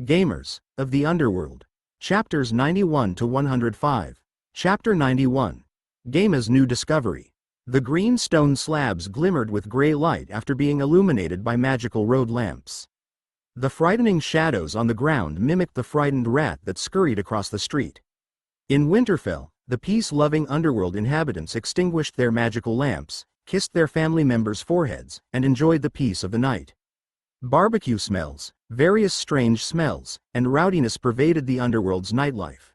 Gamers of the Underworld. Chapters 91 to 105. Chapter 91. Gaima's New Discovery. The green stone slabs glimmered with gray light after being illuminated by magical road lamps. The frightening shadows on the ground mimicked the frightened rat that scurried across the street. In Winterfell, the peace-loving underworld inhabitants extinguished their magical lamps, kissed their family members' foreheads, and enjoyed the peace of the night. Barbecue smells, various strange smells, and rowdiness pervaded the underworld's nightlife.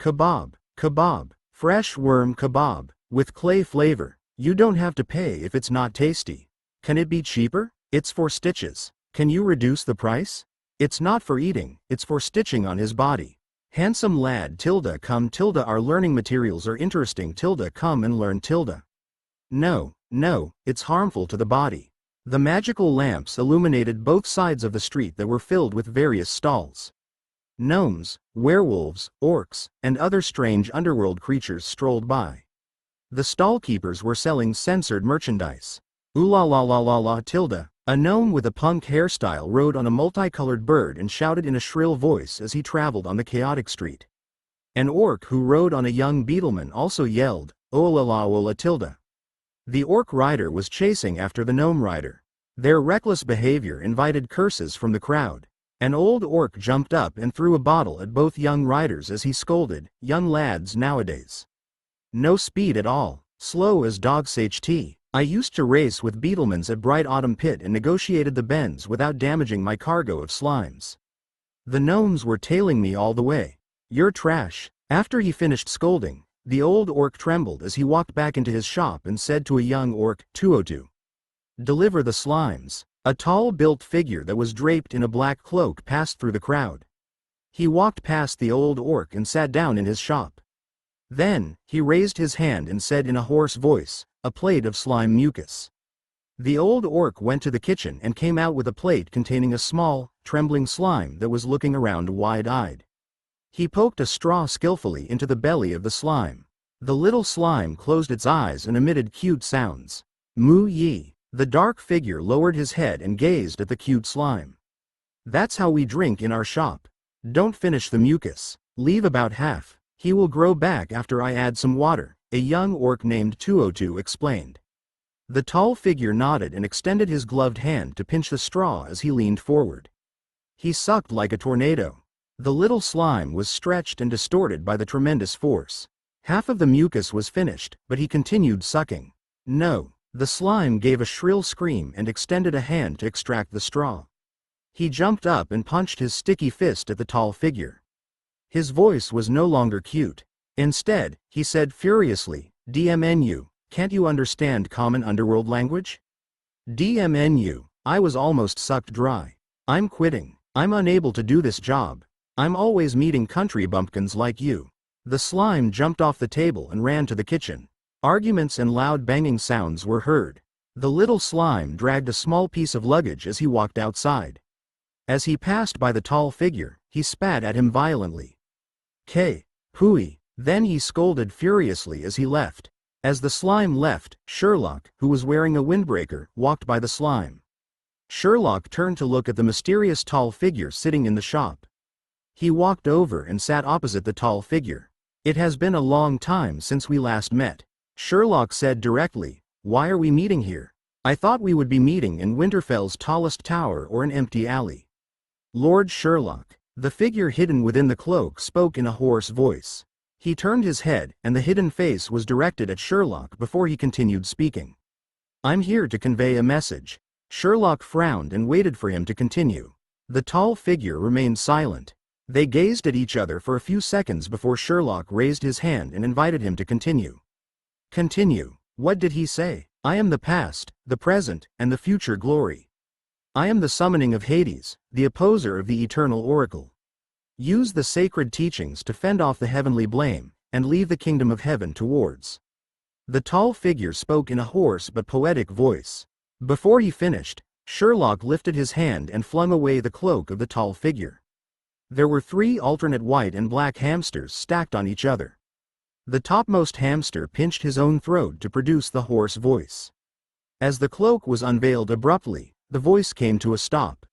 Kebab, kebab, fresh worm kebab, with clay flavor. You don't have to pay if it's not tasty. Can it be cheaper? It's for stitches. Can you reduce the price? It's not for eating, it's for stitching on his body. Handsome lad tilde come tilde our learning materials are interesting tilde come and learn tilde. No, it's harmful to the body. The magical lamps illuminated both sides of the street that were filled with various stalls. Gnomes, werewolves, orcs, and other strange underworld creatures strolled by. The stall keepers were selling censored merchandise. Ooh la la la la la tilde. A gnome with a punk hairstyle rode on a multicolored bird and shouted in a shrill voice as he traveled on the chaotic street. An orc who rode on a young beetleman also yelled, "Oh la la la tilde." The orc rider was chasing after the gnome rider. Their reckless behavior invited curses from the crowd. An old orc jumped up and threw a bottle at both young riders as he scolded, "Young lads nowadays. No speed at all, slow as dogs ht. I used to race with beetlemans at Bright Autumn Pit and negotiated the bends without damaging my cargo of slimes. The gnomes were tailing me all the way. You're trash." After he finished scolding, the old orc trembled as he walked back into his shop and said to a young orc, "202. Deliver the slimes." A tall-built figure that was draped in a black cloak passed through the crowd. He walked past the old orc and sat down in his shop. Then, he raised his hand and said in a hoarse voice, "A plate of slime mucus." The old orc went to the kitchen and came out with a plate containing a small, trembling slime that was looking around wide-eyed. He poked a straw skillfully into the belly of the slime. The little slime closed its eyes and emitted cute sounds. Moo yee. The dark figure lowered his head and gazed at the cute slime. "That's how we drink in our shop. Don't finish the mucus. Leave about half. He will grow back after I add some water," a young orc named 202 explained. The tall figure nodded and extended his gloved hand to pinch the straw as he leaned forward. He sucked like a tornado. The little slime was stretched and distorted by the tremendous force. Half of the mucus was finished, but he continued sucking. No. The slime gave a shrill scream and extended a hand to extract the straw. He jumped up and punched his sticky fist at the tall figure. His voice was no longer cute. Instead, he said furiously, "DMNU, can't you understand common underworld language? DMNU, I was almost sucked dry. I'm quitting. I'm unable to do this job. I'm always meeting country bumpkins like you." The slime jumped off the table and ran to the kitchen. Arguments and loud banging sounds were heard. The little slime dragged a small piece of luggage as he walked outside. As he passed by the tall figure, he spat at him violently. "K. Pooey." Then he scolded furiously as he left. As the slime left, Sherlock, who was wearing a windbreaker, walked by the slime. Sherlock turned to look at the mysterious tall figure sitting in the shop. He walked over and sat opposite the tall figure. "It has been a long time since we last met," Sherlock said directly. "Why are we meeting here? I thought we would be meeting in Winterfell's tallest tower or an empty alley." "Lord Sherlock." The figure hidden within the cloak spoke in a hoarse voice. He turned his head, and the hidden face was directed at Sherlock before he continued speaking. "I'm here to convey a message." Sherlock frowned and waited for him to continue. The tall figure remained silent. They gazed at each other for a few seconds before Sherlock raised his hand and invited him to continue. "Continue. What did he say?" "I am the past, the present, and the future glory. I am the summoning of Hades, the opposer of the eternal oracle. Use the sacred teachings to fend off the heavenly blame, and leave the kingdom of heaven towards." The tall figure spoke in a hoarse but poetic voice. Before he finished, Sherlock lifted his hand and flung away the cloak of the tall figure. There were 3 alternate white and black hamsters stacked on each other. The topmost hamster pinched his own throat to produce the hoarse voice. As the cloak was unveiled abruptly, the voice came to a stop.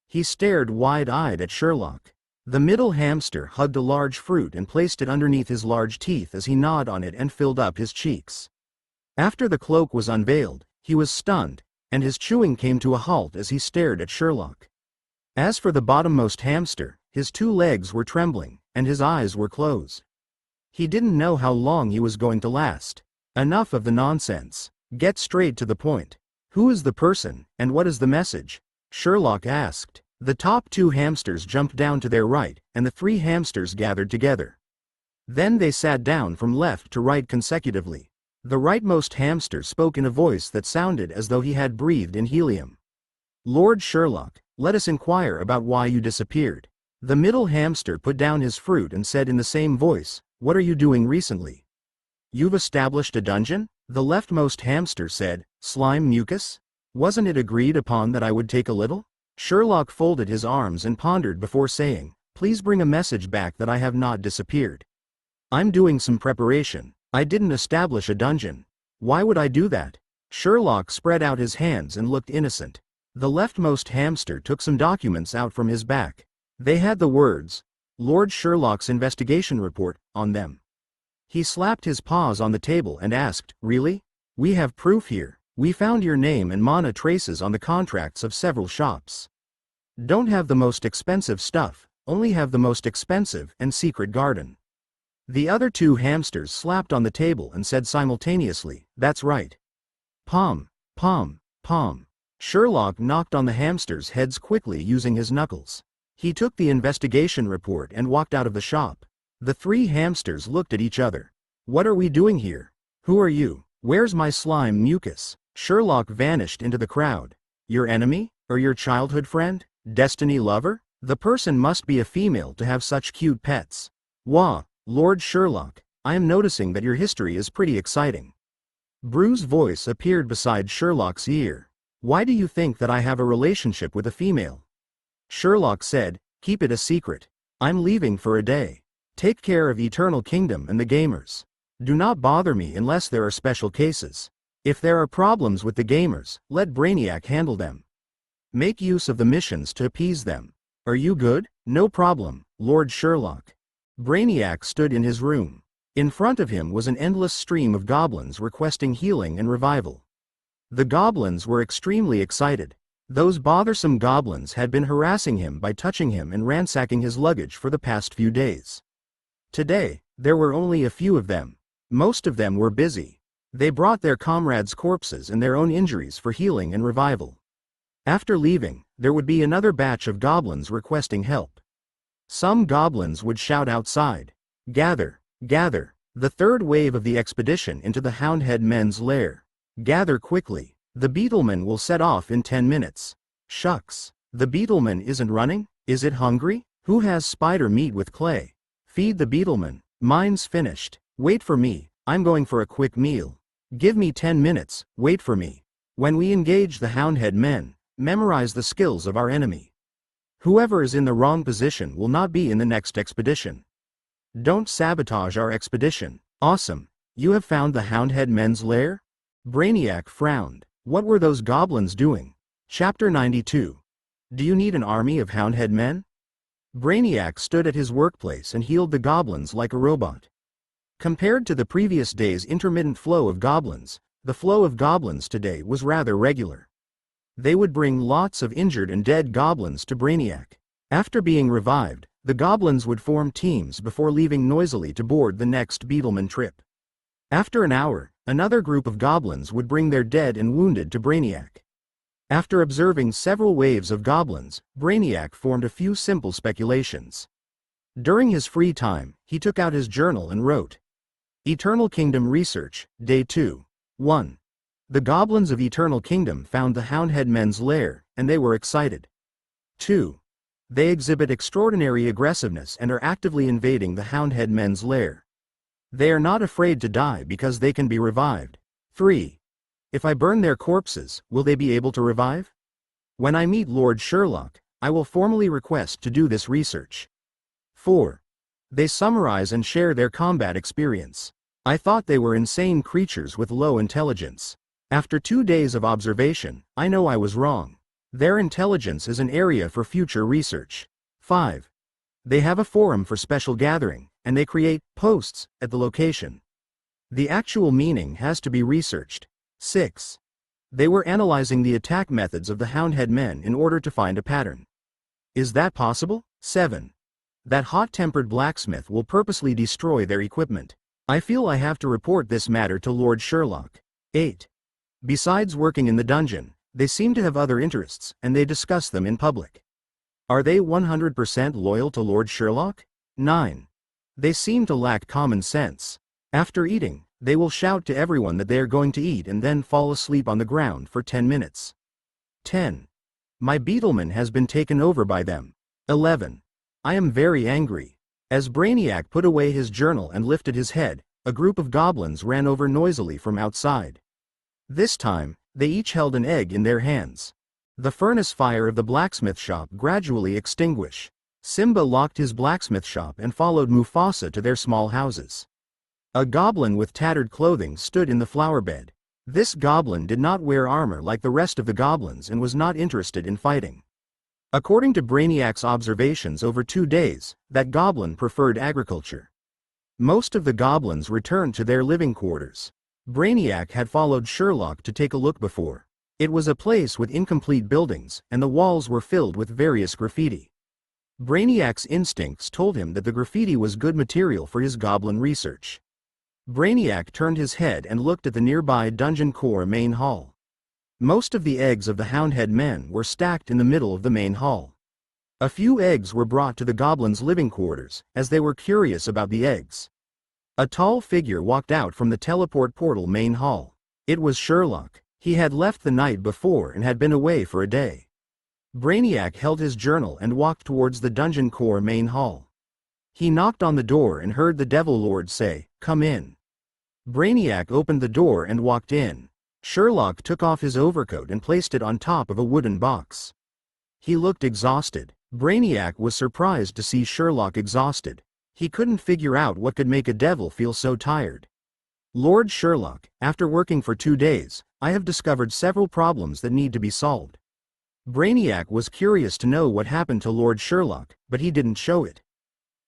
He stared wide-eyed at Sherlock. The middle hamster hugged a large fruit and placed it underneath his large teeth as he gnawed on it and filled up his cheeks. After the cloak was unveiled, he was stunned, and his chewing came to a halt as he stared at Sherlock. As for the bottommost hamster, his 2 legs were trembling, and his eyes were closed. He didn't know how long he was going to last. Enough of the nonsense. Get straight to the point. Who is the person, and what is the message? Sherlock asked. The top 2 hamsters jumped down to their right, and the 3 hamsters gathered together. Then they sat down from left to right consecutively. The rightmost hamster spoke in a voice that sounded as though he had breathed in helium. Lord Sherlock, let us inquire about why you disappeared. The middle hamster put down his fruit and said in the same voice, what are you doing recently? You've established a dungeon? The leftmost hamster said, slime mucus? Wasn't it agreed upon that I would take a little? Sherlock folded his arms and pondered before saying, please bring a message back that I have not disappeared. I'm doing some preparation. I didn't establish a dungeon. Why would I do that? Sherlock spread out his hands and looked innocent. The leftmost hamster took some documents out from his back. They had the words, Lord Sherlock's investigation report, on them. He slapped his paws on the table and asked, really? We have proof here. We found your name and mana traces on the contracts of several shops. Don't have the most expensive stuff, only have the most expensive and secret garden. The other 2 hamsters slapped on the table and said simultaneously, that's right. Palm, palm, palm. Sherlock knocked on the hamsters' heads quickly using his knuckles. He took the investigation report and walked out of the shop. The 3 hamsters looked at each other. What are we doing here? Who are you? Where's my slime mucus? Sherlock vanished into the crowd. Your enemy? Or your childhood friend? Destiny lover? The person must be a female to have such cute pets. Wah, Lord Sherlock, I am noticing that your history is pretty exciting. Bruce's voice appeared beside Sherlock's ear. Why do you think that I have a relationship with a female? Sherlock said, keep it a secret. I'm leaving for a day. Take care of Eternal Kingdom and the gamers. Do not bother me unless there are special cases. If there are problems with the gamers, let Brainiac handle them. Make use of the missions to appease them. Are you good? No problem, Lord Sherlock. Brainiac stood in his room. In front of him was an endless stream of goblins requesting healing and revival. The goblins were extremely excited. Those bothersome goblins had been harassing him by touching him and ransacking his luggage for the past few days. Today, there were only a few of them. Most of them were busy. They brought their comrades' corpses and their own injuries for healing and revival. After leaving, there would be another batch of goblins requesting help. Some goblins would shout outside, gather, gather, the 3rd wave of the expedition into the Houndhead men's lair. Gather quickly. The Beetleman will set off in 10 minutes. Shucks. The Beetleman isn't running? Is it hungry? Who has spider meat with clay? Feed the Beetleman. Mine's finished. Wait for me. I'm going for a quick meal. Give me 10 minutes. Wait for me. When we engage the Houndhead men, memorize the skills of our enemy. Whoever is in the wrong position will not be in the next expedition. Don't sabotage our expedition. Awesome. You have found the Houndhead men's lair? Brainiac frowned. What were those goblins doing? Chapter 92. Do you need an army of Houndhead men? Brainiac stood at his workplace and healed the goblins like a robot. Compared to the previous day's intermittent flow of goblins, the flow of goblins today was rather regular. They would bring lots of injured and dead goblins to Brainiac. After being revived, the goblins would form teams before leaving noisily to board the next Beetleman trip. After an hour, another group of goblins would bring their dead and wounded to Brainiac. After observing several waves of goblins, Brainiac formed a few simple speculations. During his free time, he took out his journal and wrote, Eternal Kingdom Research, Day 2. 1. The goblins of Eternal Kingdom found the Houndhead men's lair, and they were excited. 2. They exhibit extraordinary aggressiveness and are actively invading the Houndhead men's lair. They are not afraid to die because they can be revived. 3. If I burn their corpses, will they be able to revive? When I meet Lord Sherlock, I will formally request to do this research. 4. They summarize and share their combat experience. I thought they were insane creatures with low intelligence. After 2 days of observation, I know I was wrong. Their intelligence is an area for future research. 5. They have a forum for special gathering, and they create posts at the location. The actual meaning has to be researched. 6. They were analyzing the attack methods of the Houndhead men in order to find a pattern. Is that possible? 7. That hot-tempered blacksmith will purposely destroy their equipment. I feel I have to report this matter to Lord Sherlock. 8. Besides working in the dungeon, they seem to have other interests, and they discuss them in public. Are they 100% loyal to Lord Sherlock? 9. They seem to lack common sense. After eating, they will shout to everyone that they are going to eat and then fall asleep on the ground for 10 minutes. 10. My beetleman has been taken over by them. 11. I am very angry. As Brainiac put away his journal and lifted his head, a group of goblins ran over noisily from outside. This time, they each held an egg in their hands. The furnace fire of the blacksmith shop gradually extinguished. Simba locked his blacksmith shop and followed Mufasa to their small houses. A goblin with tattered clothing stood in the flower bed. This goblin did not wear armor like the rest of the goblins and was not interested in fighting. According to Brainiac's observations over 2 days, that goblin preferred agriculture. Most of the goblins returned to their living quarters. Brainiac had followed Sherlock to take a look before. It was a place with incomplete buildings, and the walls were filled with various graffiti. Brainiac's instincts told him that the graffiti was good material for his goblin research. Brainiac turned his head and looked at the nearby dungeon core main hall. Most of the eggs of the Houndhead men were stacked in the middle of the main hall. A few eggs were brought to the goblins' living quarters, as they were curious about the eggs. A tall figure walked out from the teleport portal main hall. It was Sherlock. He had left the night before and had been away for a day. Brainiac held his journal and walked towards the dungeon core main hall. He knocked on the door and heard the Devil Lord say, "Come in." Brainiac opened the door and walked in. Sherlock took off his overcoat and placed it on top of a wooden box. He looked exhausted. Brainiac was surprised to see Sherlock exhausted. He couldn't figure out what could make a devil feel so tired. Lord Sherlock, after working for 2 days, I have discovered several problems that need to be solved. Brainiac was curious to know what happened to Lord Sherlock, but he didn't show it.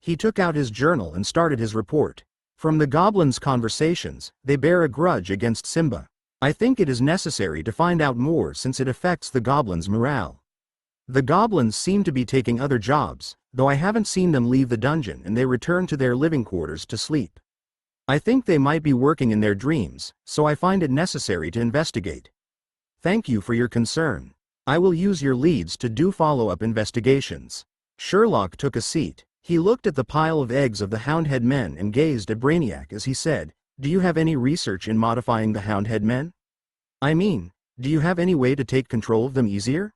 He took out his journal and started his report. From the goblins' conversations, they bear a grudge against Simba. I think it is necessary to find out more since it affects the goblins' morale. The goblins seem to be taking other jobs, though I haven't seen them leave the dungeon and they return to their living quarters to sleep. I think they might be working in their dreams, so I find it necessary to investigate. Thank you for your concern. I will use your leads to do follow-up investigations. Sherlock took a seat. He looked at the pile of eggs of the Houndhead men and gazed at Brainiac as he said, "Do you have any research in modifying the Houndhead men? I mean, do you have any way to take control of them easier?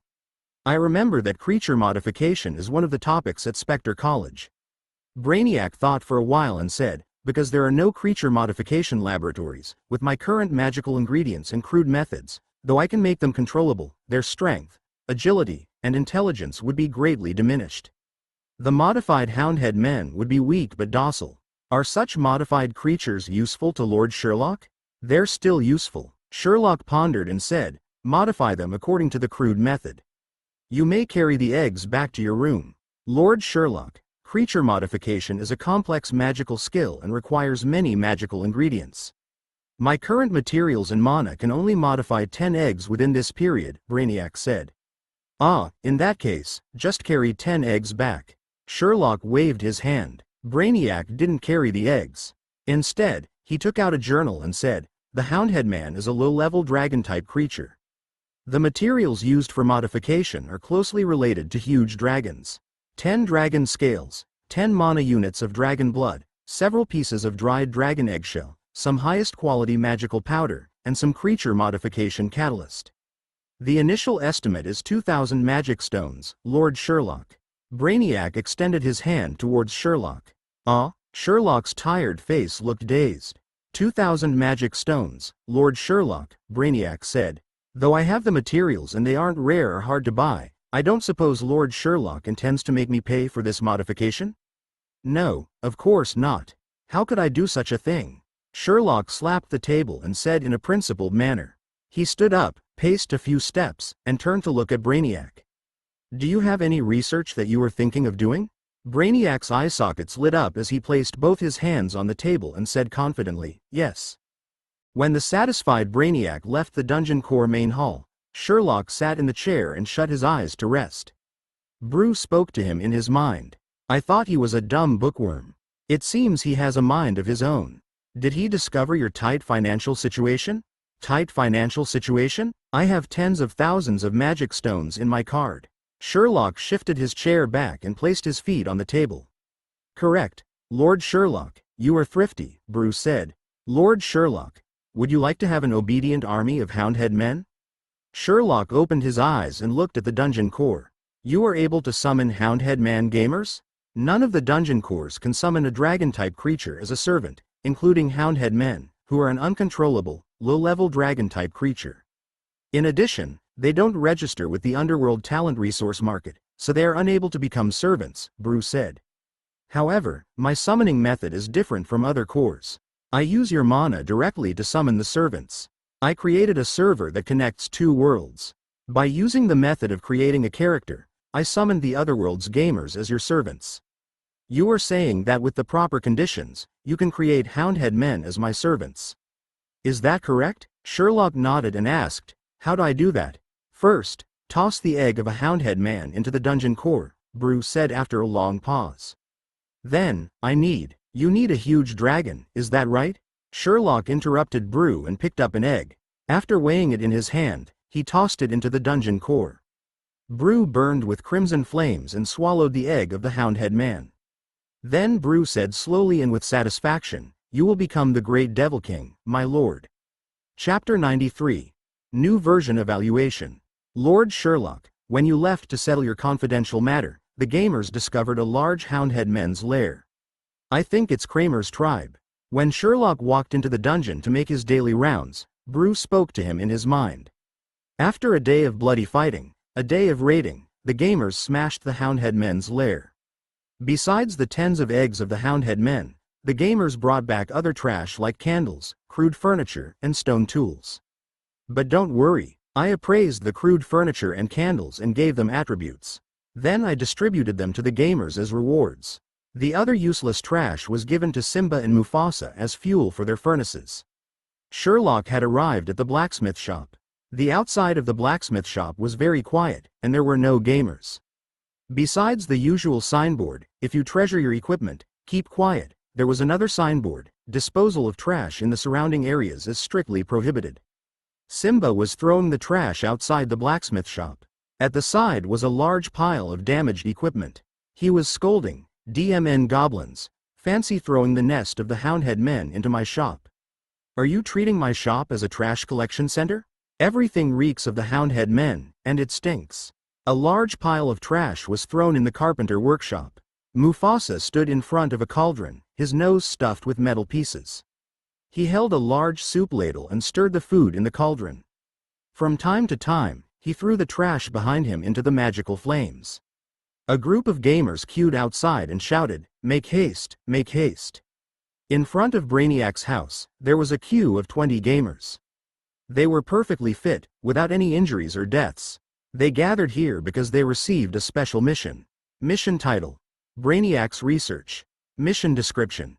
I remember that creature modification is one of the topics at Spectre College." Brainiac thought for a while and said, "Because there are no creature modification laboratories, with my current magical ingredients and crude methods, though I can make them controllable, their strength, agility, and intelligence would be greatly diminished. The modified Houndhead men would be weak but docile. Are such modified creatures useful to Lord Sherlock? They're still useful." Sherlock pondered and said, "Modify them according to the crude method. You may carry the eggs back to your room." Lord Sherlock, creature modification is a complex magical skill and requires many magical ingredients. My current materials and mana can only modify 10 eggs within this period, Brainiac said. Ah, in that case, just carry 10 eggs back. Sherlock waved his hand. Brainiac didn't carry the eggs. Instead, he took out a journal and said, "The Houndhead man is a low-level dragon-type creature. The materials used for modification are closely related to huge dragons. 10 dragon scales, 10 mana units of dragon blood, several pieces of dried dragon eggshell, some highest quality magical powder, and some creature modification catalyst. The initial estimate is 2,000 magic stones, Lord Sherlock." Brainiac extended his hand towards Sherlock. Ah? Sherlock's tired face looked dazed. 2,000 magic stones, Lord Sherlock, Brainiac said. Though I have the materials and they aren't rare or hard to buy, I don't suppose Lord Sherlock intends to make me pay for this modification? No, of course not. How could I do such a thing? Sherlock slapped the table and said in a principled manner. He stood up, paced a few steps, and turned to look at Brainiac. Do you have any research that you are thinking of doing? Brainiac's eye sockets lit up as he placed both his hands on the table and said confidently, yes. When the satisfied Brainiac left the dungeon core main hall, Sherlock sat in the chair and shut his eyes to rest. Brew spoke to him in his mind. I thought he was a dumb bookworm. It seems he has a mind of his own. Did he discover your tight financial situation? Tight financial situation? I have tens of thousands of magic stones in my card. Sherlock shifted his chair back and placed his feet on the table. Correct, Lord Sherlock, you are thrifty, Brew said. Lord Sherlock, would you like to have an obedient army of Houndhead men? Sherlock opened his eyes and looked at the dungeon core. You are able to summon Houndhead man gamers? None of the dungeon cores can summon a dragon-type creature as a servant, including Houndhead men, who are an uncontrollable, low-level dragon-type creature. In addition, they don't register with the Underworld talent resource market, so they are unable to become servants, Brew said. However, my summoning method is different from other cores. I use your mana directly to summon the servants. I created a server that connects two worlds. By using the method of creating a character, I summoned the Otherworld's gamers as your servants. You are saying that with the proper conditions, you can create Houndhead men as my servants. Is that correct? Sherlock nodded and asked, how do I do that? First, toss the egg of a Houndhead man into the dungeon core, Brew said after a long pause. Then, you need a huge dragon, is that right? Sherlock interrupted Brew and picked up an egg. After weighing it in his hand, he tossed it into the dungeon core. Brew burned with crimson flames and swallowed the egg of the Houndhead man. Then Brew said slowly and with satisfaction, you will become the great Devil King, my lord. Chapter 93. New version evaluation. Lord Sherlock, when you left to settle your confidential matter, the gamers discovered a large Houndhead men's lair. I think it's Kramer's tribe. When Sherlock walked into the dungeon to make his daily rounds, Brew spoke to him in his mind. After a day of bloody fighting, a day of raiding, the gamers smashed the Houndhead men's lair. Besides the tens of eggs of the Houndhead men, the gamers brought back other trash like candles, crude furniture, and stone tools. But don't worry, I appraised the crude furniture and candles and gave them attributes. Then I distributed them to the gamers as rewards. The other useless trash was given to Simba and Mufasa as fuel for their furnaces. Sherlock had arrived at the blacksmith shop. The outside of the blacksmith shop was very quiet, and there were no gamers. Besides the usual signboard, if you treasure your equipment, keep quiet, there was another signboard, disposal of trash in the surrounding areas is strictly prohibited. Simba was throwing the trash outside the blacksmith shop. At the side was a large pile of damaged equipment. He was scolding, DMN goblins, fancy throwing the nest of the Houndhead men into my shop. Are you treating my shop as a trash collection center? Everything reeks of the Houndhead men, and it stinks. A large pile of trash was thrown in the carpenter workshop. Mufasa stood in front of a cauldron, his nose stuffed with metal pieces. He held a large soup ladle and stirred the food in the cauldron. From time to time, he threw the trash behind him into the magical flames. A group of gamers queued outside and shouted, "Make haste, make haste." In front of Brainiac's house, there was a queue of 20 gamers. They were perfectly fit, without any injuries or deaths. They gathered here because they received a special mission. Mission title: Brainiac's Research. Mission description: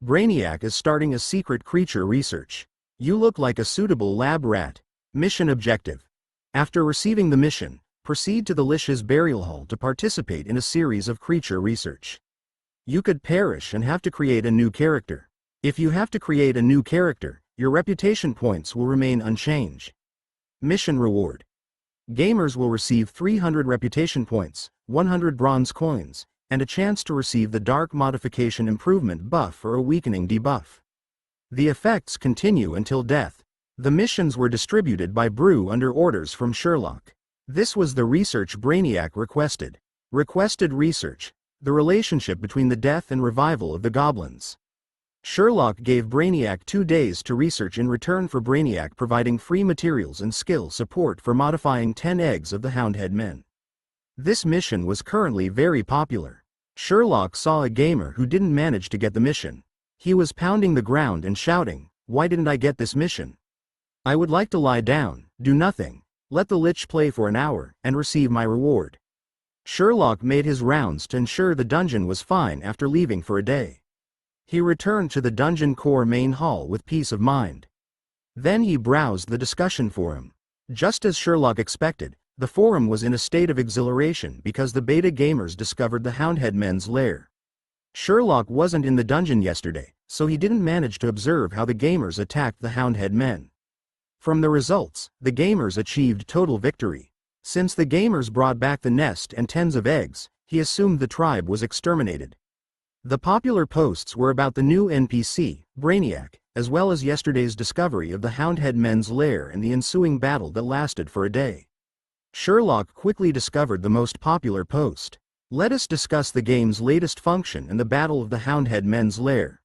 Brainiac is starting a secret creature research. You look like a suitable lab rat. Mission objective: after receiving the mission, proceed to the Lish's burial hall to participate in a series of creature research. You could perish and have to create a new character. If you have to create a new character, your reputation points will remain unchanged. Mission reward: gamers will receive 300 reputation points, 100 bronze coins, and a chance to receive the Dark Modification Improvement buff or a weakening debuff. The effects continue until death. The missions were distributed by Brew under orders from Sherlock. This was the research Brainiac requested. Requested research: the relationship between the death and revival of the goblins. Sherlock gave Brainiac 2 days to research in return for Brainiac providing free materials and skill support for modifying 10 eggs of the Houndhead men. This mission was currently very popular. Sherlock saw a gamer who didn't manage to get the mission. He was pounding the ground and shouting, "Why didn't I get this mission? I would like to lie down, Do nothing. Let the lich play for an hour, and receive my reward. Sherlock made his rounds to ensure the dungeon was fine after leaving for a day. He returned to the dungeon core main hall with peace of mind. Then he browsed the discussion forum. Just as Sherlock expected, the forum was in a state of exhilaration because the beta gamers discovered the Houndhead men's lair. Sherlock wasn't in the dungeon yesterday, so he didn't manage to observe how the gamers attacked the Houndhead men. From the results, the gamers achieved total victory. Since the gamers brought back the nest and tens of eggs, he assumed the tribe was exterminated. The popular posts were about the new NPC, Brainiac, as well as yesterday's discovery of the Houndhead men's lair and the ensuing battle that lasted for a day. Sherlock quickly discovered the most popular post. Let us discuss the game's latest function and the battle of the Houndhead men's lair.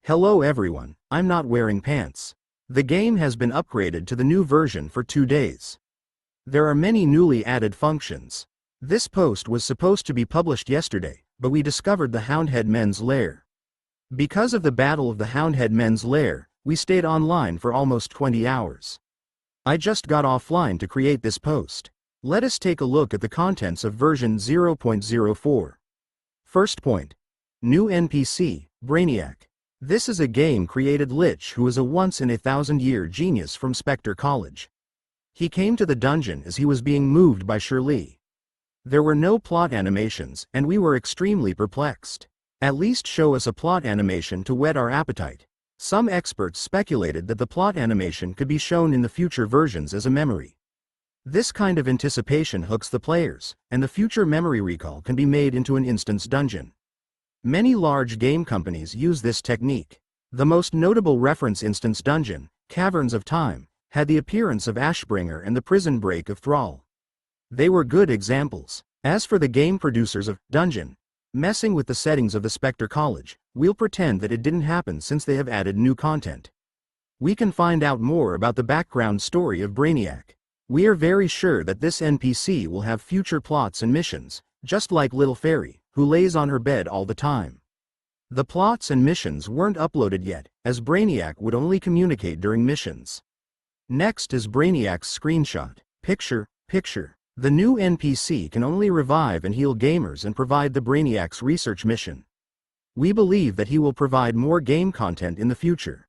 Hello everyone, I'm not wearing pants. The game has been upgraded to the new version for 2 days. There are many newly added functions. This post was supposed to be published yesterday, but we discovered the Houndhead men's lair. Because of the battle of the Houndhead men's lair, we stayed online for almost 20 hours. I just got offline to create this post. Let us take a look at the contents of version 0.04. First point. New NPC, Brainiac. This is a game-created lich who is a once-in-a-thousand-year genius from Spectre College. He came to the dungeon as he was being moved by Sherlock. There were no plot animations, and we were extremely perplexed. At least show us a plot animation to whet our appetite. Some experts speculated that the plot animation could be shown in the future versions as a memory. This kind of anticipation hooks the players, and the future memory recall can be made into an instance dungeon. Many large game companies use this technique. The most notable reference instance dungeon, Caverns of Time, had the appearance of Ashbringer and the prison break of Thrall. They were good examples. As for the game producers of Dungeon, messing with the settings of the Spectre College, we'll pretend that it didn't happen since they have added new content. We can find out more about the background story of Brainiac. We are very sure that this NPC will have future plots and missions, just like Little Fairy, who lays on her bed all the time. The plots and missions weren't uploaded yet, as Brainiac would only communicate during missions. Next is Brainiac's screenshot. Picture. The new NPC can only revive and heal gamers and provide the Brainiac's research mission. We believe that he will provide more game content in the future.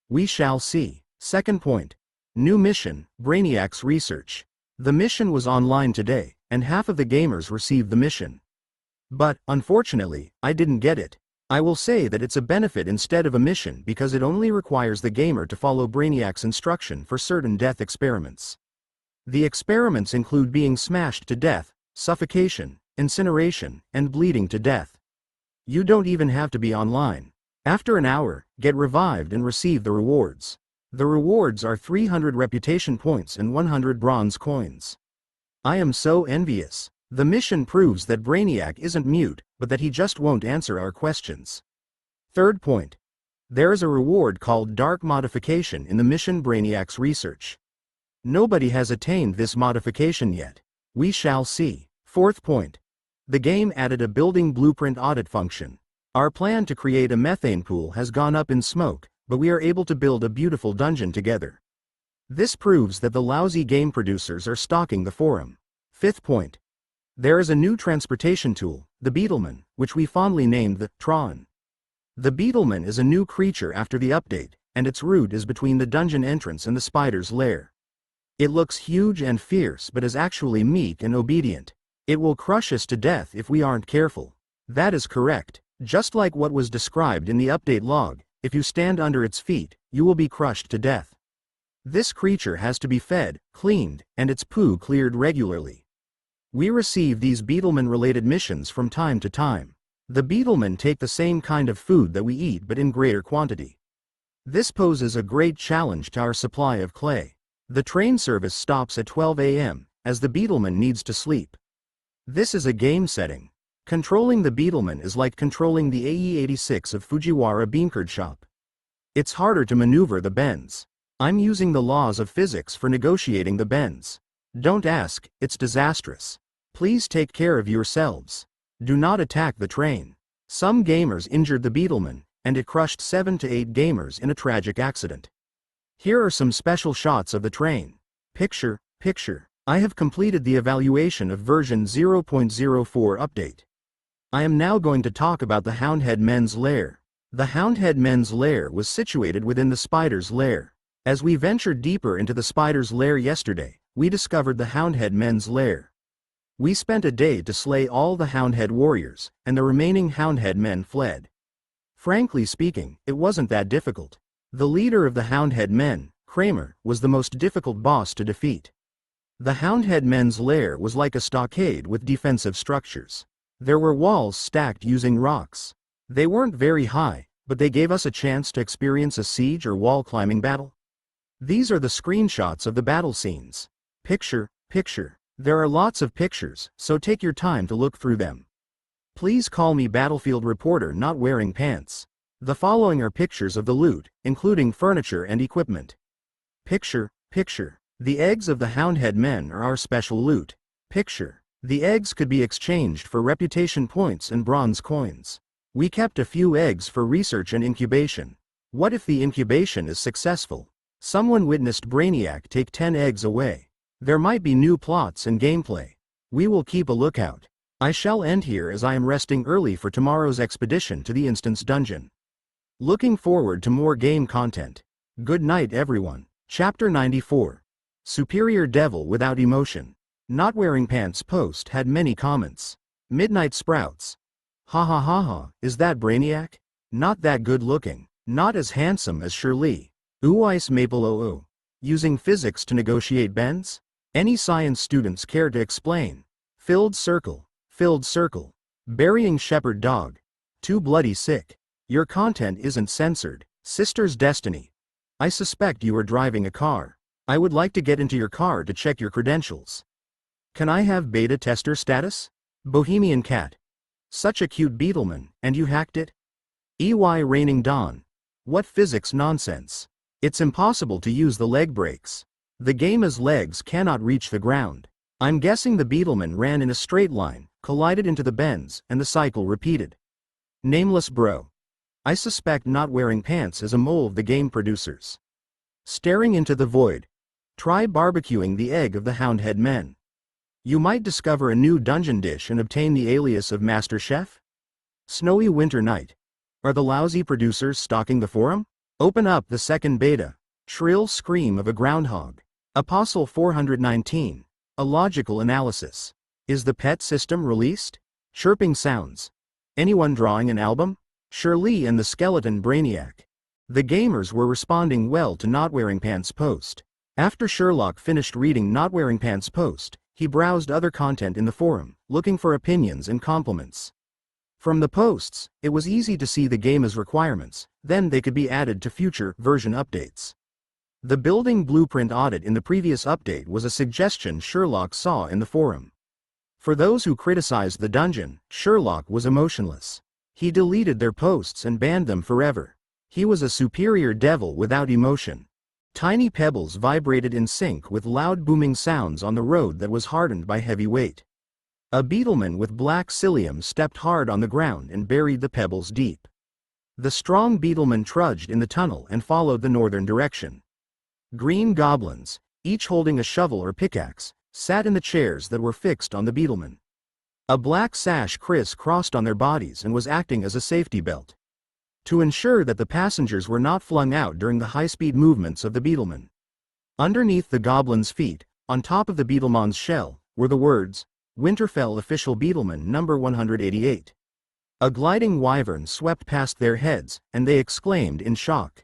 We shall see. Second point. New mission, Brainiac's research. The mission was online today, and half of the gamers received the mission. But, unfortunately, I didn't get it. I will say that it's a benefit instead of a mission because it only requires the gamer to follow Brainiac's instruction for certain death experiments. The experiments include being smashed to death, suffocation, incineration, and bleeding to death. You don't even have to be online. After an hour, get revived and receive the rewards. The rewards are 300 reputation points and 100 bronze coins. I am so envious. The mission proves that Brainiac isn't mute, but that he just won't answer our questions. Third point. There is a reward called Dark Modification in the mission Brainiac's research. Nobody has attained this modification yet. We shall see. Fourth point. The game added a building blueprint audit function. Our plan to create a methane pool has gone up in smoke, but we are able to build a beautiful dungeon together. This proves that the lousy game producers are stalking the forum. Fifth point. There is a new transportation tool, the Beetleman, which we fondly named the Tron. The Beetleman is a new creature after the update, and its route is between the dungeon entrance and the spider's lair. It looks huge and fierce but is actually meek and obedient. It will crush us to death if we aren't careful. That is correct. Just like what was described in the update log, if you stand under its feet, you will be crushed to death. This creature has to be fed, cleaned, and its poo cleared regularly. We receive these Beetleman-related missions from time to time. The Beetlemen take the same kind of food that we eat but in greater quantity. This poses a great challenge to our supply of clay. The train service stops at 12 a.m., as the Beetleman needs to sleep. This is a game setting. Controlling the Beetleman is like controlling the AE-86 of Fujiwara Beancurd Shop. It's harder to maneuver the bends. I'm using the laws of physics for negotiating the bends. Don't ask, it's disastrous. Please take care of yourselves. Do not attack the train. Some gamers injured the Beetleman, and it crushed 7 to 8 gamers in a tragic accident. Here are some special shots of the train. Picture. I have completed the evaluation of version 0.04 update. I am now going to talk about the Houndhead Men's Lair. The Houndhead Men's Lair was situated within the Spider's Lair. As we ventured deeper into the Spider's Lair yesterday, we discovered the Houndhead Men's Lair. We spent a day to slay all the Houndhead warriors, and the remaining Houndhead men fled. Frankly speaking, it wasn't that difficult. The leader of the Houndhead men, Kramer, was the most difficult boss to defeat. The Houndhead Men's Lair was like a stockade with defensive structures. There were walls stacked using rocks. They weren't very high, but they gave us a chance to experience a siege or wall climbing battle. These are the screenshots of the battle scenes. Picture. There are lots of pictures, so take your time to look through them. Please call me Battlefield Reporter not wearing pants. The following are pictures of the loot, including furniture and equipment. Picture. The eggs of the Houndhead men are our special loot. Picture. The eggs could be exchanged for reputation points and bronze coins. We kept a few eggs for research and incubation. What if the incubation is successful? Someone witnessed Brainiac take 10 eggs away. There might be new plots and gameplay. We will keep a lookout. I shall end here as I am resting early for tomorrow's expedition to the Instance Dungeon. Looking forward to more game content. Good night everyone. Chapter 94. Superior Devil Without Emotion. Not Wearing Pants post had many comments. Midnight Sprouts. Ha, is that Brainiac? Not that good looking. Not as handsome as Shirley. Ice Maple OO. Using physics to negotiate bends? Any science students care to explain? Filled circle. Burying shepherd dog. Too bloody sick. Your content isn't censored. Sister's Destiny. I suspect you are driving a car. I would like to get into your car to check your credentials. Can I have beta tester status? Bohemian Cat. Such a cute Beetleman, and you hacked it? Raining Dawn. What physics nonsense. It's impossible to use the leg brakes. The game's legs cannot reach the ground. I'm guessing the Beetleman ran in a straight line, collided into the bends, and the cycle repeated. Nameless Bro. I suspect Not Wearing Pants is a mole of the game producers. Staring into the void. Try barbecuing the egg of the Houndhead men. You might discover a new dungeon dish and obtain the alias of Master Chef? Snowy Winter Night. Are the lousy producers stalking the forum? Open up the second beta. Shrill scream of a groundhog. Apostle 419. A logical analysis. Is the pet system released? Chirping sounds. Anyone drawing an album? Shirley and the Skeleton Brainiac. The gamers were responding well to Not Wearing Pants post. After Sherlock finished reading Not Wearing Pants post, he browsed other content in the forum, looking for opinions and compliments. From the posts, it was easy to see the game's requirements, then they could be added to future version updates. The building blueprint audit in the previous update was a suggestion Sherlock saw in the forum. For those who criticized the dungeon, Sherlock was emotionless. He deleted their posts and banned them forever. He was a superior devil without emotion. Tiny pebbles vibrated in sync with loud booming sounds on the road that was hardened by heavy weight. A Beetleman with black cilium stepped hard on the ground and buried the pebbles deep. The strong Beetleman trudged in the tunnel and followed the northern direction. Green goblins, each holding a shovel or pickaxe, sat in the chairs that were fixed on the Beetleman. A black sash criss-crossed on their bodies and was acting as a safety belt. To ensure that the passengers were not flung out during the high-speed movements of the Beetleman. Underneath the goblins' feet, on top of the Beetleman's shell, were the words, Winterfell Official Beetleman number 188. A gliding wyvern swept past their heads, and they exclaimed in shock.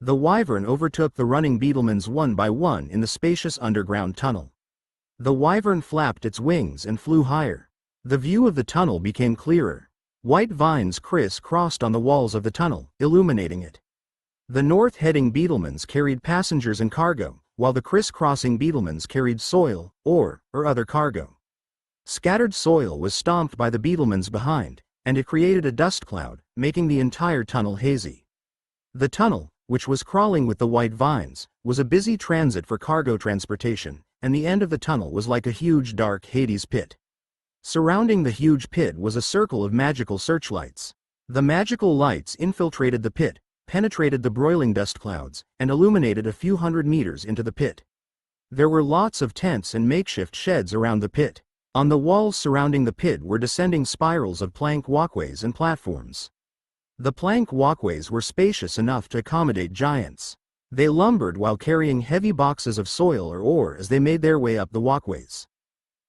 The wyvern overtook the running Beetlemans one by one in the spacious underground tunnel. The wyvern flapped its wings and flew higher. The view of the tunnel became clearer. White vines criss-crossed on the walls of the tunnel, illuminating it. The north-heading Beetlemans carried passengers and cargo, while the criss-crossing Beetlemans carried soil, ore, or other cargo. Scattered soil was stomped by the Beetlemans behind, and it created a dust cloud, making the entire tunnel hazy. The tunnel, which was crawling with the white vines, was a busy transit for cargo transportation, and the end of the tunnel was like a huge dark Hades pit. Surrounding the huge pit was a circle of magical searchlights. The magical lights infiltrated the pit, penetrated the broiling dust clouds, and illuminated a few hundred meters into the pit. There were lots of tents and makeshift sheds around the pit. On the walls surrounding the pit were descending spirals of plank walkways and platforms. The plank walkways were spacious enough to accommodate giants. They lumbered while carrying heavy boxes of soil or ore as they made their way up the walkways.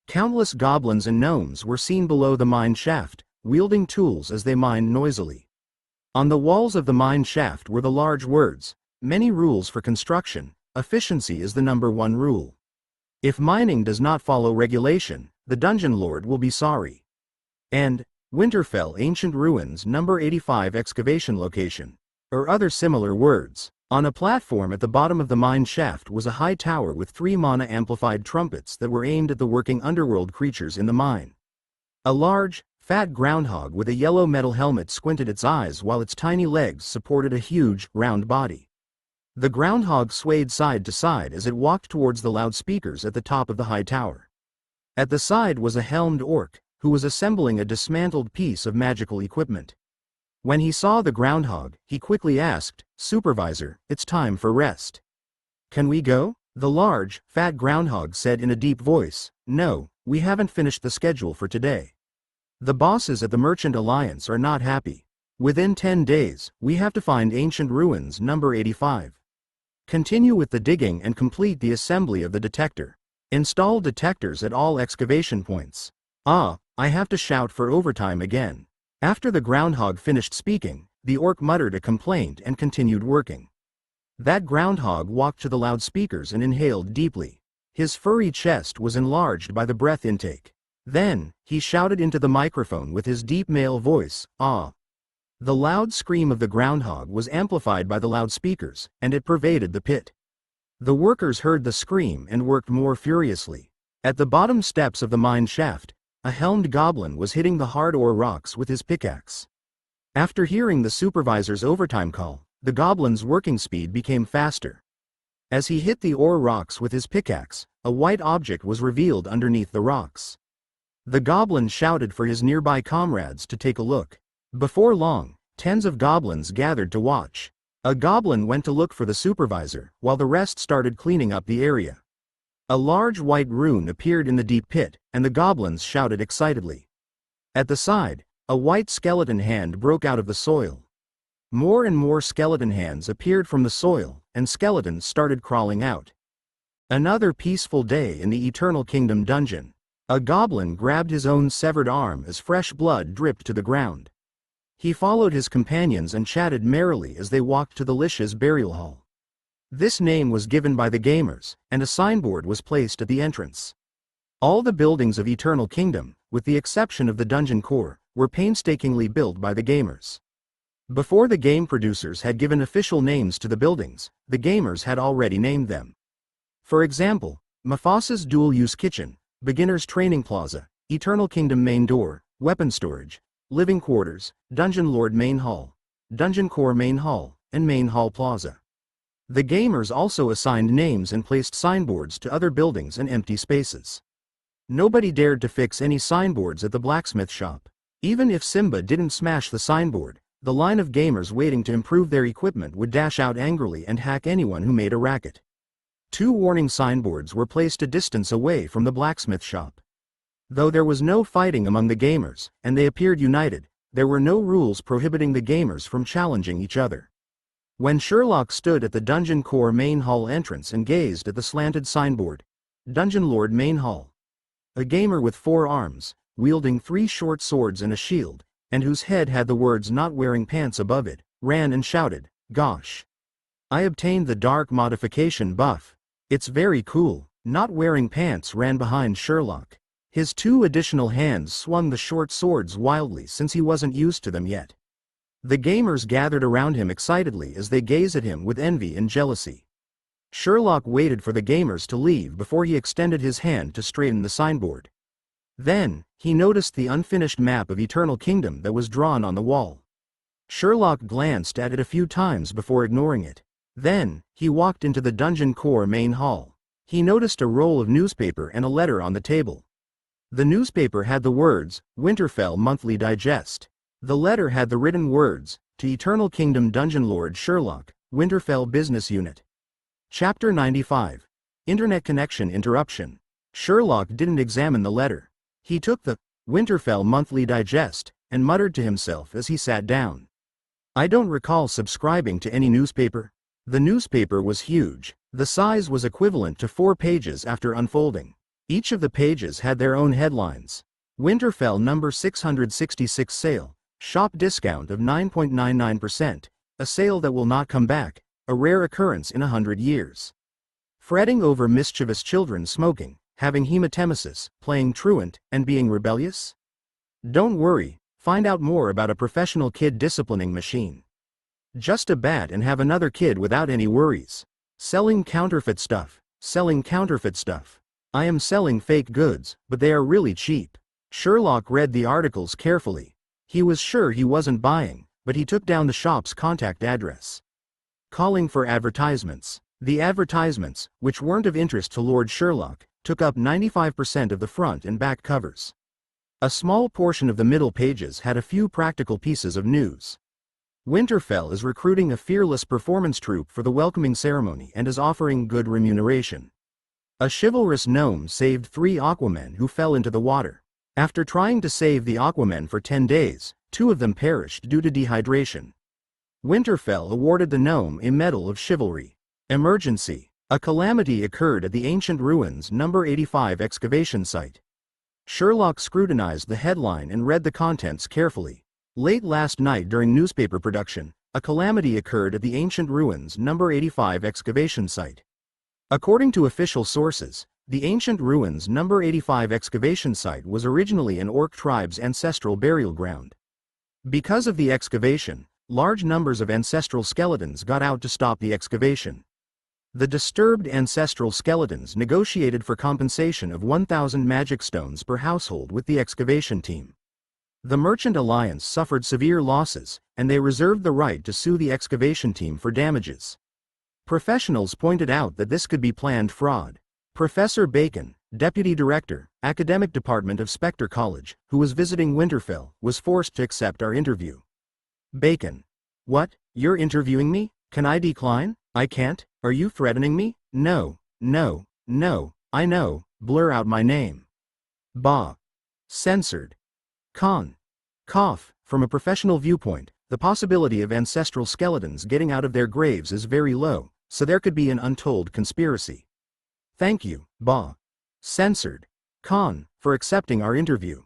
Countless goblins and gnomes were seen below the mine shaft, wielding tools as they mined noisily. On the walls of the mine shaft were the large words, "Many rules for construction, efficiency is the #1 rule. If mining does not follow regulation, the dungeon lord will be sorry." And, "Winterfell Ancient Ruins #85 excavation location," or other similar words. On a platform at the bottom of the mine shaft was a high tower with 3 mana-amplified trumpets that were aimed at the working underworld creatures in the mine. A large, fat groundhog with a yellow metal helmet squinted its eyes while its tiny legs supported a huge, round body. The groundhog swayed side to side as it walked towards the loudspeakers at the top of the high tower. At the side was a helmed orc, who was assembling a dismantled piece of magical equipment. When he saw the groundhog, he quickly asked, "Supervisor, it's time for rest." "Can we go?" The large, fat groundhog said in a deep voice. "No, we haven't finished the schedule for today. The bosses at the Merchant Alliance are not happy. Within 10 days, we have to find Ancient Ruins #85. Continue with the digging and complete the assembly of the detector. Install detectors at all excavation points." "Ah, I have to shout for overtime again." After the groundhog finished speaking, the orc muttered a complaint and continued working. That groundhog walked to the loudspeakers and inhaled deeply. His furry chest was enlarged by the breath intake. Then, he shouted into the microphone with his deep male voice, "Ah." The loud scream of the groundhog was amplified by the loudspeakers, and it pervaded the pit. The workers heard the scream and worked more furiously. At the bottom steps of the mine shaft, a helmed goblin was hitting the hard ore rocks with his pickaxe. After hearing the supervisor's overtime call, the goblin's working speed became faster. As he hit the ore rocks with his pickaxe, a white object was revealed underneath the rocks. The goblin shouted for his nearby comrades to take a look. Before long, tens of goblins gathered to watch. A goblin went to look for the supervisor, while the rest started cleaning up the area. A large white rune appeared in the deep pit, and the goblins shouted excitedly. At the side, a white skeleton hand broke out of the soil. More and more skeleton hands appeared from the soil, and skeletons started crawling out. Another peaceful day in the Eternal Kingdom dungeon. A goblin grabbed his own severed arm as fresh blood dripped to the ground. He followed his companions and chatted merrily as they walked to the Lish's burial hall. This name was given by the gamers, and a signboard was placed at the entrance. All the buildings of Eternal Kingdom, with the exception of the dungeon core, were painstakingly built by the gamers. Before the game producers had given official names to the buildings, the gamers had already named them. For example, Mufassa's dual-use kitchen, Beginner's Training Plaza, Eternal Kingdom Main Door, Weapon Storage, Living Quarters, Dungeon Lord Main Hall, Dungeon Core Main Hall, and Main Hall Plaza. The gamers also assigned names and placed signboards to other buildings and empty spaces. Nobody dared to fix any signboards at the blacksmith shop. Even if Simba didn't smash the signboard, the line of gamers waiting to improve their equipment would dash out angrily and hack anyone who made a racket. 2 warning signboards were placed a distance away from the blacksmith shop. Though there was no fighting among the gamers, and they appeared united, there were no rules prohibiting the gamers from challenging each other. When Sherlock stood at the Dungeon Core Main Hall entrance and gazed at the slanted signboard, "Dungeon Lord Main Hall," a gamer with 4 arms, wielding 3 short swords and a shield, and whose head had the words "not wearing pants" above it, ran and shouted, "Gosh! I obtained the dark modification buff. It's very cool." Not wearing pants ran behind Sherlock. His 2 additional hands swung the short swords wildly since he wasn't used to them yet. The gamers gathered around him excitedly as they gazed at him with envy and jealousy. Sherlock waited for the gamers to leave before he extended his hand to straighten the signboard. Then, he noticed the unfinished map of Eternal Kingdom that was drawn on the wall. Sherlock glanced at it a few times before ignoring it. Then, he walked into the Dungeon Core Main Hall. He noticed a roll of newspaper and a letter on the table. The newspaper had the words, "Winterfell Monthly Digest." The letter had the written words, "To Eternal Kingdom Dungeon Lord Sherlock, Winterfell Business Unit. Chapter 95. Internet connection interruption. Sherlock didn't examine the letter. He took the Winterfell Monthly Digest and muttered to himself as he sat down. I don't recall subscribing to any newspaper. The newspaper was huge. The size was equivalent to 4 pages after unfolding. Each of the pages had their own headlines. Winterfell number 666 sale. Shop discount of 9.99%. A sale that will not come back. A rare occurrence in 100 years. Fretting over mischievous children smoking, having hematemesis, playing truant, and being rebellious? Don't worry, find out more about a professional kid disciplining machine. Just a bat and have another kid without any worries. Selling counterfeit stuff. Selling counterfeit stuff. I am selling fake goods, but they are really cheap. Sherlock read the articles carefully. He was sure he wasn't buying, but he took down the shop's contact address. Calling for advertisements. The advertisements, which weren't of interest to Lord Sherlock, took up 95% of the front and back covers. A small portion of the middle pages had a few practical pieces of news. Winterfell is recruiting a fearless performance troupe for the welcoming ceremony and is offering good remuneration. A chivalrous gnome saved 3 Aquamen who fell into the water. After trying to save the Aquamen for 10 days, 2 of them perished due to dehydration. Winterfell awarded the gnome a Medal of Chivalry. Emergency. A calamity occurred at the ancient ruins number 85 excavation site. Sherlock scrutinized the headline and read the contents carefully. Late last night during newspaper production, a calamity occurred at the ancient ruins number 85 excavation site. According to official sources, the ancient ruins number 85 excavation site was originally an Orc tribe's ancestral burial ground. Because of the excavation, large numbers of ancestral skeletons got out to stop the excavation. The disturbed ancestral skeletons negotiated for compensation of 1,000 magic stones per household with the excavation team. The Merchant Alliance suffered severe losses, and they reserved the right to sue the excavation team for damages. Professionals pointed out that this could be planned fraud. Professor Bacon, Deputy Director, Academic Department of Spectre College, who was visiting Winterfell, was forced to accept our interview. Bacon. What? You're interviewing me? Can I decline? I can't. Are you threatening me? No, no, no, I know. Blur out my name. Bah. Censored. Con. Cough. From a professional viewpoint, the possibility of ancestral skeletons getting out of their graves is very low, so there could be an untold conspiracy. Thank you, Bah. Censored. Con, for accepting our interview.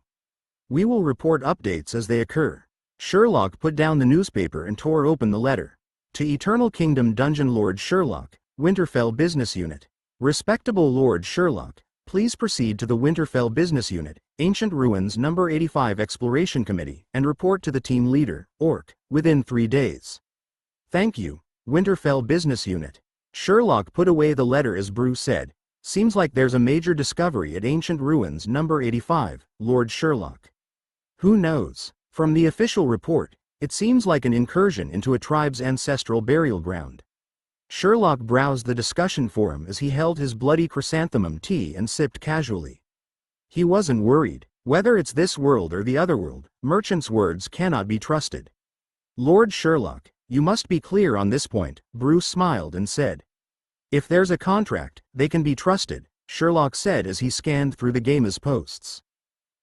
We will report updates as they occur. Sherlock put down the newspaper and tore open the letter. To Eternal Kingdom Dungeon Lord Sherlock, Winterfell Business Unit. Respectable Lord Sherlock, please proceed to the Winterfell Business Unit, Ancient Ruins number 85 Exploration Committee, and report to the team leader, Orc, within 3 days. Thank you, Winterfell Business Unit. Sherlock put away the letter as Brew said, seems like there's a major discovery at Ancient Ruins number 85, Lord Sherlock. Who knows? From the official report, it seems like an incursion into a tribe's ancestral burial ground. Sherlock browsed the discussion forum as he held his bloody chrysanthemum tea and sipped casually. He wasn't worried. Whether it's this world or the other world, merchants' words cannot be trusted. Lord Sherlock, you must be clear on this point, Bruce smiled and said. If there's a contract, they can be trusted, Sherlock said as he scanned through the game's posts.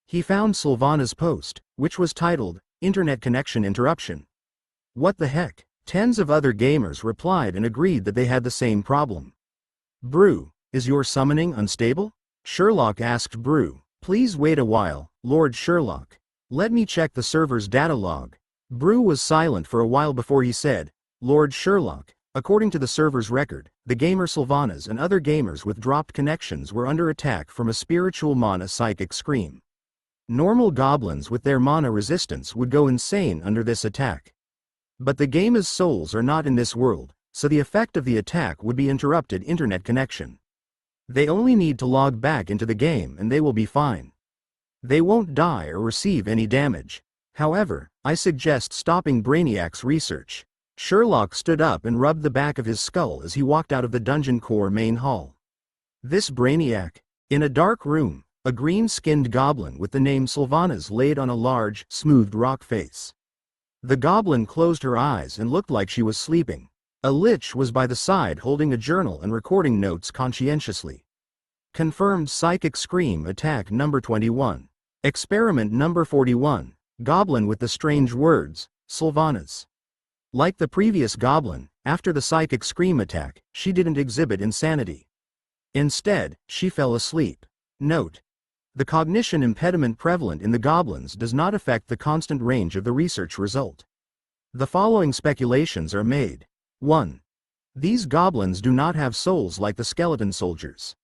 He found Sylvana's post, which was titled, Internet Connection Interruption. What the heck? Tens of other gamers replied and agreed that they had the same problem. Brew, is your summoning unstable? Sherlock asked Brew. Please wait a while, Lord Sherlock. Let me check the server's data log. Brew was silent for a while before he said, Lord Sherlock, according to the server's record, the gamer Sylvanas and other gamers with dropped connections were under attack from a spiritual mana psychic scream. Normal goblins with their mana resistance would go insane under this attack. But the game's souls are not in this world, so the effect of the attack would be interrupted internet connection. They only need to log back into the game and they will be fine. They won't die or receive any damage. However, I suggest stopping Brainiac's research. Sherlock stood up and rubbed the back of his skull as he walked out of the dungeon core main hall. This Brainiac? In a dark room, a green-skinned goblin with the name Sylvanas laid on a large, smoothed rock face. The goblin closed her eyes and looked like she was sleeping. A lich was by the side holding a journal and recording notes conscientiously. Confirmed psychic scream attack number 21. Experiment number 41. Goblin with the strange words, Sylvanas. Like the previous goblin, after the psychic scream attack, she didn't exhibit insanity. Instead, she fell asleep. Note: the cognition impediment prevalent in the goblins does not affect the constant range of the research result. The following speculations are made. 1. These goblins do not have souls like the skeleton soldiers.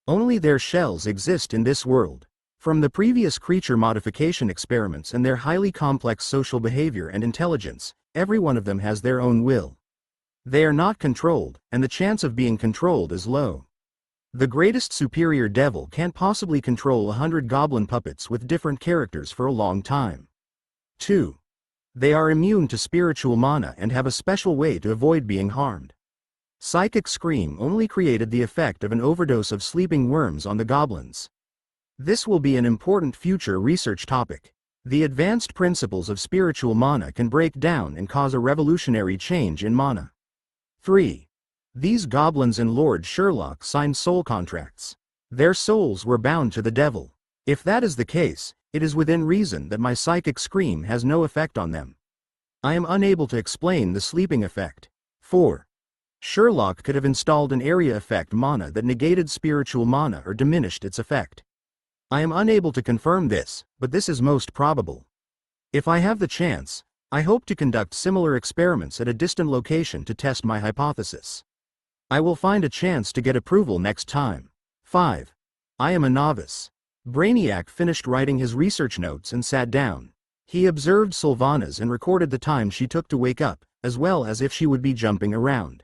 Only their shells exist in this world. From the previous creature modification experiments and their highly complex social behavior and intelligence, every one of them has their own will. They are not controlled, and the chance of being controlled is low. The greatest superior devil can't possibly control 100 goblin puppets with different characters for a long time. 2. They are immune to spiritual mana and have a special way to avoid being harmed. Psychic Scream only created the effect of an overdose of sleeping worms on the goblins. This will be an important future research topic. The advanced principles of spiritual mana can break down and cause a revolutionary change in mana. 3. These goblins and Lord Sherlock signed soul contracts. Their souls were bound to the devil. If that is the case, it is within reason that my psychic scream has no effect on them. I am unable to explain the sleeping effect. 4. Sherlock could have installed an area effect mana that negated spiritual mana or diminished its effect. I am unable to confirm this, but this is most probable. If I have the chance, I hope to conduct similar experiments at a distant location to test my hypothesis. I will find a chance to get approval next time. 5. I am a novice. Brainiac finished writing his research notes and sat down. He observed Sylvanas and recorded the time she took to wake up, as well as if she would be jumping around.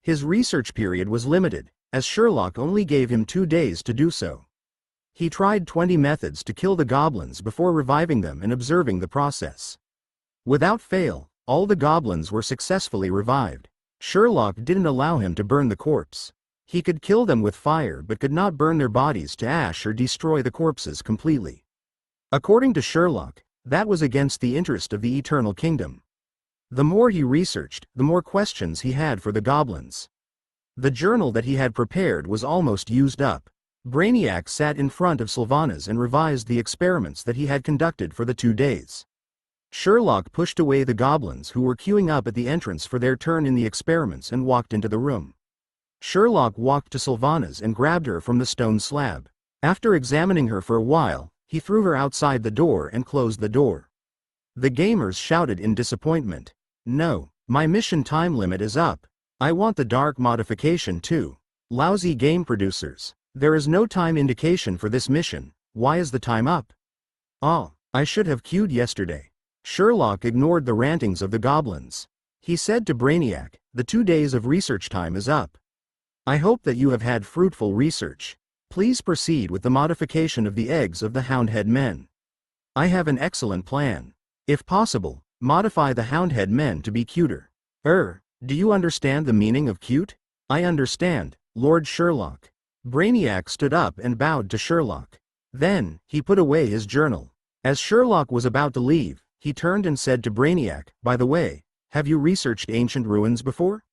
His research period was limited, as Sherlock only gave him 2 days to do so. He tried 20 methods to kill the goblins before reviving them and observing the process. Without fail, all the goblins were successfully revived. Sherlock didn't allow him to burn the corpse. He could kill them with fire but could not burn their bodies to ash or destroy the corpses completely. According to Sherlock, that was against the interest of the Eternal Kingdom. The more he researched, the more questions he had for the goblins. The journal that he had prepared was almost used up. Brainiac sat in front of Sylvanas and revised the experiments that he had conducted for the 2 days. Sherlock pushed away the goblins who were queuing up at the entrance for their turn in the experiments and walked into the room. Sherlock walked to Sylvanas and grabbed her from the stone slab. After examining her for a while, he threw her outside the door and closed the door. The gamers shouted in disappointment. No, my mission time limit is up. I want the dark modification too. Lousy game producers. There is no time indication for this mission. Why is the time up? Oh, I should have queued yesterday. Sherlock ignored the rantings of the goblins. He said to Brainiac, the 2 days of research time is up. I hope that you have had fruitful research. Please proceed with the modification of the eggs of the Houndhead men. I have an excellent plan. If possible, modify the Houndhead men to be cuter. Do you understand the meaning of cute? I understand, Lord Sherlock. Brainiac stood up and bowed to Sherlock. Then, he put away his journal. As Sherlock was about to leave, he turned and said to Brainiac, by the way, have you researched ancient ruins before?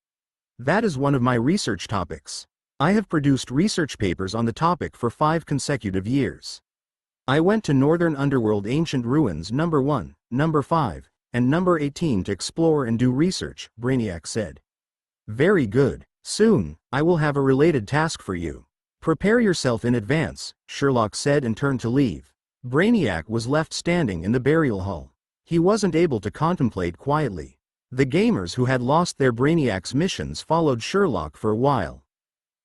That is one of my research topics. I have produced research papers on the topic for 5 consecutive years. I went to Northern Underworld Ancient Ruins number 1, number 5, and number 18 to explore and do research, Brainiac said. Very good. Soon, I will have a related task for you. Prepare yourself in advance, Sherlock said and turned to leave. Brainiac was left standing in the burial hall. He wasn't able to contemplate quietly. The gamers who had lost their Brainiac's missions followed Sherlock for a while.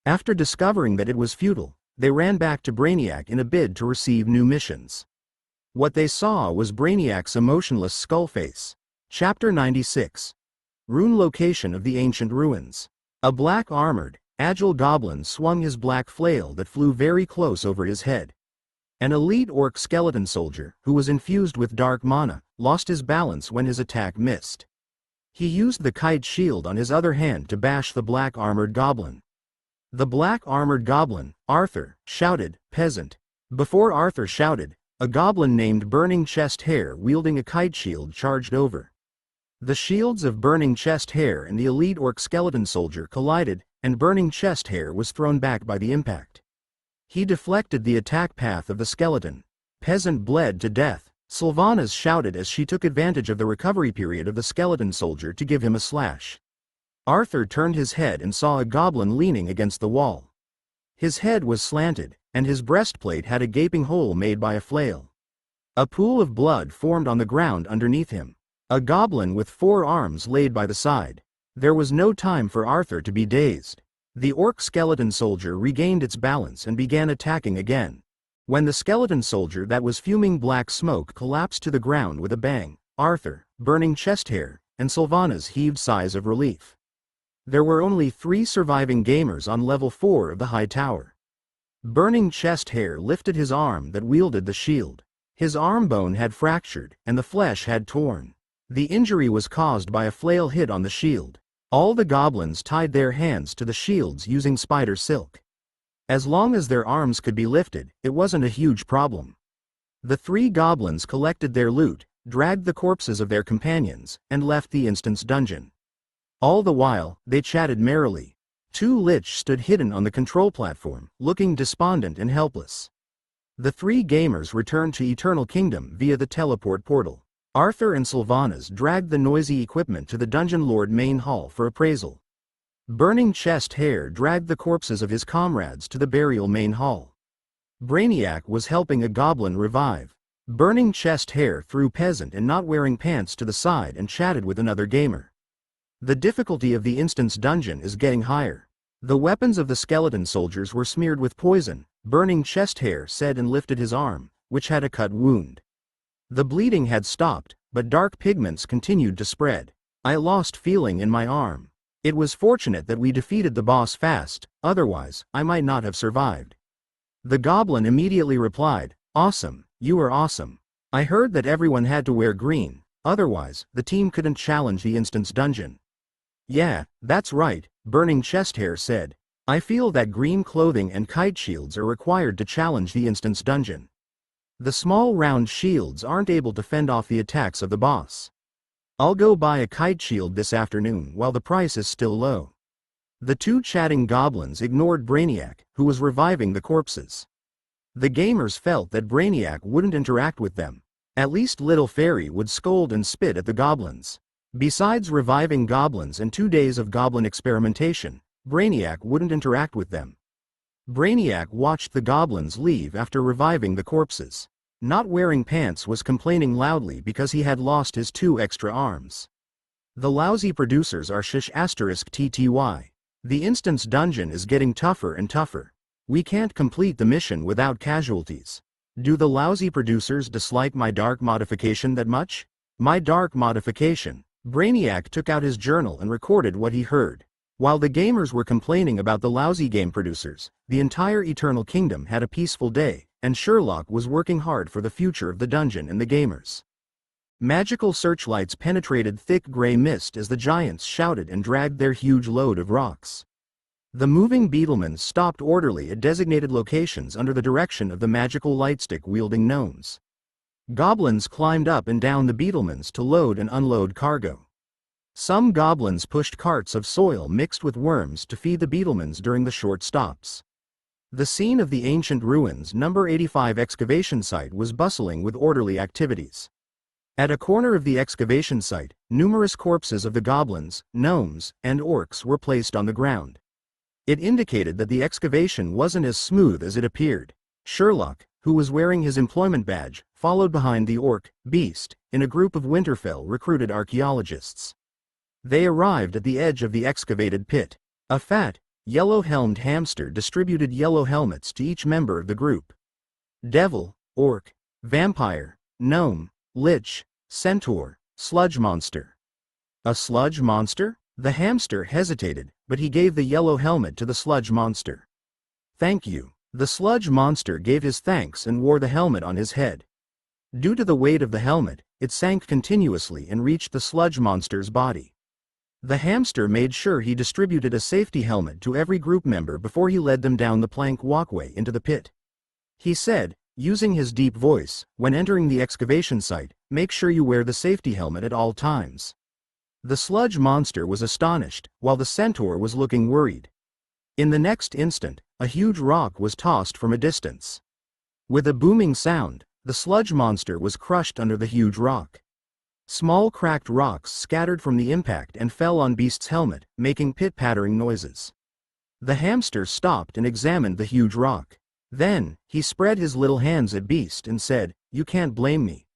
After discovering that it was futile, they ran back to Brainiac in a bid to receive new missions. What they saw was Brainiac's emotionless skull face. Chapter 96. Rune location of the ancient ruins. A black-armored, agile goblin swung his black flail that flew very close over his head. An elite orc skeleton soldier, who was infused with dark mana, lost his balance when his attack missed. He used the kite shield on his other hand to bash the black-armored goblin. The black-armored goblin, Arthur, shouted, "Peasant." Before Arthur shouted, a goblin named Burning Chest Hair wielding a kite shield charged over. The shields of Burning Chest Hair and the elite orc skeleton soldier collided, and Burning Chest Hair was thrown back by the impact. He deflected the attack path of the skeleton. Peasant bled to death. Sylvanas shouted as she took advantage of the recovery period of the skeleton soldier to give him a slash. Arthur turned his head and saw a goblin leaning against the wall. His head was slanted, and his breastplate had a gaping hole made by a flail. A pool of blood formed on the ground underneath him. A goblin with 4 arms laid by the side. There was no time for Arthur to be dazed. The orc skeleton soldier regained its balance and began attacking again. When the skeleton soldier that was fuming black smoke collapsed to the ground with a bang, Arthur, Burning Chest Hair, and Sylvanas heaved sighs of relief. There were only 3 surviving gamers on level 4 of the high tower. Burning Chest Hair lifted his arm that wielded the shield. His arm bone had fractured, and the flesh had torn. The injury was caused by a flail hit on the shield. All the goblins tied their hands to the shields using spider silk. As long as their arms could be lifted, it wasn't a huge problem. The 3 goblins collected their loot, dragged the corpses of their companions, and left the instance dungeon. All the while, they chatted merrily. 2 lich stood hidden on the control platform, looking despondent and helpless. The 3 gamers returned to Eternal Kingdom via the teleport portal. Arthur and Sylvanas dragged the noisy equipment to the Dungeon Lord main hall for appraisal. Burning Chest Hair dragged the corpses of his comrades to the burial main hall. Brainiac was helping a goblin revive. Burning Chest Hair threw Peasant and Not Wearing Pants to the side and chatted with another gamer. The difficulty of the instance dungeon is getting higher. The weapons of the skeleton soldiers were smeared with poison, Burning Chest Hair said and lifted his arm, which had a cut wound. The bleeding had stopped, but dark pigments continued to spread. I lost feeling in my arm. It was fortunate that we defeated the boss fast, otherwise, I might not have survived. The goblin immediately replied, "Awesome, you are awesome. I heard that everyone had to wear green, otherwise, the team couldn't challenge the instance dungeon." "Yeah, that's right," Burning Chest Hair said. "I feel that green clothing and kite shields are required to challenge the instance dungeon. The small round shields aren't able to fend off the attacks of the boss. I'll go buy a kite shield this afternoon while the price is still low." The 2 chatting goblins ignored Brainiac, who was reviving the corpses. The gamers felt that Brainiac wouldn't interact with them. At least Little Fairy would scold and spit at the goblins. Besides reviving goblins and 2 days of goblin experimentation, Brainiac wouldn't interact with them. Brainiac watched the goblins leave after reviving the corpses. Not Wearing Pants was complaining loudly because he had lost his 2 extra arms. The lousy producers are *TTY. The instance dungeon is getting tougher and tougher. We can't complete the mission without casualties. Do the lousy producers dislike my dark modification that much? My dark modification. Brainiac took out his journal and recorded what he heard. While the gamers were complaining about the lousy game producers, the entire Eternal Kingdom had a peaceful day, and Sherlock was working hard for the future of the dungeon and the gamers. Magical searchlights penetrated thick gray mist as the giants shouted and dragged their huge load of rocks. The moving beetlemen stopped orderly at designated locations under the direction of the magical lightstick-wielding gnomes. Goblins climbed up and down the beetlemans to load and unload cargo. Some goblins pushed carts of soil mixed with worms to feed the beetlemans during the short stops. The scene of the ancient ruins number 85 excavation site was bustling with orderly activities. At a corner of the excavation site, numerous corpses of the goblins, gnomes, and orcs were placed on the ground. It indicated that the excavation wasn't as smooth as it appeared. Sherlock, who was wearing his employment badge, followed behind the orc, Beast, in a group of Winterfell recruited archaeologists. They arrived at the edge of the excavated pit. A fat, yellow-helmed hamster distributed yellow helmets to each member of the group. Devil, orc, vampire, gnome, lich, centaur, sludge monster. A sludge monster? The hamster hesitated, but he gave the yellow helmet to the sludge monster. "Thank you." The sludge monster gave his thanks and wore the helmet on his head. Due to the weight of the helmet, it sank continuously and reached the sludge monster's body. The hamster made sure he distributed a safety helmet to every group member before he led them down the plank walkway into the pit. He said, using his deep voice, "When entering the excavation site, make sure you wear the safety helmet at all times. The sludge monster was astonished, while the centaur was looking worried. In the next instant, a huge rock was tossed from a distance. With a booming sound, the sludge monster was crushed under the huge rock. Small cracked rocks scattered from the impact and fell on Beast's helmet, making pit-pattering noises. The hamster stopped and examined the huge rock. Then, he spread his little hands at Beast and said, "You can't blame me.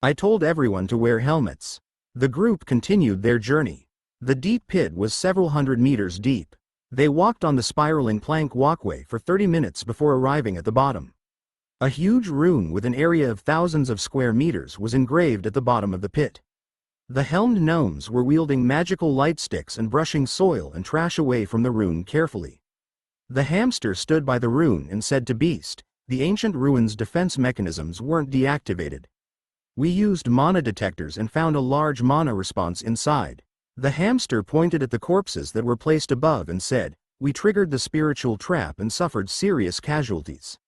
I told everyone to wear helmets." The group continued their journey. The deep pit was several hundred meters deep. They walked on the spiraling plank walkway for 30 minutes before arriving at the bottom. A huge rune with an area of thousands of square meters was engraved at the bottom of the pit. The helmed gnomes were wielding magical light sticks and brushing soil and trash away from the rune carefully. The hamster stood by the rune and said to Beast, "The ancient ruins' defense mechanisms weren't deactivated. We used mana detectors and found a large mana response inside." The hamster pointed at the corpses that were placed above and said, "We triggered the spiritual trap and suffered serious casualties.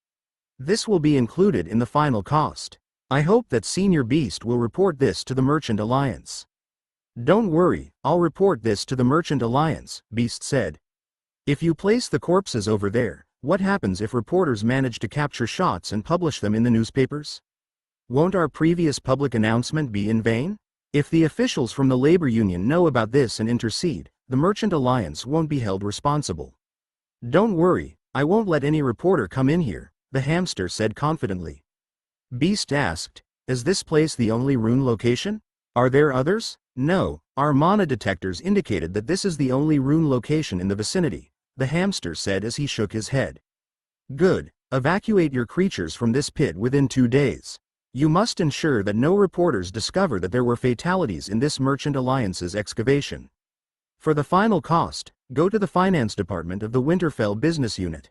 This will be included in the final cost. I hope that Senior Beast will report this to the Merchant Alliance." "Don't worry, I'll report this to the Merchant Alliance," Beast said. "If you place the corpses over there, what happens if reporters manage to capture shots and publish them in the newspapers? Won't our previous public announcement be in vain? If the officials from the labor union know about this and intercede, the Merchant Alliance won't be held responsible." "Don't worry, I won't let any reporter come in here," the hamster said confidently. Beast asked, "Is this place the only rune location? Are there others?" "No, our mana detectors indicated that this is the only rune location in the vicinity," the hamster said as he shook his head. "Good, evacuate your creatures from this pit within 2 days. You must ensure that no reporters discover that there were fatalities in this Merchant Alliance's excavation. For the final cost, go to the finance department of the Winterfell business unit."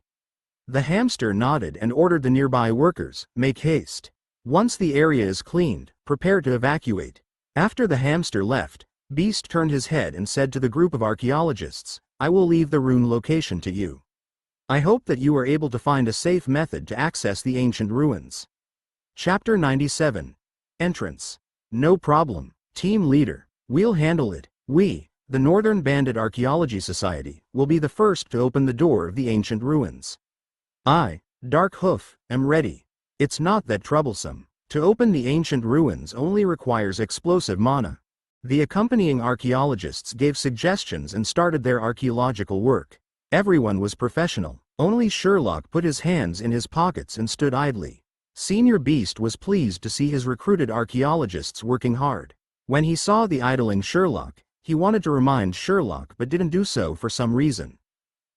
The hamster nodded and ordered the nearby workers, "Make haste. Once the area is cleaned, prepare to evacuate." After the hamster left, Beast turned his head and said to the group of archaeologists, "I will leave the rune location to you. I hope that you are able to find a safe method to access the ancient ruins." Chapter 97. Entrance. "No problem, team leader. We'll handle it. We, the Northern Bandit Archaeology Society, will be the first to open the door of the ancient ruins. I, Dark Hoof, am ready. It's not that troublesome. To open the ancient ruins only requires explosive mana." The accompanying archaeologists gave suggestions and started their archaeological work. Everyone was professional. Only Sherlock put his hands in his pockets and stood idly. Senior Beast was pleased to see his recruited archaeologists working hard. When he saw the idling Sherlock, he wanted to remind Sherlock but didn't do so for some reason.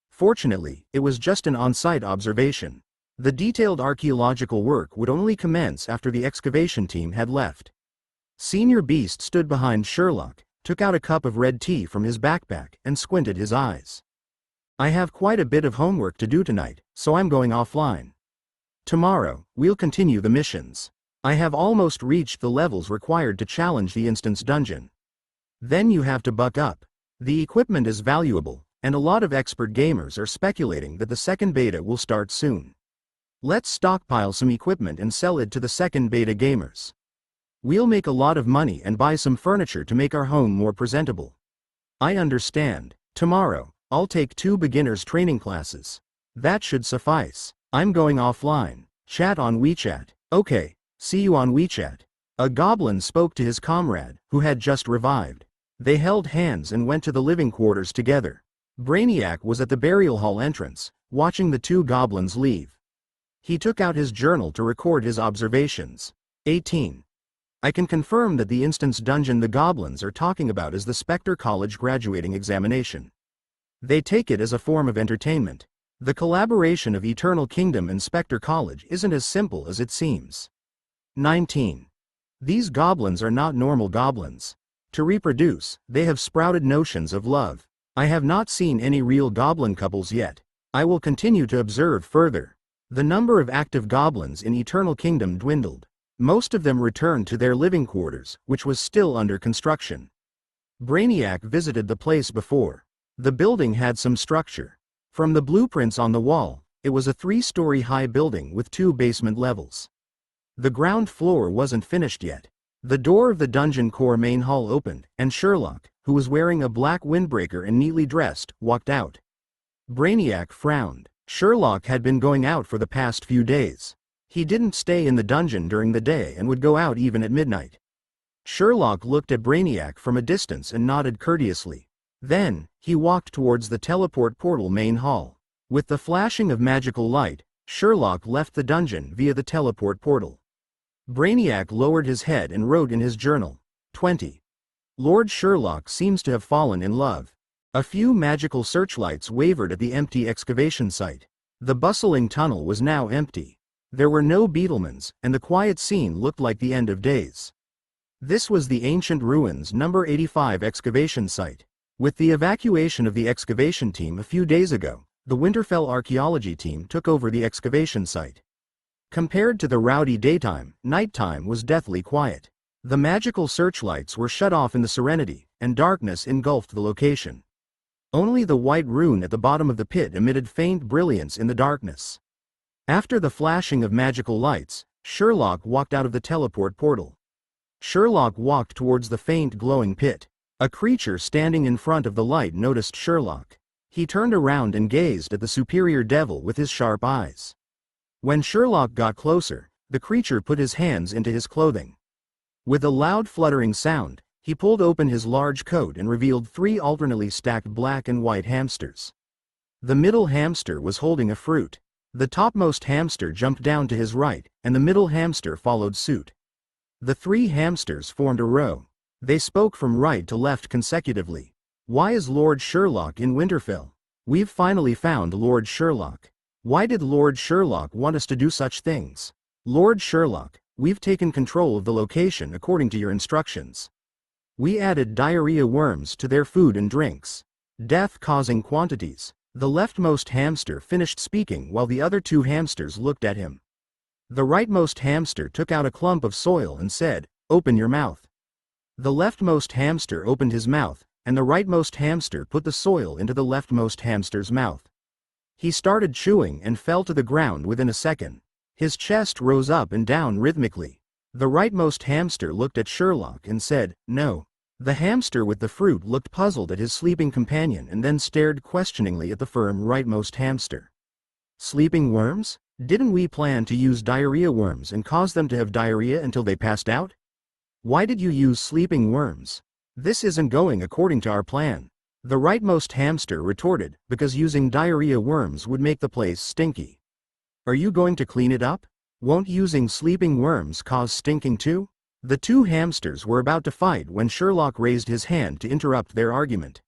Fortunately, it was just an on-site observation. The detailed archaeological work would only commence after the excavation team had left. Senior Beast stood behind Sherlock, took out a cup of red tea from his backpack, and squinted his eyes. "I have quite a bit of homework to do tonight, so I'm going offline. Tomorrow, we'll continue the missions. I have almost reached the levels required to challenge the instance dungeon. Then you have to buck up. The equipment is valuable, and a lot of expert gamers are speculating that the second beta will start soon. Let's stockpile some equipment and sell it to the second beta gamers. We'll make a lot of money and buy some furniture to make our home more presentable." "I understand. Tomorrow, I'll take 2 beginners training classes. That should suffice. I'm going offline. Chat on WeChat." "Okay, see you on WeChat." A goblin spoke to his comrade, who had just revived. They held hands and went to the living quarters together. Brainiac was at the burial hall entrance, watching the 2 goblins leave. He took out his journal to record his observations. 18. I can confirm that the instance dungeon the goblins are talking about is the Spectre College graduating examination. They take it as a form of entertainment. The collaboration of Eternal Kingdom and Spectre College isn't as simple as it seems. 19. These goblins are not normal goblins. To reproduce, they have sprouted notions of love. I have not seen any real goblin couples yet. I will continue to observe further. The number of active goblins in Eternal Kingdom dwindled. Most of them returned to their living quarters, which was still under construction. Brainiac visited the place before. The building had some structure. From the blueprints on the wall, it was a 3-story high building with 2 basement levels. The ground floor wasn't finished yet. The door of the dungeon core main hall opened, and Sherlock, who was wearing a black windbreaker and neatly dressed, walked out. Brainiac frowned. Sherlock had been going out for the past few days. He didn't stay in the dungeon during the day and would go out even at midnight. Sherlock looked at Brainiac from a distance and nodded courteously. Then, he walked towards the teleport portal main hall. With the flashing of magical light, Sherlock left the dungeon via the teleport portal. Brainiac lowered his head and wrote in his journal, 20. Lord Sherlock seems to have fallen in love. A few magical searchlights wavered at the empty excavation site. The bustling tunnel was now empty. There were no beetlemans, and the quiet scene looked like the end of days. This was the ancient ruins number 85 excavation site. With the evacuation of the excavation team a few days ago, the Winterfell archaeology team took over the excavation site. Compared to the rowdy daytime, nighttime was deathly quiet. The magical searchlights were shut off in the Serenity, and darkness engulfed the location. Only the white rune at the bottom of the pit emitted faint brilliance in the darkness. After the flashing of magical lights, Sherlock walked out of the teleport portal. Sherlock walked towards the faint glowing pit. A creature standing in front of the light noticed Sherlock. He turned around and gazed at the superior devil with his sharp eyes. When Sherlock got closer, the creature put his hands into his clothing. With a loud fluttering sound, he pulled open his large coat and revealed 3 alternately stacked black and white hamsters. The middle hamster was holding a fruit. The topmost hamster jumped down to his right, and the middle hamster followed suit. The 3 hamsters formed a row. They spoke from right to left consecutively. Why is Lord Sherlock in Winterfell? We've finally found Lord Sherlock. Why did Lord Sherlock want us to do such things? Lord Sherlock, we've taken control of the location according to your instructions. We added diarrhea worms to their food and drinks. Death-causing quantities. The leftmost hamster finished speaking while the other 2 hamsters looked at him. The rightmost hamster took out a clump of soil and said, "Open your mouth." The leftmost hamster opened his mouth, and the rightmost hamster put the soil into the leftmost hamster's mouth. He started chewing and fell to the ground within a second. His chest rose up and down rhythmically. The rightmost hamster looked at Sherlock and said, "No." The hamster with the fruit looked puzzled at his sleeping companion and then stared questioningly at the firm rightmost hamster. Sleeping worms? Didn't we plan to use diarrhea worms and cause them to have diarrhea until they passed out? Why did you use sleeping worms? This isn't going according to our plan. The rightmost hamster retorted, because using diarrhea worms would make the place stinky. Are you going to clean it up? Won't using sleeping worms cause stinking too? The 2 hamsters were about to fight when Sherlock raised his hand to interrupt their argument.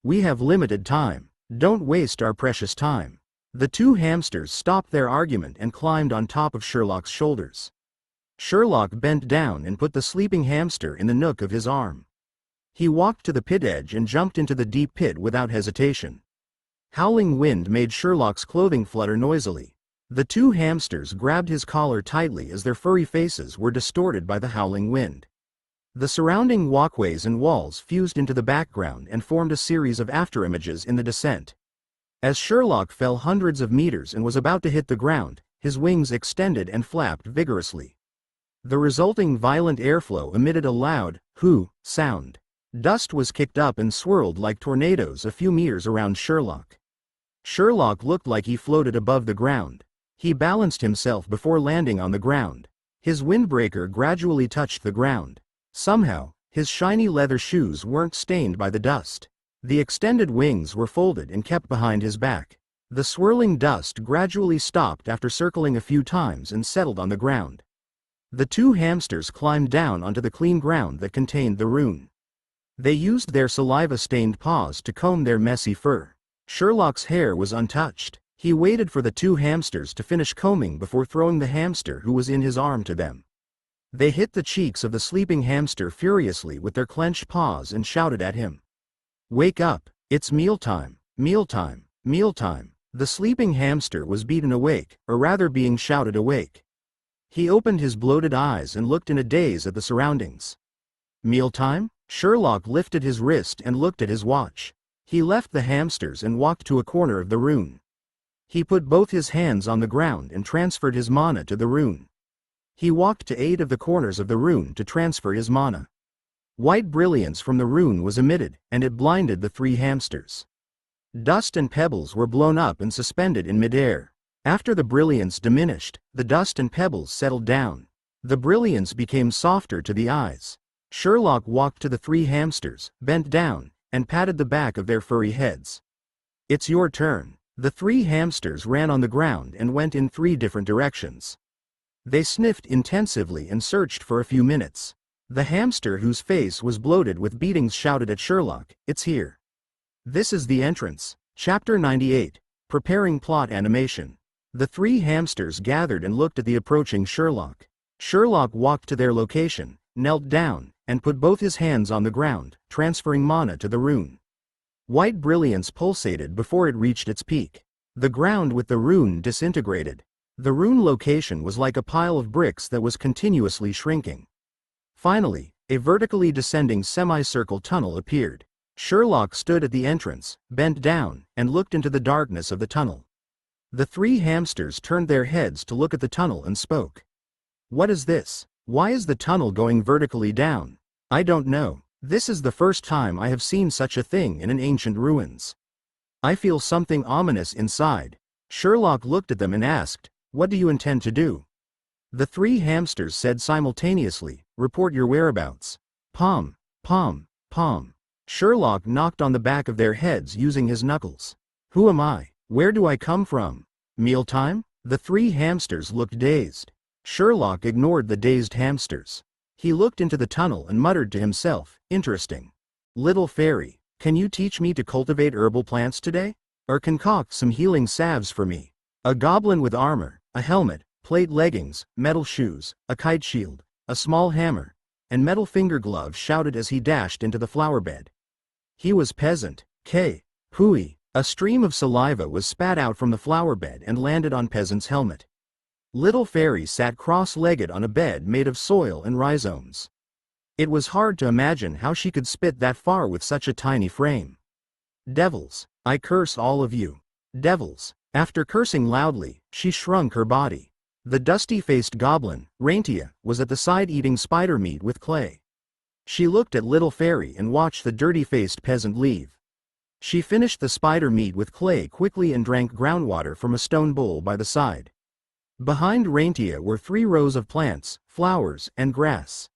We have limited time. Don't waste our precious time. The 2 hamsters stopped their argument and climbed on top of Sherlock's shoulders. Sherlock bent down and put the sleeping hamster in the nook of his arm. He walked to the pit edge and jumped into the deep pit without hesitation. Howling wind made Sherlock's clothing flutter noisily. The 2 hamsters grabbed his collar tightly as their furry faces were distorted by the howling wind. The surrounding walkways and walls fused into the background and formed a series of afterimages in the descent. As Sherlock fell hundreds of meters and was about to hit the ground, his wings extended and flapped vigorously. The resulting violent airflow emitted a loud, "hoo" sound. Dust was kicked up and swirled like tornadoes a few meters around Sherlock. Sherlock looked like he floated above the ground. He balanced himself before landing on the ground. His windbreaker gradually touched the ground. Somehow, his shiny leather shoes weren't stained by the dust. The extended wings were folded and kept behind his back. The swirling dust gradually stopped after circling a few times and settled on the ground. The 2 hamsters climbed down onto the clean ground that contained the rune. They used their saliva-stained paws to comb their messy fur. Sherlock's hair was untouched. He waited for the 2 hamsters to finish combing before throwing the hamster who was in his arm to them. They hit the cheeks of the sleeping hamster furiously with their clenched paws and shouted at him. "Wake up, it's mealtime, mealtime, mealtime." The sleeping hamster was beaten awake, or rather being shouted awake. He opened his bloated eyes and looked in a daze at the surroundings. Mealtime? Sherlock lifted his wrist and looked at his watch. He left the hamsters and walked to a corner of the rune. He put both his hands on the ground and transferred his mana to the rune. He walked to eight of the corners of the rune to transfer his mana. White brilliance from the rune was emitted, and it blinded the three hamsters. Dust and pebbles were blown up and suspended in midair. After the brilliance diminished, the dust and pebbles settled down. The brilliance became softer to the eyes. Sherlock walked to the three hamsters, bent down, and patted the back of their furry heads. "It's your turn." The three hamsters ran on the ground and went in three different directions. They sniffed intensively and searched for a few minutes. The hamster whose face was bloated with beatings shouted at Sherlock, "It's here." This is the entrance. Chapter 98. Preparing plot animation. The three hamsters gathered and looked at the approaching Sherlock. Sherlock walked to their location, knelt down, and put both his hands on the ground, transferring mana to the rune. White brilliance pulsated before it reached its peak. The ground with the rune disintegrated. The rune location was like a pile of bricks that was continuously shrinking. Finally, a vertically descending semicircle tunnel appeared. Sherlock stood at the entrance, bent down, and looked into the darkness of the tunnel. The three hamsters turned their heads to look at the tunnel and spoke. "What is this? Why is the tunnel going vertically down?" "I don't know. This is the first time I have seen such a thing in an ancient ruins. I feel something ominous inside." Sherlock looked at them and asked, "What do you intend to do?" The three hamsters said simultaneously, "Report your whereabouts." Pom, pom, pom. Sherlock knocked on the back of their heads using his knuckles. "Who am I? Where do I come from? Mealtime?" The three hamsters looked dazed. Sherlock ignored the dazed hamsters. He looked into the tunnel and muttered to himself, "Interesting. Little fairy, can you teach me to cultivate herbal plants today? Or concoct some healing salves for me?" A goblin with armor, a helmet, plate leggings, metal shoes, a kite shield, a small hammer, and metal finger gloves shouted as he dashed into the flower bed. He was peasant. K. Pooey. A stream of saliva was spat out from the flower bed and landed on peasant's helmet. Little fairy sat cross-legged on a bed made of soil and rhizomes. It was hard to imagine how she could spit that far with such a tiny frame. "Devils, I curse all of you. Devils." After cursing loudly, she shrunk her body. The dusty-faced goblin, Raintia, was at the side eating spider meat with clay. She looked at Little Fairy and watched the dirty-faced peasant leave. She finished the spider meat with clay quickly and drank groundwater from a stone bowl by the side. Behind Raintia were 3 rows of plants, flowers, and grass.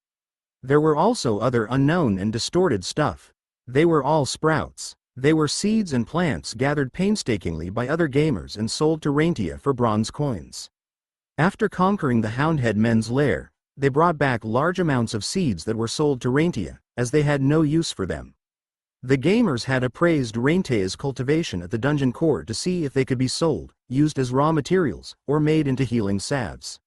There were also other unknown and distorted stuff. They were all sprouts. They were seeds and plants gathered painstakingly by other gamers and sold to Raintia for bronze coins. After conquering the Houndhead men's lair, they brought back large amounts of seeds that were sold to Raintia, as they had no use for them. The gamers had appraised Raintia's cultivation at the dungeon core to see if they could be sold, used as raw materials, or made into healing salves.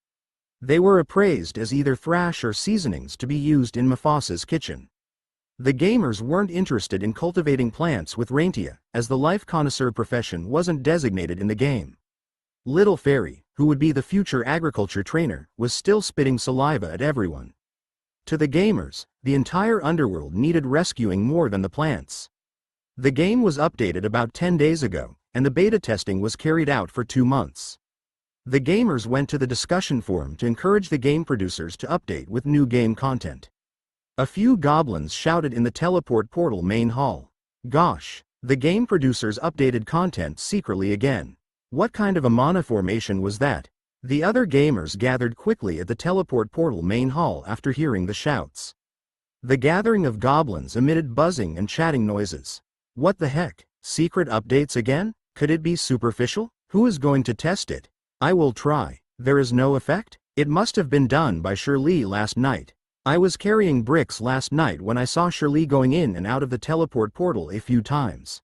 They were appraised as either thrash or seasonings to be used in Mufassa's kitchen. The gamers weren't interested in cultivating plants with Raintia, as the life connoisseur profession wasn't designated in the game. Little Fairy, who would be the future agriculture trainer, was still spitting saliva at everyone. To the gamers, the entire Underworld needed rescuing more than the plants. The game was updated about 10 days ago, and the beta testing was carried out for 2 months. The gamers went to the discussion forum to encourage the game producers to update with new game content. A few goblins shouted in the teleport portal main hall. Gosh, the game producers updated content secretly again. What kind of a mana formation was that? The other gamers gathered quickly at the teleport portal main hall after hearing the shouts. The gathering of goblins emitted buzzing and chatting noises. What the heck? Secret updates again? Could it be superficial? Who is going to test it? I will try. There is no effect? It must have been done by Shirley last night. I was carrying bricks last night when I saw Shirley going in and out of the teleport portal a few times.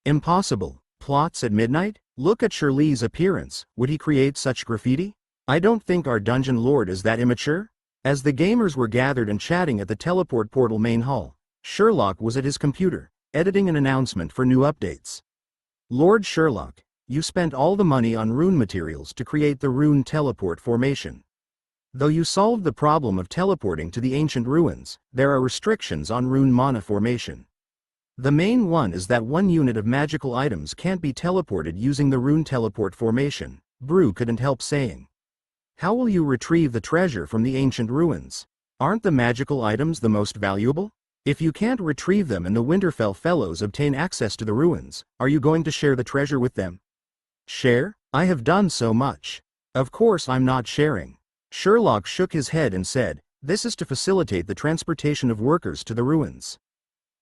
Impossible. Plots at midnight? Look at Shirley's appearance. Would he create such graffiti? I don't think our dungeon lord is that immature. As the gamers were gathered and chatting at the teleport portal main hall, Sherlock was at his computer, editing an announcement for new updates. Lord Sherlock, you spent all the money on rune materials to create the rune teleport formation. Though you solved the problem of teleporting to the ancient ruins, there are restrictions on rune mana formation. The main one is that 1 unit of magical items can't be teleported using the rune teleport formation, Brew couldn't help saying. How will you retrieve the treasure from the ancient ruins? Aren't the magical items the most valuable? If you can't retrieve them and the Winterfell fellows obtain access to the ruins, are you going to share the treasure with them? Share? I have done so much. Of course I'm not sharing. Sherlock shook his head and said, this is to facilitate the transportation of workers to the ruins.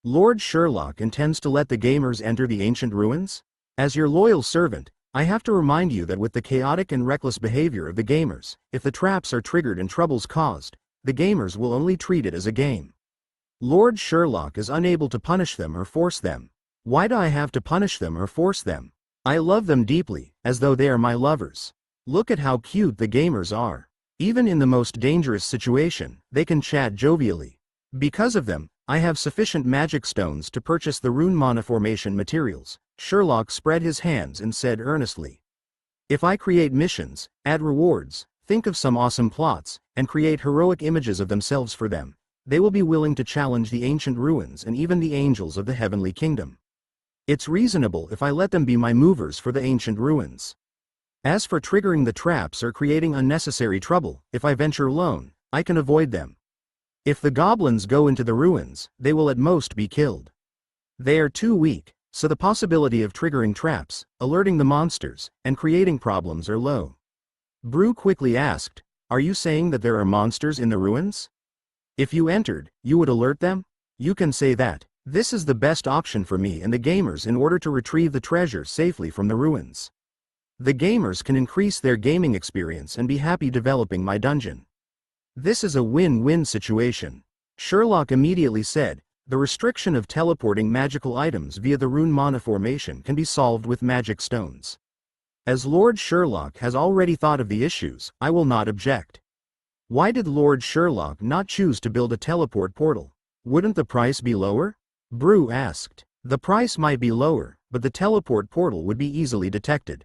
Lord Sherlock intends to let the gamers enter the ancient ruins? As your loyal servant, I have to remind you that with the chaotic and reckless behavior of the gamers, if the traps are triggered and troubles caused, the gamers will only treat it as a game. Lord Sherlock is unable to punish them or force them. Why do I have to punish them or force them? I love them deeply, as though they are my lovers. Look at how cute the gamers are. Even in the most dangerous situation, they can chat jovially. Because of them, I have sufficient magic stones to purchase the rune mana formation materials. Sherlock spread his hands and said earnestly. If I create missions, add rewards, think of some awesome plots, and create heroic images of themselves for them, they will be willing to challenge the ancient ruins and even the angels of the heavenly kingdom. It's reasonable if I let them be my movers for the ancient ruins. As for triggering the traps or creating unnecessary trouble, if I venture alone, I can avoid them. If the goblins go into the ruins, they will at most be killed. They are too weak, so the possibility of triggering traps, alerting the monsters, and creating problems are low. Brew quickly asked, are you saying that there are monsters in the ruins? If you entered, you would alert them? You can say that. This is the best option for me and the gamers in order to retrieve the treasure safely from the ruins. The gamers can increase their gaming experience and be happy developing my dungeon. This is a win-win situation. Sherlock immediately said, the restriction of teleporting magical items via the rune mana formation can be solved with magic stones. As Lord Sherlock has already thought of the issues, I will not object. Why did Lord Sherlock not choose to build a teleport portal? Wouldn't the price be lower? Brew asked. The price might be lower, but the teleport portal would be easily detected.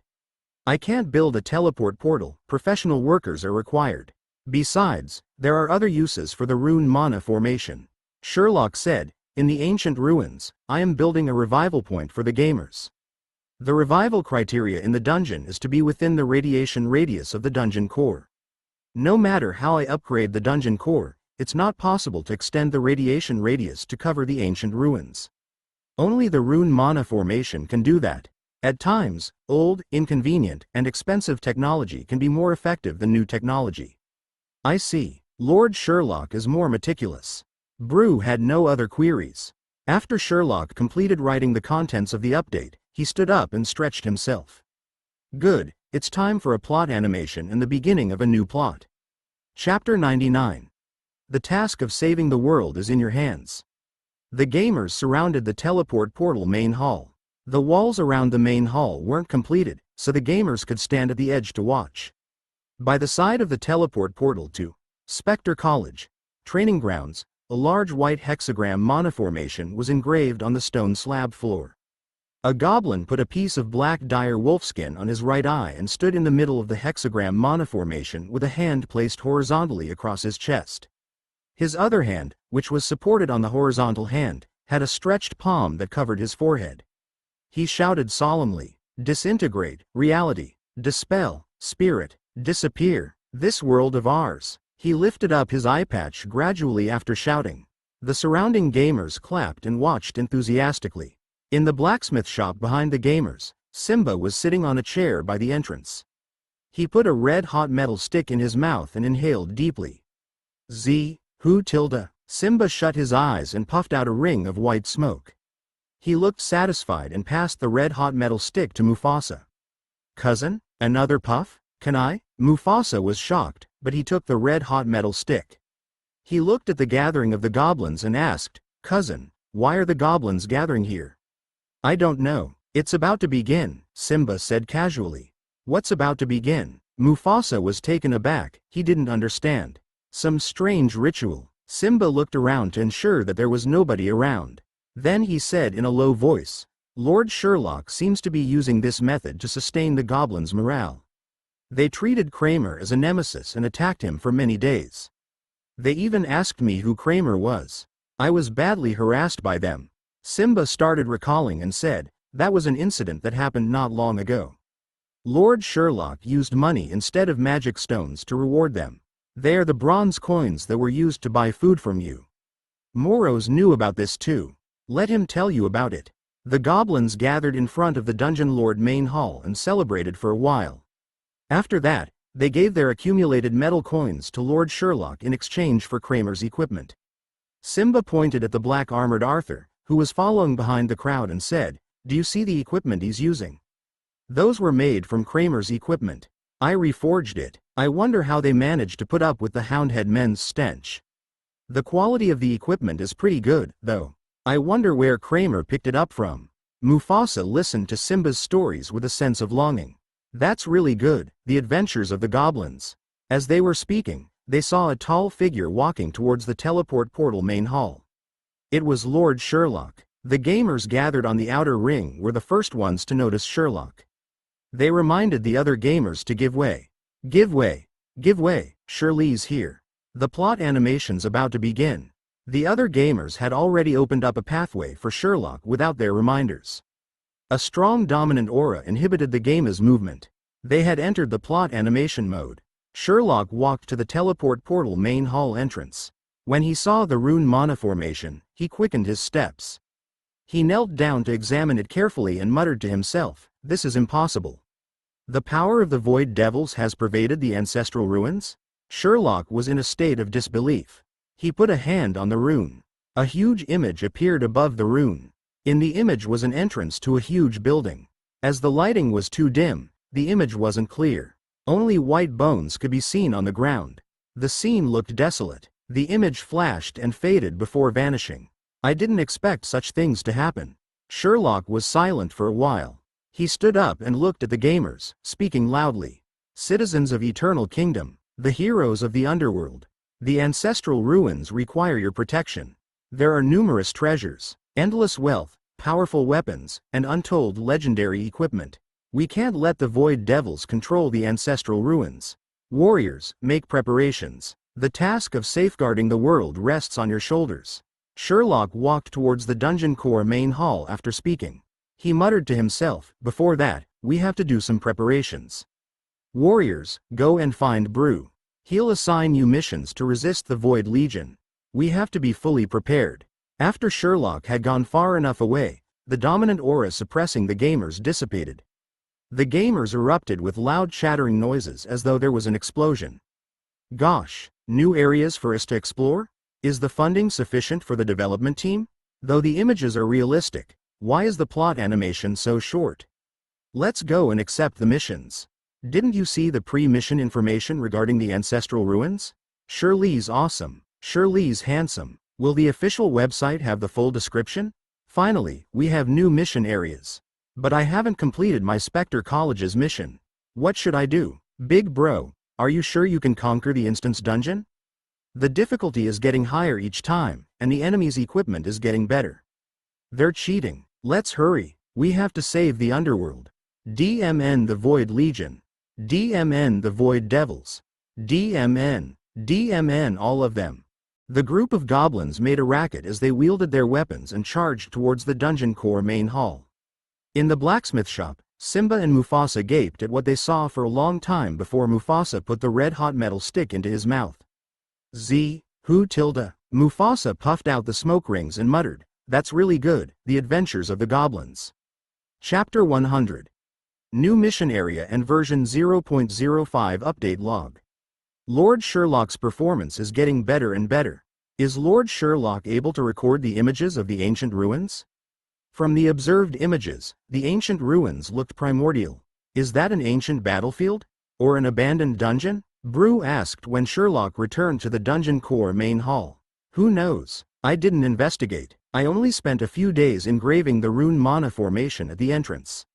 I can't build a teleport portal, professional workers are required. Besides, there are other uses for the rune mana formation. Sherlock said, in the ancient ruins, I am building a revival point for the gamers. The revival criteria in the dungeon is to be within the radiation radius of the dungeon core. No matter how I upgrade the dungeon core, it's not possible to extend the radiation radius to cover the ancient ruins. Only the rune mana formation can do that. At times, old, inconvenient, and expensive technology can be more effective than new technology. I see. Lord Sherlock is more meticulous. Brew had no other queries. After Sherlock completed writing the contents of the update, he stood up and stretched himself. Good, it's time for a plot animation and the beginning of a new plot. Chapter 99. The task of saving the world is in your hands. The gamers surrounded the teleport portal main hall. The walls around the main hall weren't completed, so the gamers could stand at the edge to watch. By the side of the teleport portal to Spectre College, training grounds, a large white hexagram mana formation was engraved on the stone slab floor. A goblin put a piece of black dire wolfskin on his right eye and stood in the middle of the hexagram mana formation with a hand placed horizontally across his chest. His other hand, which was supported on the horizontal hand, had a stretched palm that covered his forehead. He shouted solemnly, disintegrate, reality, dispel, spirit, disappear, this world of ours. He lifted up his eye patch gradually after shouting. The surrounding gamers clapped and watched enthusiastically. In the blacksmith shop behind the gamers, Simba was sitting on a chair by the entrance. He put a red-hot metal stick in his mouth and inhaled deeply. Who tilde? Simba shut his eyes and puffed out a ring of white smoke. He looked satisfied and passed the red-hot metal stick to Mufasa. Cousin, another puff? Can I? Mufasa was shocked, but he took the red-hot metal stick. He looked at the gathering of the goblins and asked, Cousin, why are the goblins gathering here? I don't know. It's about to begin, Simba said casually. What's about to begin? Mufasa was taken aback, he didn't understand. Some strange ritual. Simba looked around to ensure that there was nobody around. Then he said in a low voice, Lord Sherlock seems to be using this method to sustain the goblins' morale. They treated Kramer as a nemesis and attacked him for many days. They even asked me who Kramer was. I was badly harassed by them. Simba started recalling and said, that was an incident that happened not long ago. Lord Sherlock used money instead of magic stones to reward them. They are the bronze coins that were used to buy food from you. Moros knew about this too. Let him tell you about it. The goblins gathered in front of the dungeon lord main hall and celebrated for a while. After that, they gave their accumulated metal coins to Lord Sherlock in exchange for Kramer's equipment. Simba pointed at the black-armored Arthur, who was following behind the crowd, and said, "Do you see the equipment he's using? Those were made from Kramer's equipment. I reforged it. I wonder how they managed to put up with the Houndhead men's stench. The quality of the equipment is pretty good, though. I wonder where Kramer picked it up from." Mufasa listened to Simba's stories with a sense of longing. "That's really good, the adventures of the goblins." As they were speaking, they saw a tall figure walking towards the teleport portal main hall. It was Lord Sherlock. The gamers gathered on the outer ring were the first ones to notice Sherlock. They reminded the other gamers to give way. "Give way! Give way! Shirley's here. The plot animation's about to begin." The other gamers had already opened up a pathway for Sherlock without their reminders. A strong dominant aura inhibited the gamer's movement. They had entered the plot animation mode. Sherlock walked to the teleport portal main hall entrance. When he saw the rune mana formation, he quickened his steps. He knelt down to examine it carefully and muttered to himself, "This is impossible. The power of the void devils has pervaded the ancestral ruins?" Sherlock was in a state of disbelief. He put a hand on the rune. A huge image appeared above the rune. In the image was an entrance to a huge building. As the lighting was too dim, the image wasn't clear. Only white bones could be seen on the ground. The scene looked desolate. The image flashed and faded before vanishing. "I didn't expect such things to happen." Sherlock was silent for a while. He stood up and looked at the gamers, speaking loudly. "Citizens of Eternal Kingdom, the heroes of the Underworld, the ancestral ruins require your protection. There are numerous treasures, endless wealth, powerful weapons, and untold legendary equipment. We can't let the void devils control the ancestral ruins. Warriors, make preparations. The task of safeguarding the world rests on your shoulders." Sherlock walked towards the dungeon core main hall after speaking. He muttered to himself, "Before that, we have to do some preparations. Warriors, go and find Brew. He'll assign you missions to resist the Void Legion. We have to be fully prepared." After Sherlock had gone far enough away, the dominant aura suppressing the gamers dissipated. The gamers erupted with loud chattering noises as though there was an explosion. "Gosh, new areas for us to explore? Is the funding sufficient for the development team? Though the images are realistic, why is the plot animation so short? Let's go and accept the missions. Didn't you see the pre-mission information regarding the ancestral ruins? Shirley's awesome. Shirley's handsome. Will the official website have the full description? Finally, we have new mission areas. But I haven't completed my Spectre College's mission. What should I do? Big bro, are you sure you can conquer the instance dungeon? The difficulty is getting higher each time, and the enemy's equipment is getting better. They're cheating. Let's hurry. We have to save the Underworld. DMN the Void Legion. DMN the Void Devils. DMN. DMN all of them. The group of goblins made a racket as they wielded their weapons and charged towards the dungeon core main hall. In the blacksmith shop, Simba and Mufasa gaped at what they saw for a long time before Mufasa put the red-hot metal stick into his mouth. Who tilde? Mufasa puffed out the smoke rings and muttered, "That's really good, the adventures of the goblins." Chapter 100. New mission area and version 0.05 update log. Lord Sherlock's performance is getting better and better. Is Lord Sherlock able to record the images of the ancient ruins? From the observed images, the ancient ruins looked primordial. Is that an ancient battlefield? Or an abandoned dungeon? Brew asked when Sherlock returned to the dungeon core main hall. Who knows? I didn't investigate. I only spent a few days engraving the rune mana formation at the entrance.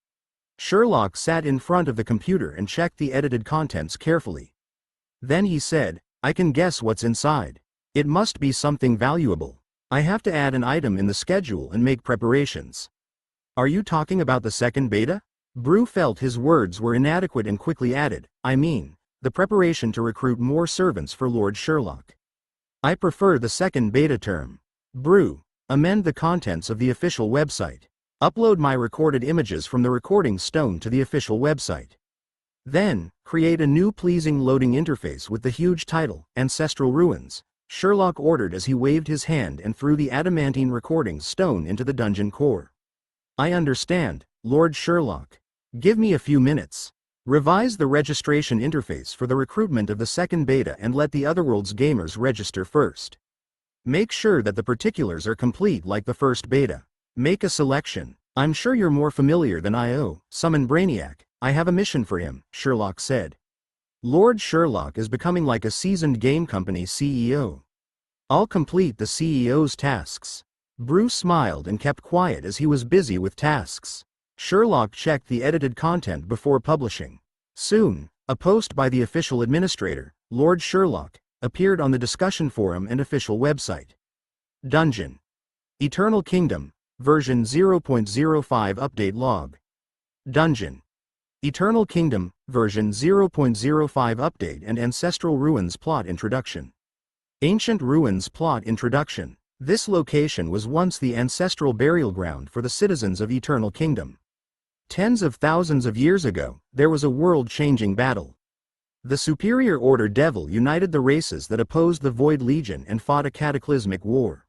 Sherlock sat in front of the computer and checked the edited contents carefully. Then he said, "I can guess what's inside. It must be something valuable. I have to add an item in the schedule and make preparations." "Are you talking about the second beta?" Brew felt his words were inadequate and quickly added, "I mean, the preparation to recruit more servants for Lord Sherlock." "I prefer the second beta term." Brew, amend the contents of the official website. Upload my recorded images from the recording stone to the official website. Then, create a new pleasing loading interface with the huge title, Ancestral Ruins, Sherlock ordered as he waved his hand and threw the adamantine recording stone into the dungeon core. I understand, Lord Sherlock. Give me a few minutes. Revise the registration interface for the recruitment of the second beta and let the Otherworld's gamers register first. Make sure that the particulars are complete like the first beta. Make a selection. I'm sure you're more familiar than I.O. Summon Brainiac. I have a mission for him, Sherlock said. Lord Sherlock is becoming like a seasoned game company CEO. I'll complete the CEO's tasks. Bruce smiled and kept quiet as he was busy with tasks. Sherlock checked the edited content before publishing. Soon, a post by the official administrator, Lord Sherlock, appeared on the discussion forum and official website. Dungeon. Eternal Kingdom, version 0.05 update log. Dungeon. Eternal Kingdom, version 0.05 update and Ancestral Ruins plot introduction. Ancient Ruins plot introduction. This location was once the ancestral burial ground for the citizens of Eternal Kingdom. Tens of thousands of years ago, there was a world-changing battle. The Superior Order Devil united the races that opposed the Void Legion and fought a cataclysmic war.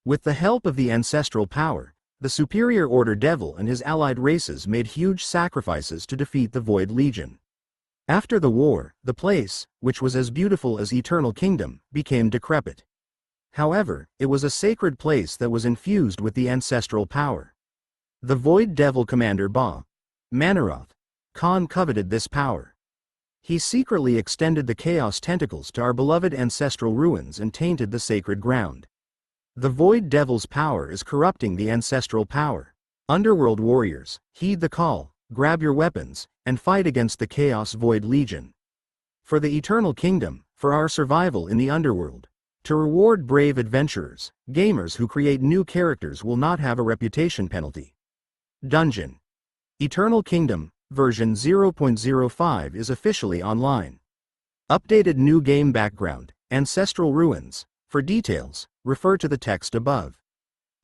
With the help of the ancestral power, the Superior Order Devil and his allied races made huge sacrifices to defeat the Void Legion. After the war, the place, which was as beautiful as Eternal Kingdom, became decrepit. However, it was a sacred place that was infused with the ancestral power. The Void Devil Commander Ba Manaroth Khan coveted this power. He secretly extended the Chaos tentacles to our beloved ancestral ruins and tainted the sacred ground. The Void Devil's power is corrupting the ancestral power. Underworld warriors, heed the call, grab your weapons, and fight against the Chaos Void Legion. For the Eternal Kingdom, for our survival in the Underworld. To reward brave adventurers, gamers who create new characters will not have a reputation penalty. Dungeon. Eternal Kingdom, version 0.05 is officially online. Updated new game background, Ancestral Ruins. For details, refer to the text above.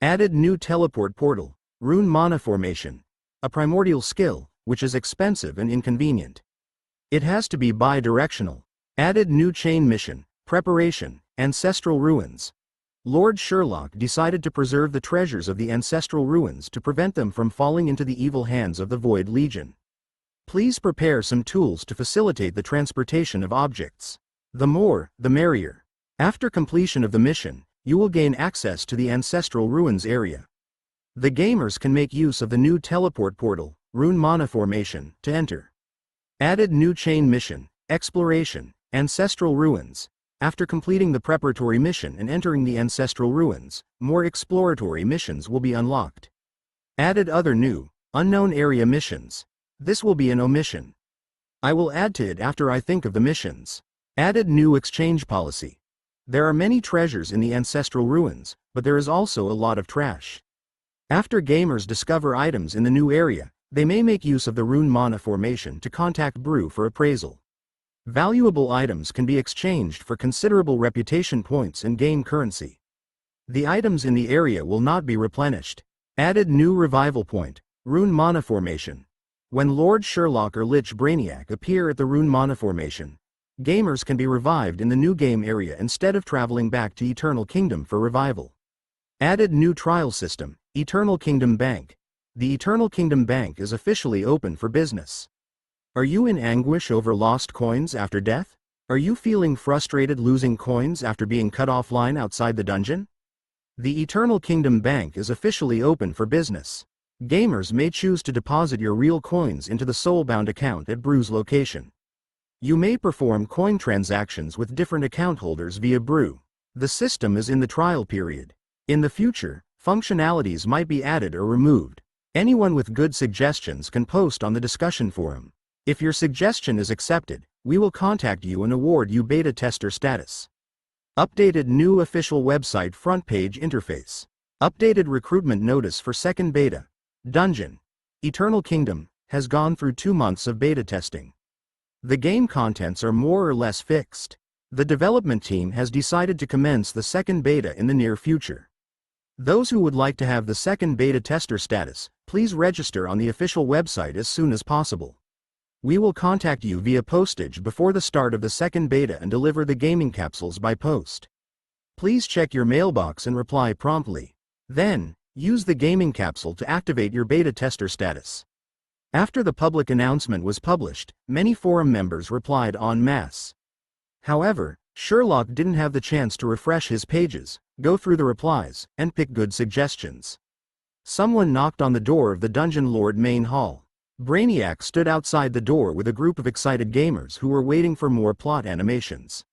Added new teleport portal, Rune Mana Formation. A primordial skill, which is expensive and inconvenient. It has to be bi-directional. Added new chain mission, Preparation, Ancestral Ruins. Lord Sherlock decided to preserve the treasures of the ancestral ruins to prevent them from falling into the evil hands of the Void Legion. Please prepare some tools to facilitate the transportation of objects. The more, the merrier. After completion of the mission, you will gain access to the Ancestral Ruins area. The gamers can make use of the new teleport portal, Rune Mana Formation, to enter. Added new chain mission, Exploration, Ancestral Ruins. After completing the preparatory mission and entering the Ancestral Ruins, more exploratory missions will be unlocked. Added other new, unknown area missions. This will be an omission. I will add to it after I think of the missions. Added new exchange policy. There are many treasures in the Ancestral Ruins, but there is also a lot of trash. After gamers discover items in the new area, they may make use of the Rune Mana Formation to contact Brew for appraisal. Valuable items can be exchanged for considerable reputation points and game currency. The items in the area will not be replenished. Added new revival point, Rune Mana Formation. When Lord Sherlock or Lich Brainiac appear at the Rune Mana Formation, gamers can be revived in the new game area instead of traveling back to Eternal Kingdom for revival. Added new trial system, Eternal Kingdom Bank. The Eternal Kingdom Bank is officially open for business. Are you in anguish over lost coins after death? Are you feeling frustrated losing coins after being cut offline outside the dungeon? The Eternal Kingdom Bank is officially open for business. Gamers may choose to deposit your real coins into the Soulbound account at Brew's location. You may perform coin transactions with different account holders via Brew. The system is in the trial period. In the future, functionalities might be added or removed. Anyone with good suggestions can post on the discussion forum. If your suggestion is accepted, we will contact you and award you beta tester status. Updated new official website front page interface. Updated recruitment notice for second beta. Dungeon. Eternal Kingdom has gone through 2 months of beta testing. The game contents are more or less fixed. The development team has decided to commence the second beta in the near future. Those who would like to have the second beta tester status, please register on the official website as soon as possible. We will contact you via postage before the start of the second beta and deliver the gaming capsules by post. Please check your mailbox and reply promptly. Then, use the gaming capsule to activate your beta tester status. After the public announcement was published, many forum members replied en masse. However, Sherlock didn't have the chance to refresh his pages, go through the replies, and pick good suggestions. Someone knocked on the door of the Dungeon Lord main hall. Brainiac stood outside the door with a group of excited gamers who were waiting for more plot animations.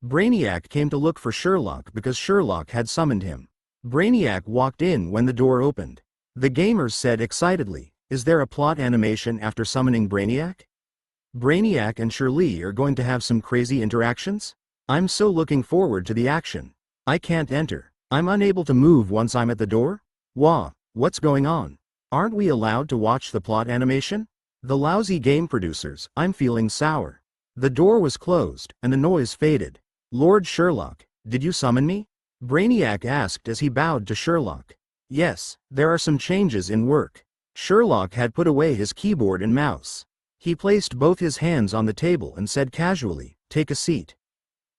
Brainiac came to look for Sherlock because Sherlock had summoned him. Brainiac walked in when the door opened. The gamers said excitedly, "Is there a plot animation after summoning Brainiac? Brainiac and Shirley are going to have some crazy interactions? I'm so looking forward to the action. I can't enter. I'm unable to move once I'm at the door? Wah, what's going on? Aren't we allowed to watch the plot animation? The lousy game producers, I'm feeling sour." The door was closed, and the noise faded. "Lord Sherlock, did you summon me?" Brainiac asked as he bowed to Sherlock. "Yes, there are some changes in work." Sherlock had put away his keyboard and mouse. He placed both his hands on the table and said casually, "Take a seat."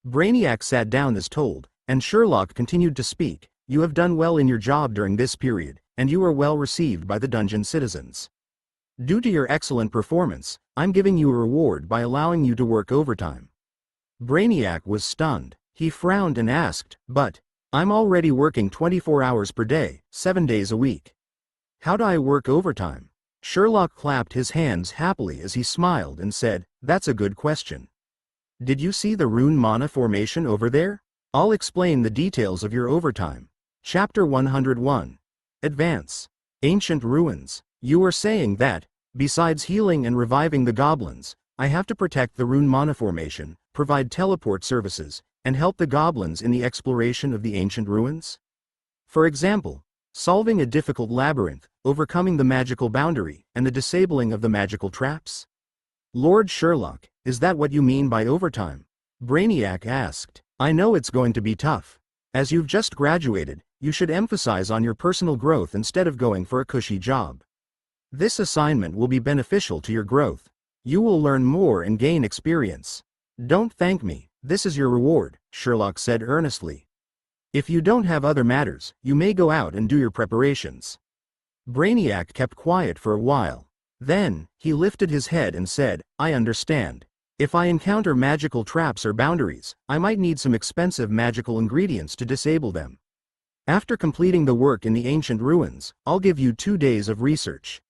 Brainiac sat down as told, and Sherlock continued to speak. "You have done well in your job during this period, and you are well received by the dungeon citizens. Due to your excellent performance, I'm giving you a reward by allowing you to work overtime." Brainiac was stunned. He frowned and asked, "But I'm already working 24 hours per day, 7 days a week. How do I work overtime?" Sherlock clapped his hands happily as he smiled and said, "That's a good question. Did you see the rune mana formation over there? I'll explain the details of your overtime." Chapter 101. Advance. Ancient Ruins. You were saying that, besides healing and reviving the goblins, I have to protect the rune mana formation, provide teleport services, and help the goblins in the exploration of the ancient ruins? For example, solving a difficult labyrinth, overcoming the magical boundary, and the disabling of the magical traps? Lord Sherlock, is that what you mean by overtime? Brainiac asked. I know it's going to be tough. As you've just graduated, you should emphasize on your personal growth instead of going for a cushy job. This assignment will be beneficial to your growth. You will learn more and gain experience. Don't thank me, this is your reward, Sherlock said earnestly. If you don't have other matters, you may go out and do your preparations. Brainiac kept quiet for a while. Then, he lifted his head and said, I understand. If I encounter magical traps or boundaries, I might need some expensive magical ingredients to disable them. After completing the work in the ancient ruins, I'll give you 2 days of research.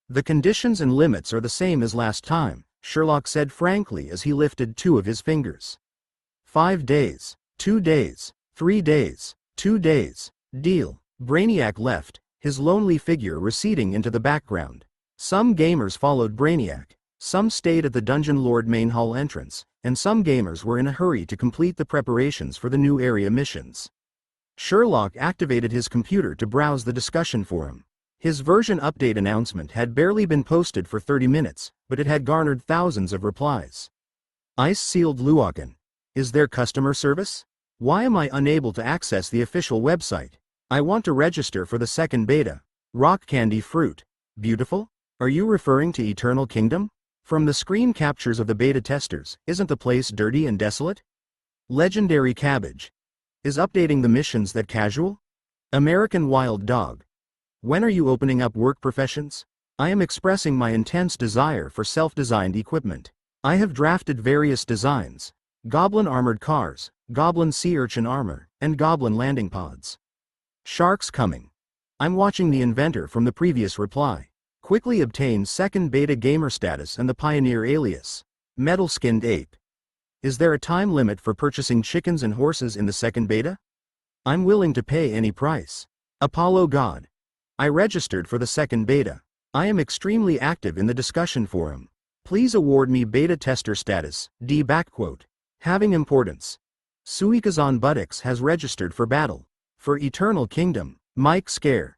The conditions and limits are the same as last time, Sherlock said frankly as he lifted 2 of his fingers. 5 days, 2 days, 3 days, 2 days, deal. Brainiac left, his lonely figure receding into the background. Some gamers followed Brainiac, some stayed at the Dungeon Lord main hall entrance, and some gamers were in a hurry to complete the preparations for the new area missions. Sherlock activated his computer to browse the discussion forum. His version update announcement had barely been posted for 30 minutes, but it had garnered thousands of replies. Ice-sealed Luakan. Is there customer service? Why am I unable to access the official website? I want to register for the second beta. Rock candy fruit. Beautiful? Are you referring to Eternal Kingdom? From the screen captures of the beta testers, isn't the place dirty and desolate? Legendary cabbage. Is updating the missions that casual? American wild dog. When are you opening up work professions? I am expressing my intense desire for self-designed equipment. I have drafted various designs. Goblin armored cars, goblin sea urchin armor, and goblin landing pods. Sharks coming. I'm watching the inventor from the previous reply. Quickly obtain second beta gamer status and the pioneer alias. Metal-skinned ape. Is there a time limit for purchasing chickens and horses in the second beta? I'm willing to pay any price. Apollo God. I registered for the second beta. I am extremely active in the discussion forum. Please award me beta tester status, D backquote. Having importance. Suikazan Buttocks has registered for battle. For Eternal Kingdom, Mike Scare.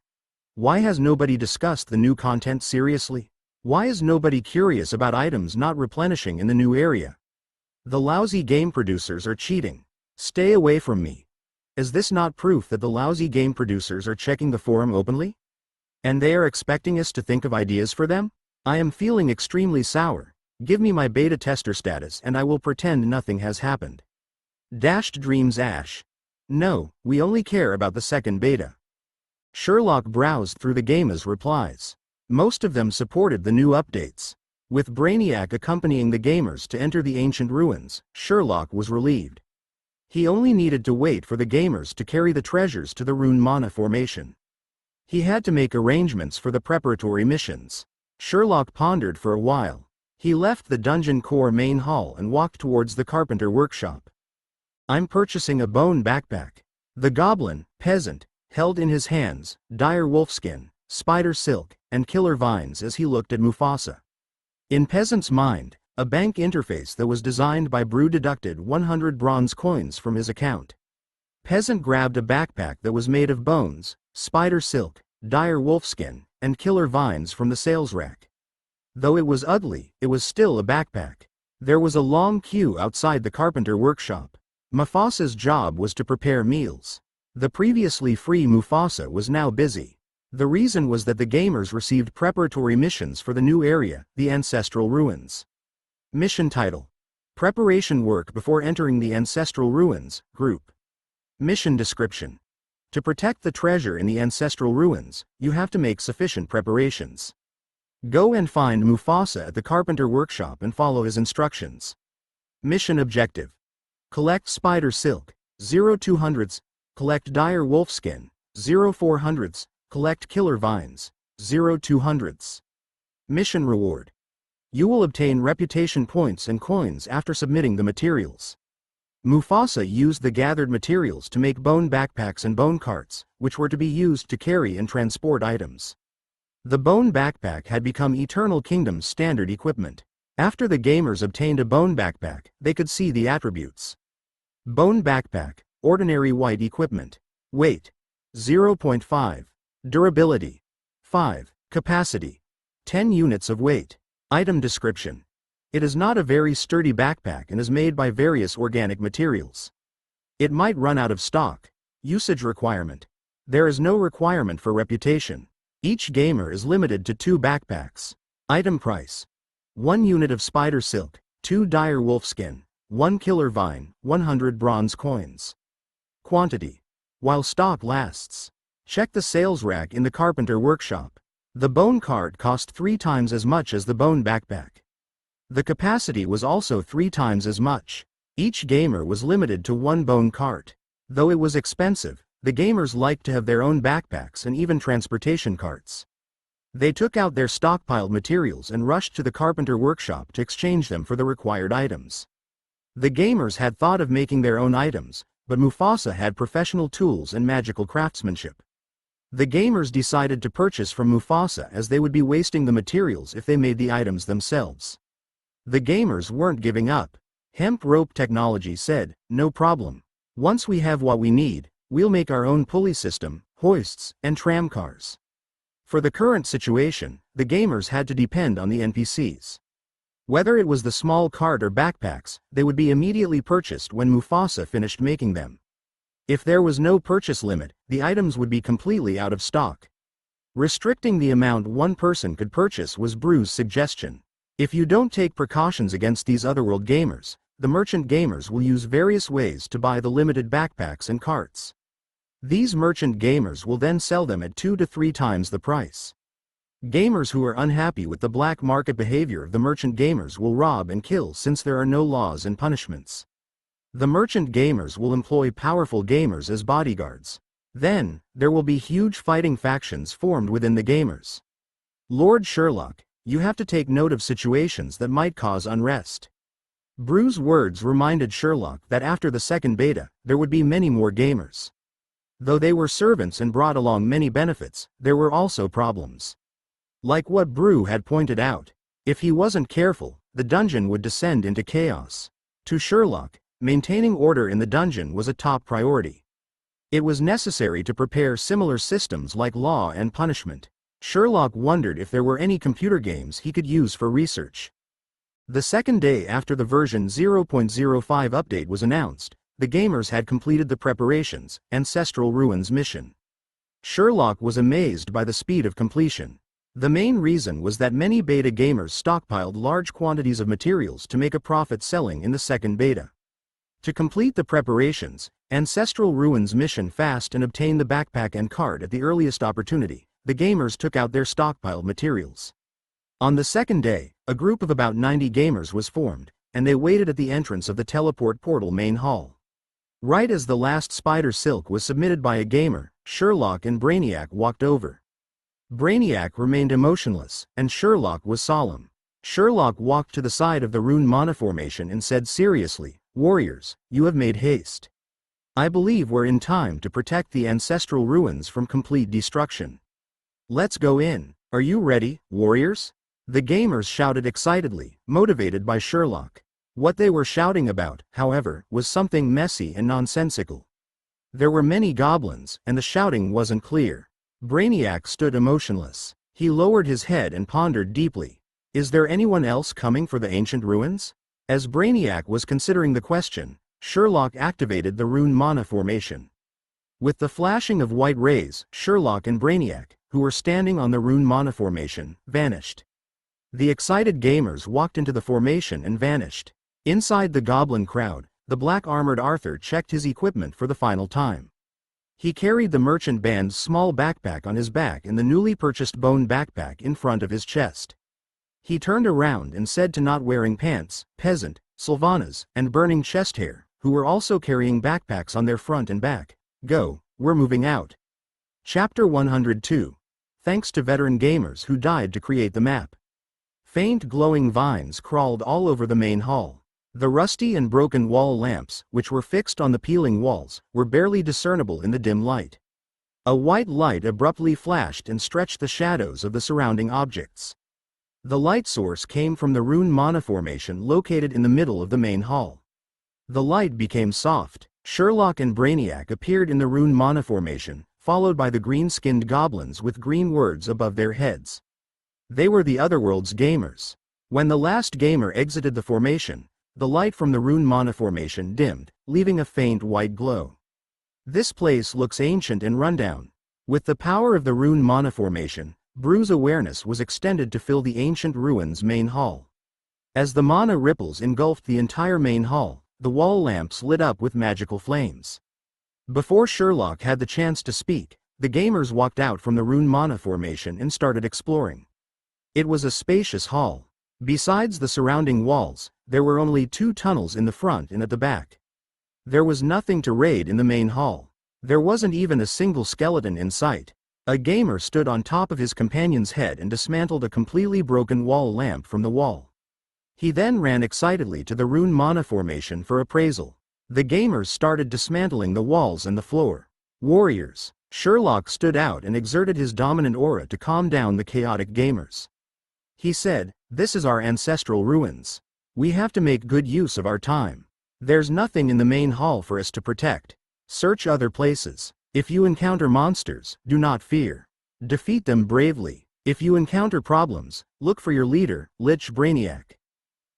Why has nobody discussed the new content seriously? Why is nobody curious about items not replenishing in the new area? The lousy game producers are cheating. Stay away from me. Is this not proof that the lousy game producers are checking the forum openly? And they are expecting us to think of ideas for them? I am feeling extremely sour. Give me my beta tester status and I will pretend nothing has happened. Dashed Dreams Ash. No, we only care about the second beta. Sherlock browsed through the gamer's replies. Most of them supported the new updates. With Brainiac accompanying the gamers to enter the ancient ruins, Sherlock was relieved. He only needed to wait for the gamers to carry the treasures to the Rune Mana formation. He had to make arrangements for the preparatory missions. Sherlock pondered for a while. He left the dungeon core main hall and walked towards the carpenter workshop. I'm purchasing a bone backpack. The goblin, peasant, held in his hands dire wolfskin, spider silk, and killer vines as he looked at Mufasa. In peasant's mind, a bank interface that was designed by Brew deducted 100 bronze coins from his account. Peasant grabbed a backpack that was made of bones, spider silk, dire wolfskin, and killer vines from the sales rack. Though it was ugly, it was still a backpack. There was a long queue outside the carpenter workshop. Mufasa's job was to prepare meals. The previously free Mufasa was now busy. The reason was that the gamers received preparatory missions for the new area, the Ancestral Ruins. Mission title: Preparation work before entering the Ancestral Ruins, Group. Mission description: To protect the treasure in the Ancestral Ruins, you have to make sufficient preparations. Go and find Mufasa at the carpenter workshop and follow his instructions. Mission objective: Collect spider silk, 0200s, collect dire wolfskin, 0400s, collect killer vines, 0200s. Mission reward: You will obtain reputation points and coins after submitting the materials. Mufasa used the gathered materials to make bone backpacks and bone carts, which were to be used to carry and transport items. The bone backpack had become Eternal Kingdom's standard equipment. After the gamers obtained a bone backpack, they could see the attributes. Bone backpack, ordinary white equipment. Weight: 0.5. Durability: 5. Capacity: 10 units of weight. Item description: It is not a very sturdy backpack and is made by various organic materials. It might run out of stock. Usage requirement: There is no requirement for reputation. Each gamer is limited to 2 backpacks. Item price: 1 unit of spider silk, 2 dire wolfskin, 1 killer vine, 100 bronze coins. Quantity: While stock lasts. Check the sales rack in the carpenter workshop. The bone cart cost 3 times as much as the bone backpack. The capacity was also 3 times as much. Each gamer was limited to 1 bone cart. Though it was expensive, the gamers liked to have their own backpacks and even transportation carts. They took out their stockpiled materials and rushed to the carpenter workshop to exchange them for the required items. The gamers had thought of making their own items, but Mufasa had professional tools and magical craftsmanship. The gamers decided to purchase from Mufasa as they would be wasting the materials if they made the items themselves. The gamers weren't giving up. Hemp Rope Technology said, "No problem. Once we have what we need, we'll make our own pulley system, hoists, and tramcars." For the current situation, the gamers had to depend on the NPCs. Whether it was the small cart or backpacks, they would be immediately purchased when Mufasa finished making them. If there was no purchase limit, the items would be completely out of stock. Restricting the amount one person could purchase was Brew's suggestion. If you don't take precautions against these Otherworld gamers, the merchant gamers will use various ways to buy the limited backpacks and carts. These merchant gamers will then sell them at 2 to 3 times the price. Gamers who are unhappy with the black market behavior of the merchant gamers will rob and kill since there are no laws and punishments. The merchant gamers will employ powerful gamers as bodyguards. Then, there will be huge fighting factions formed within the gamers. Lord Sherlock, you have to take note of situations that might cause unrest. Brew's words reminded Sherlock that after the second beta, there would be many more gamers. Though they were servants and brought along many benefits, there were also problems. Like what Brew had pointed out, if he wasn't careful, the dungeon would descend into chaos. To Sherlock, maintaining order in the dungeon was a top priority. It was necessary to prepare similar systems like law and punishment. Sherlock wondered if there were any computer games he could use for research. The second day after the version 0.05 update was announced, the gamers had completed the preparations, Ancestral Ruins mission. Sherlock was amazed by the speed of completion. The main reason was that many beta gamers stockpiled large quantities of materials to make a profit selling in the second beta. To complete the preparations, Ancestral Ruins mission fast and obtain the backpack and card at the earliest opportunity, the gamers took out their stockpiled materials. On the second day, a group of about 90 gamers was formed, and they waited at the entrance of the teleport portal main hall. Right as the last spider silk was submitted by a gamer, Sherlock and Brainiac walked over. Brainiac remained emotionless, and Sherlock was solemn. Sherlock walked to the side of the rune mana formation and said seriously, "Warriors, you have made haste. I believe we're in time to protect the ancestral ruins from complete destruction. Let's go in. Are you ready, warriors?" The gamers shouted excitedly, motivated by Sherlock. What they were shouting about, however, was something messy and nonsensical. There were many goblins, and the shouting wasn't clear. Brainiac stood emotionless. He lowered his head and pondered deeply. Is there anyone else coming for the ancient ruins? As Brainiac was considering the question, Sherlock activated the rune mana formation. With the flashing of white rays, Sherlock and Brainiac, who were standing on the rune mana formation, vanished. The excited gamers walked into the formation and vanished. Inside the goblin crowd, the black-armored Arthur checked his equipment for the final time. He carried the merchant band's small backpack on his back and the newly purchased bone backpack in front of his chest. He turned around and said to Not Wearing Pants, Peasant, Sylvanas, and Burning Chest Hair, who were also carrying backpacks on their front and back, "Go, we're moving out." Chapter 102. Thanks to veteran gamers who died to create the map. Faint glowing vines crawled all over the main hall. The rusty and broken wall lamps, which were fixed on the peeling walls, were barely discernible in the dim light. A white light abruptly flashed and stretched the shadows of the surrounding objects. The light source came from the rune mana formation located in the middle of the main hall. The light became soft. Sherlock and Brainiac appeared in the rune mana formation, followed by the green-skinned goblins with green words above their heads. They were the Otherworld's gamers. When the last gamer exited the formation, the light from the rune mana formation dimmed, leaving a faint white glow. This place looks ancient and rundown. With the power of the rune mana formation, Brew's awareness was extended to fill the ancient ruins main hall. As the mana ripples engulfed the entire main hall, the wall lamps lit up with magical flames. Before Sherlock had the chance to speak, the gamers walked out from the rune mana formation and started exploring. It was a spacious hall. Besides the surrounding walls, there were only 2 tunnels in the front and at the back. There was nothing to raid in the main hall. There wasn't even a single skeleton in sight. A gamer stood on top of his companion's head and dismantled a completely broken wall lamp from the wall. He then ran excitedly to the rune mana formation for appraisal. The gamers started dismantling the walls and the floor. Warriors. Sherlock stood out and exerted his dominant aura to calm down the chaotic gamers. He said, "This is our ancestral ruins. We have to make good use of our time. There's nothing in the main hall for us to protect. Search other places. If you encounter monsters, do not fear. Defeat them bravely. If you encounter problems, look for your leader, Lich Brainiac.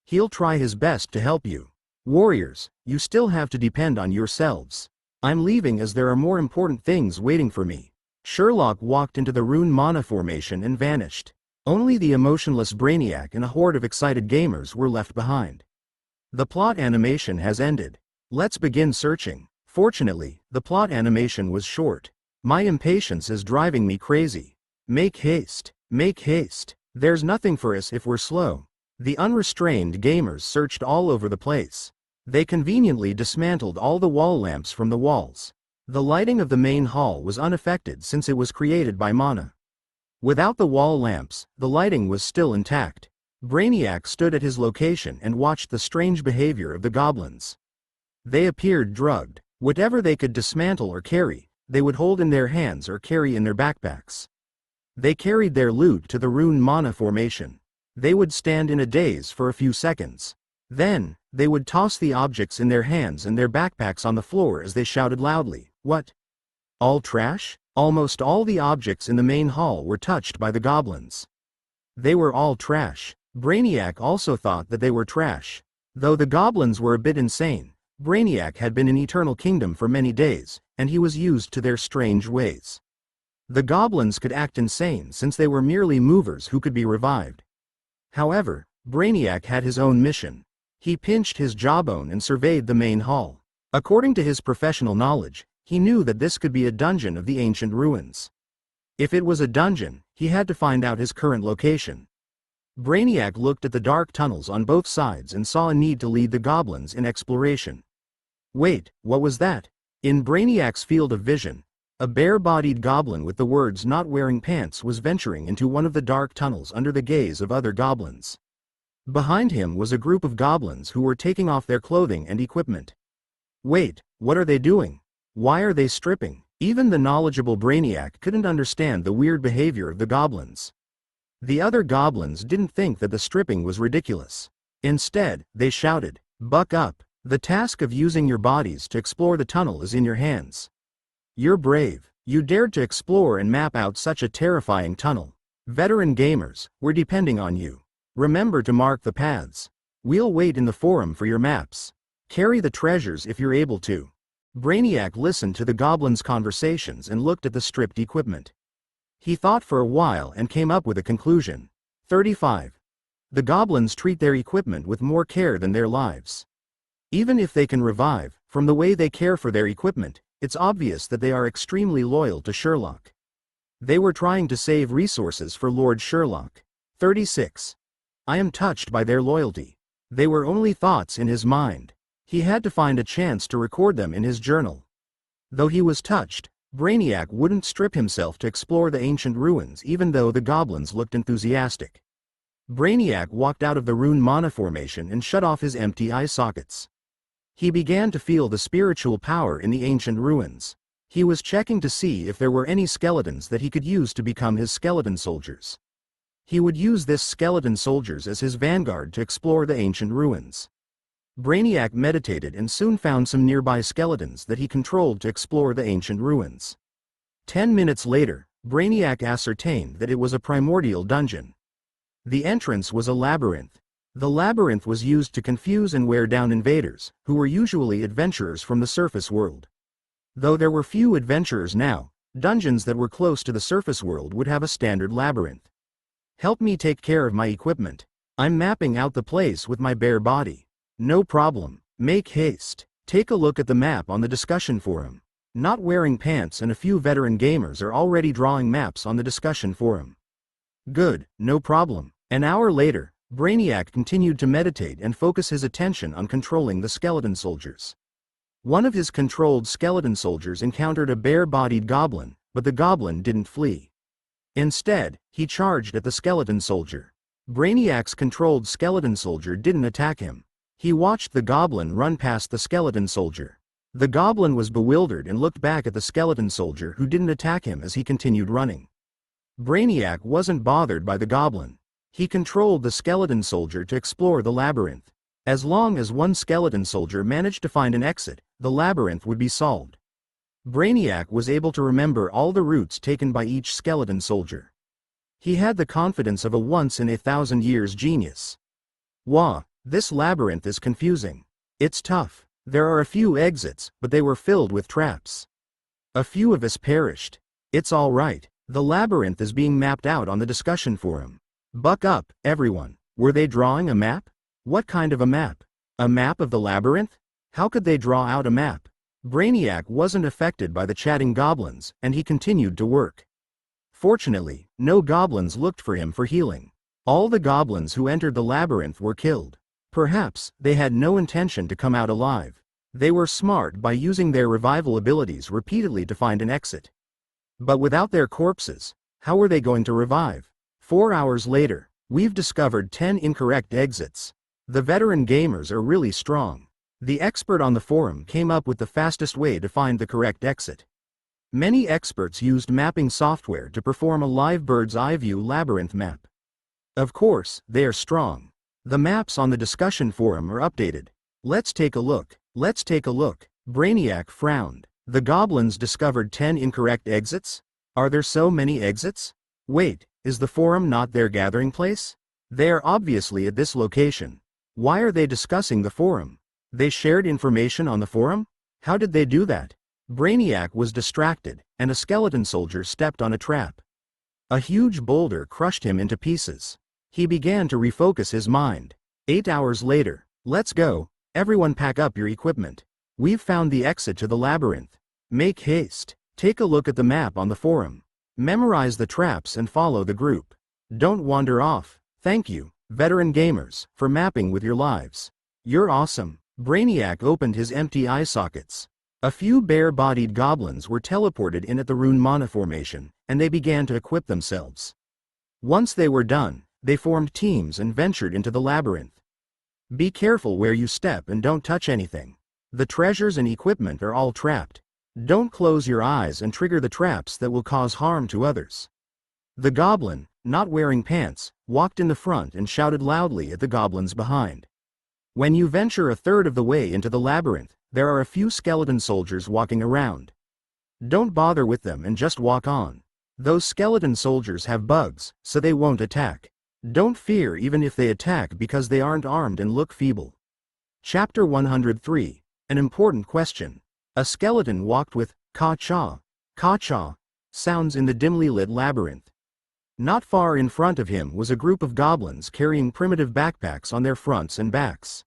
He'll try his best to help you. Warriors, you still have to depend on yourselves. I'm leaving as there are more important things waiting for me." Sherlock walked into the rune mana formation and vanished. Only the emotionless Brainiac and a horde of excited gamers were left behind. The plot animation has ended. Let's begin searching. Fortunately, the plot animation was short. My impatience is driving me crazy. Make haste. Make haste. There's nothing for us if we're slow. The unrestrained gamers searched all over the place. They conveniently dismantled all the wall lamps from the walls. The lighting of the main hall was unaffected since it was created by mana. Without the wall lamps, the lighting was still intact. Brainiac stood at his location and watched the strange behavior of the goblins. They appeared drugged. Whatever they could dismantle or carry, they would hold in their hands or carry in their backpacks. They carried their loot to the rune mana formation. They would stand in a daze for a few seconds. Then, they would toss the objects in their hands and their backpacks on the floor as they shouted loudly, "What? All trash?" Almost all the objects in the main hall were touched by the goblins. They were all trash. Brainiac also thought that they were trash. Though the goblins were a bit insane, Brainiac had been in Eternal Kingdom for many days, and he was used to their strange ways. The goblins could act insane since they were merely movers who could be revived. However, Brainiac had his own mission. He pinched his jawbone and surveyed the main hall. According to his professional knowledge, he knew that this could be a dungeon of the ancient ruins. If it was a dungeon, he had to find out his current location. Brainiac looked at the dark tunnels on both sides and saw a need to lead the goblins in exploration. Wait, what was that? In Brainiac's field of vision, a bare-bodied goblin with the words "not wearing pants" was venturing into one of the dark tunnels under the gaze of other goblins. Behind him was a group of goblins who were taking off their clothing and equipment. Wait, what are they doing? Why are they stripping? Even the knowledgeable Brainiac couldn't understand the weird behavior of the goblins. The other goblins didn't think that the stripping was ridiculous. Instead, they shouted, "Buck up! The task of using your bodies to explore the tunnel is in your hands. You're brave. You dared to explore and map out such a terrifying tunnel. Veteran gamers, we're depending on you. Remember to mark the paths. We'll wait in the forum for your maps. Carry the treasures if you're able to." Brainiac listened to the goblins' conversations and looked at the stripped equipment. He thought for a while and came up with a conclusion. 35. The goblins treat their equipment with more care than their lives. Even if they can revive, from the way they care for their equipment, it's obvious that they are extremely loyal to Sherlock. They were trying to save resources for Lord Sherlock. 36. I am touched by their loyalty. They were only thoughts in his mind. He had to find a chance to record them in his journal. Though he was touched, Brainiac wouldn't strip himself to explore the ancient ruins even though the goblins looked enthusiastic. Brainiac walked out of the rune mana formation and shut off his empty eye sockets. He began to feel the spiritual power in the ancient ruins. He was checking to see if there were any skeletons that he could use to become his skeleton soldiers. He would use this skeleton soldiers as his vanguard to explore the ancient ruins. Brainiac meditated and soon found some nearby skeletons that he controlled to explore the ancient ruins. 10 minutes later, Brainiac ascertained that it was a primordial dungeon. The entrance was a labyrinth. The labyrinth was used to confuse and wear down invaders, who were usually adventurers from the surface world. Though there were few adventurers now, dungeons that were close to the surface world would have a standard labyrinth. Help me take care of my equipment. I'm mapping out the place with my bare body. No problem. Make haste. Take a look at the map on the discussion forum. Not wearing pants and a few veteran gamers are already drawing maps on the discussion forum. Good, no problem. An hour later, Brainiac continued to meditate and focus his attention on controlling the skeleton soldiers. One of his controlled skeleton soldiers encountered a bare-bodied goblin, but the goblin didn't flee. Instead, he charged at the skeleton soldier. Brainiac's controlled skeleton soldier didn't attack him. He watched the goblin run past the skeleton soldier. The goblin was bewildered and looked back at the skeleton soldier who didn't attack him as he continued running. Brainiac wasn't bothered by the goblin. He controlled the skeleton soldier to explore the labyrinth. As long as one skeleton soldier managed to find an exit, the labyrinth would be solved. Brainiac was able to remember all the routes taken by each skeleton soldier. He had the confidence of a once-in-a-thousand-years genius. Wah, this labyrinth is confusing. It's tough. There are a few exits, but they were filled with traps. A few of us perished. It's all right. The labyrinth is being mapped out on the discussion forum. Buck up, everyone. Were they drawing a map? What kind of a map? A map of the labyrinth? How could they draw out a map? Brainiac wasn't affected by the chatting goblins, and he continued to work. Fortunately, no goblins looked for him for healing. All the goblins who entered the labyrinth were killed. Perhaps they had no intention to come out alive. They were smart by using their revival abilities repeatedly to find an exit. But without their corpses, how were they going to revive? 4 hours later, we've discovered 10 incorrect exits. The veteran gamers are really strong. The expert on the forum came up with the fastest way to find the correct exit. Many experts used mapping software to perform a live bird's eye view labyrinth map. Of course, they are strong. The maps on the discussion forum are updated. Let's take a look. Let's take a look. Brainiac frowned. The goblins discovered 10 incorrect exits? Are there so many exits? Wait, is the forum not their gathering place? They are obviously at this location. Why are they discussing the forum? They shared information on the forum? How did they do that? Brainiac was distracted, and a skeleton soldier stepped on a trap. A huge boulder crushed him into pieces. He began to refocus his mind. 8 hours later. Let's go. Everyone pack up your equipment. We've found the exit to the labyrinth. Make haste. Take a look at the map on the forum. Memorize the traps and follow the group. Don't wander off. Thank you, veteran gamers, for mapping with your lives. You're awesome. Brainiac opened his empty eye sockets. A few bare-bodied goblins were teleported in at the rune mana formation, and they began to equip themselves. Once they were done, they formed teams and ventured into the labyrinth. Be careful where you step and don't touch anything. The treasures and equipment are all trapped. Don't close your eyes and trigger the traps that will cause harm to others. The goblin, not wearing pants, walked in the front and shouted loudly at the goblins behind. When you venture a third of the way into the labyrinth, there are a few skeleton soldiers walking around. Don't bother with them and just walk on. Those skeleton soldiers have bugs, so they won't attack. Don't fear even if they attack because they aren't armed and look feeble. Chapter 103. An important question. A skeleton walked with ka-cha sounds in the dimly lit labyrinth. Not far in front of him was a group of goblins carrying primitive backpacks on their fronts and backs.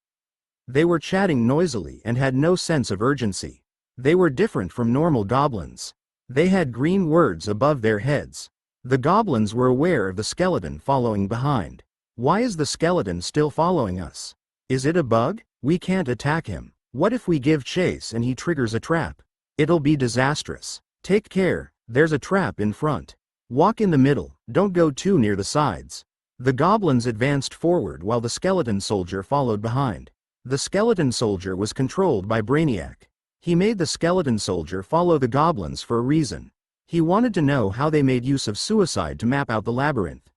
They were chatting noisily and had no sense of urgency. They were different from normal goblins. They had green words above their heads. The goblins were aware of the skeleton following behind. Why is the skeleton still following us? Is it a bug? We can't attack him. What if we give chase and he triggers a trap? It'll be disastrous. Take care, there's a trap in front. Walk in the middle, don't go too near the sides. The goblins advanced forward while the skeleton soldier followed behind. The skeleton soldier was controlled by Brainiac. He made the skeleton soldier follow the goblins for a reason. He wanted to know how they made use of suicide to map out the labyrinth.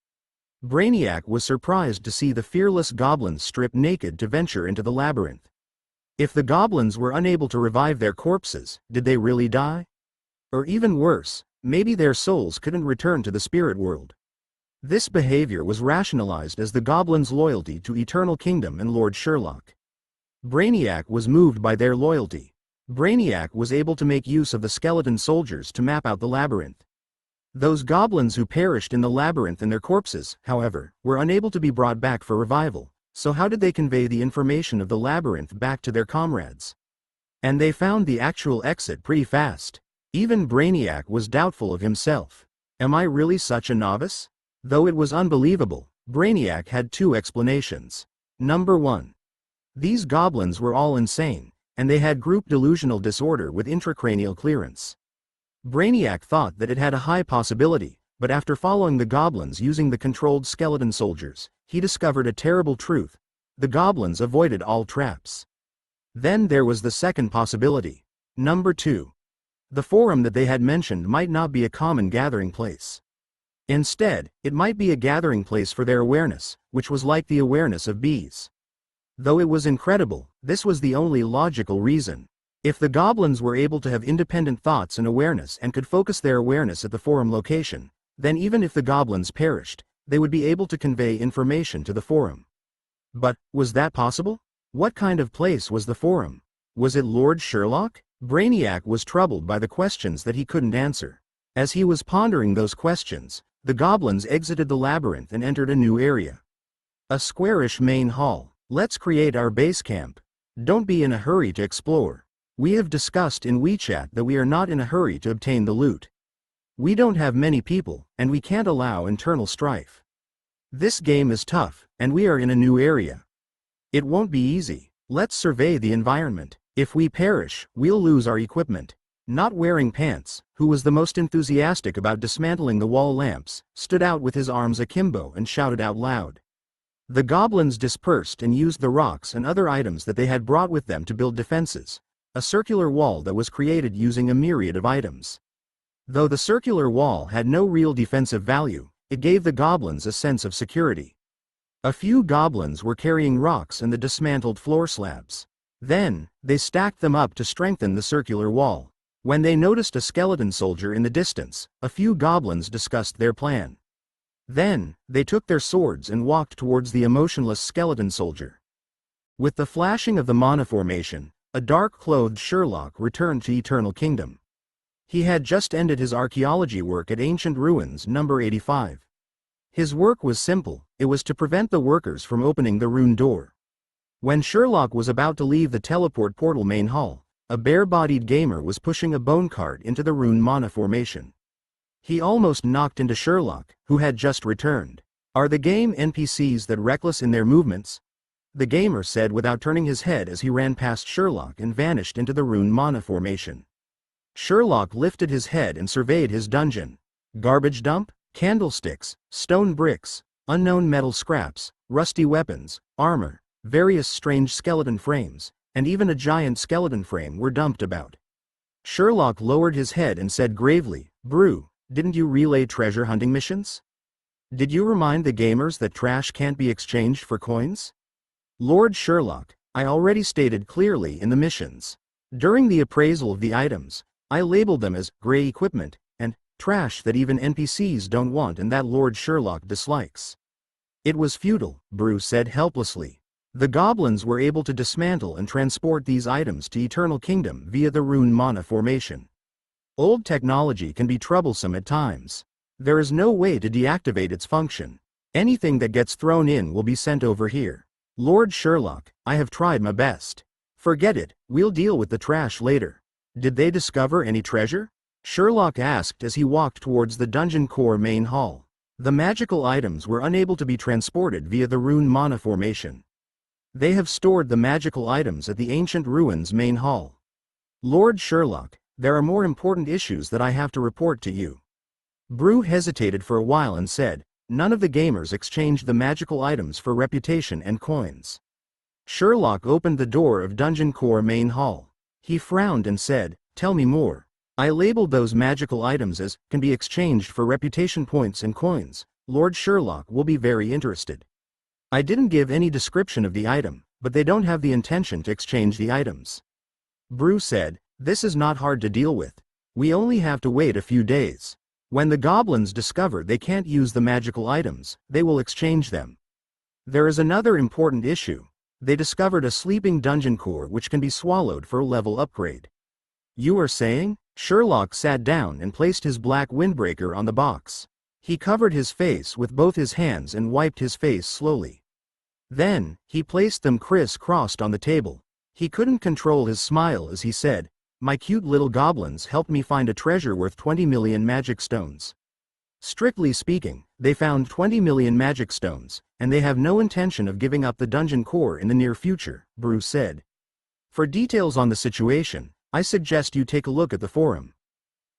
Brainiac was surprised to see the fearless goblins strip naked to venture into the labyrinth. If the goblins were unable to revive their corpses, did they really die? Or even worse, maybe their souls couldn't return to the spirit world. This behavior was rationalized as the goblins' loyalty to Eternal Kingdom and Lord Sherlock. Brainiac was moved by their loyalty. Brainiac was able to make use of the skeleton soldiers to map out the labyrinth. Those goblins who perished in the labyrinth and their corpses, however, were unable to be brought back for revival, so how did they convey the information of the labyrinth back to their comrades? And they found the actual exit pretty fast. Even Brainiac was doubtful of himself. Am I really such a novice? Though it was unbelievable, Brainiac had two explanations. Number 1. These goblins were all insane, and they had group delusional disorder with intracranial clearance. Brainiac thought that it had a high possibility, but after following the goblins using the controlled skeleton soldiers, he discovered a terrible truth. The goblins avoided all traps. Then there was the second possibility. Number 2. The forum that they had mentioned might not be a common gathering place. Instead, it might be a gathering place for their awareness, which was like the awareness of bees. Though it was incredible, this was the only logical reason. If the goblins were able to have independent thoughts and awareness and could focus their awareness at the forum location, then even if the goblins perished, they would be able to convey information to the forum. But, was that possible? What kind of place was the forum? Was it Lord Sherlock? Brainiac was troubled by the questions that he couldn't answer. As he was pondering those questions, the goblins exited the labyrinth and entered a new area. A squarish main hall. Let's create our base camp. Don't be in a hurry to explore. We have discussed in WeChat that we are not in a hurry to obtain the loot. We don't have many people, and we can't allow internal strife. This game is tough, and we are in a new area. It won't be easy. Let's survey the environment. If we perish, we'll lose our equipment. Not wearing pants, who was the most enthusiastic about dismantling the wall lamps, stood out with his arms akimbo and shouted out loud. The goblins dispersed and used the rocks and other items that they had brought with them to build defenses. A circular wall that was created using a myriad of items. Though the circular wall had no real defensive value, it gave the goblins a sense of security. A few goblins were carrying rocks and the dismantled floor slabs. Then, they stacked them up to strengthen the circular wall. When they noticed a skeleton soldier in the distance, a few goblins discussed their plan. Then, they took their swords and walked towards the emotionless skeleton soldier. With the flashing of the mana formation, A dark-clothed Sherlock returned to Eternal Kingdom. He had just ended his archaeology work at Ancient Ruins number 85. His work was simple, it was to prevent the workers from opening the rune door. When Sherlock was about to leave the teleport portal main hall, a bare-bodied gamer was pushing a bone cart into the rune mana formation. He almost knocked into Sherlock, who had just returned. "Are the game NPCs that reckless in their movements?" the gamer said without turning his head as he ran past Sherlock and vanished into the rune mana formation. Sherlock lifted his head and surveyed his dungeon. Garbage dump, candlesticks, stone bricks, unknown metal scraps, rusty weapons, armor, various strange skeleton frames, and even a giant skeleton frame were dumped about. Sherlock lowered his head and said gravely, "Brew, didn't you relay treasure hunting missions? Did you remind the gamers that trash can't be exchanged for coins?" "Lord Sherlock, I already stated clearly in the missions. During the appraisal of the items, I labeled them as gray equipment and trash that even NPCs don't want and that Lord Sherlock dislikes." "It was futile," Brew said helplessly. "The goblins were able to dismantle and transport these items to Eternal Kingdom via the rune mana formation. Old technology can be troublesome at times. There is no way to deactivate its function. Anything that gets thrown in will be sent over here. Lord Sherlock, I have tried my best. Forget it, we'll deal with the trash later." "Did they discover any treasure?" Sherlock asked as he walked towards the dungeon core main hall. "The magical items were unable to be transported via the rune mana formation. They have stored the magical items at the Ancient Ruins main hall." "Lord Sherlock, there are more important issues that I have to report to you." Brew hesitated for a while and said, "None of the gamers exchanged the magical items for reputation and coins." Sherlock opened the door of Dungeon Core main hall. He frowned and said, "Tell me more." "I labeled those magical items as can be exchanged for reputation points and coins. Lord Sherlock will be very interested. I didn't give any description of the item, but they don't have the intention to exchange the items." Brew said, "This is not hard to deal with. We only have to wait a few days. When the goblins discover they can't use the magical items, they will exchange them. There is another important issue. They discovered a sleeping dungeon core which can be swallowed for a level upgrade." "You are saying?" Sherlock sat down and placed his black windbreaker on the box. He covered his face with both his hands and wiped his face slowly. Then, he placed them criss-crossed on the table. He couldn't control his smile as he said, "My cute little goblins helped me find a treasure worth 20 million magic stones. Strictly speaking, they found 20 million magic stones, and they have no intention of giving up the dungeon core in the near future," Brew said. "For details on the situation, I suggest you take a look at the forum."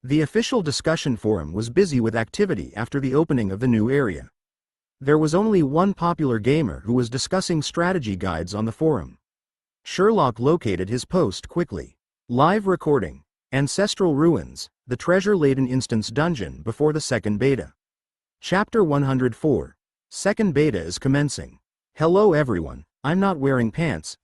The official discussion forum was busy with activity after the opening of the new area. There was only one popular gamer who was discussing strategy guides on the forum. Sherlock located his post quickly. Live recording. Ancestral Ruins, the treasure-laden instance dungeon before the second beta. Chapter 104. Second beta is commencing. Hello everyone, I'm not wearing pants,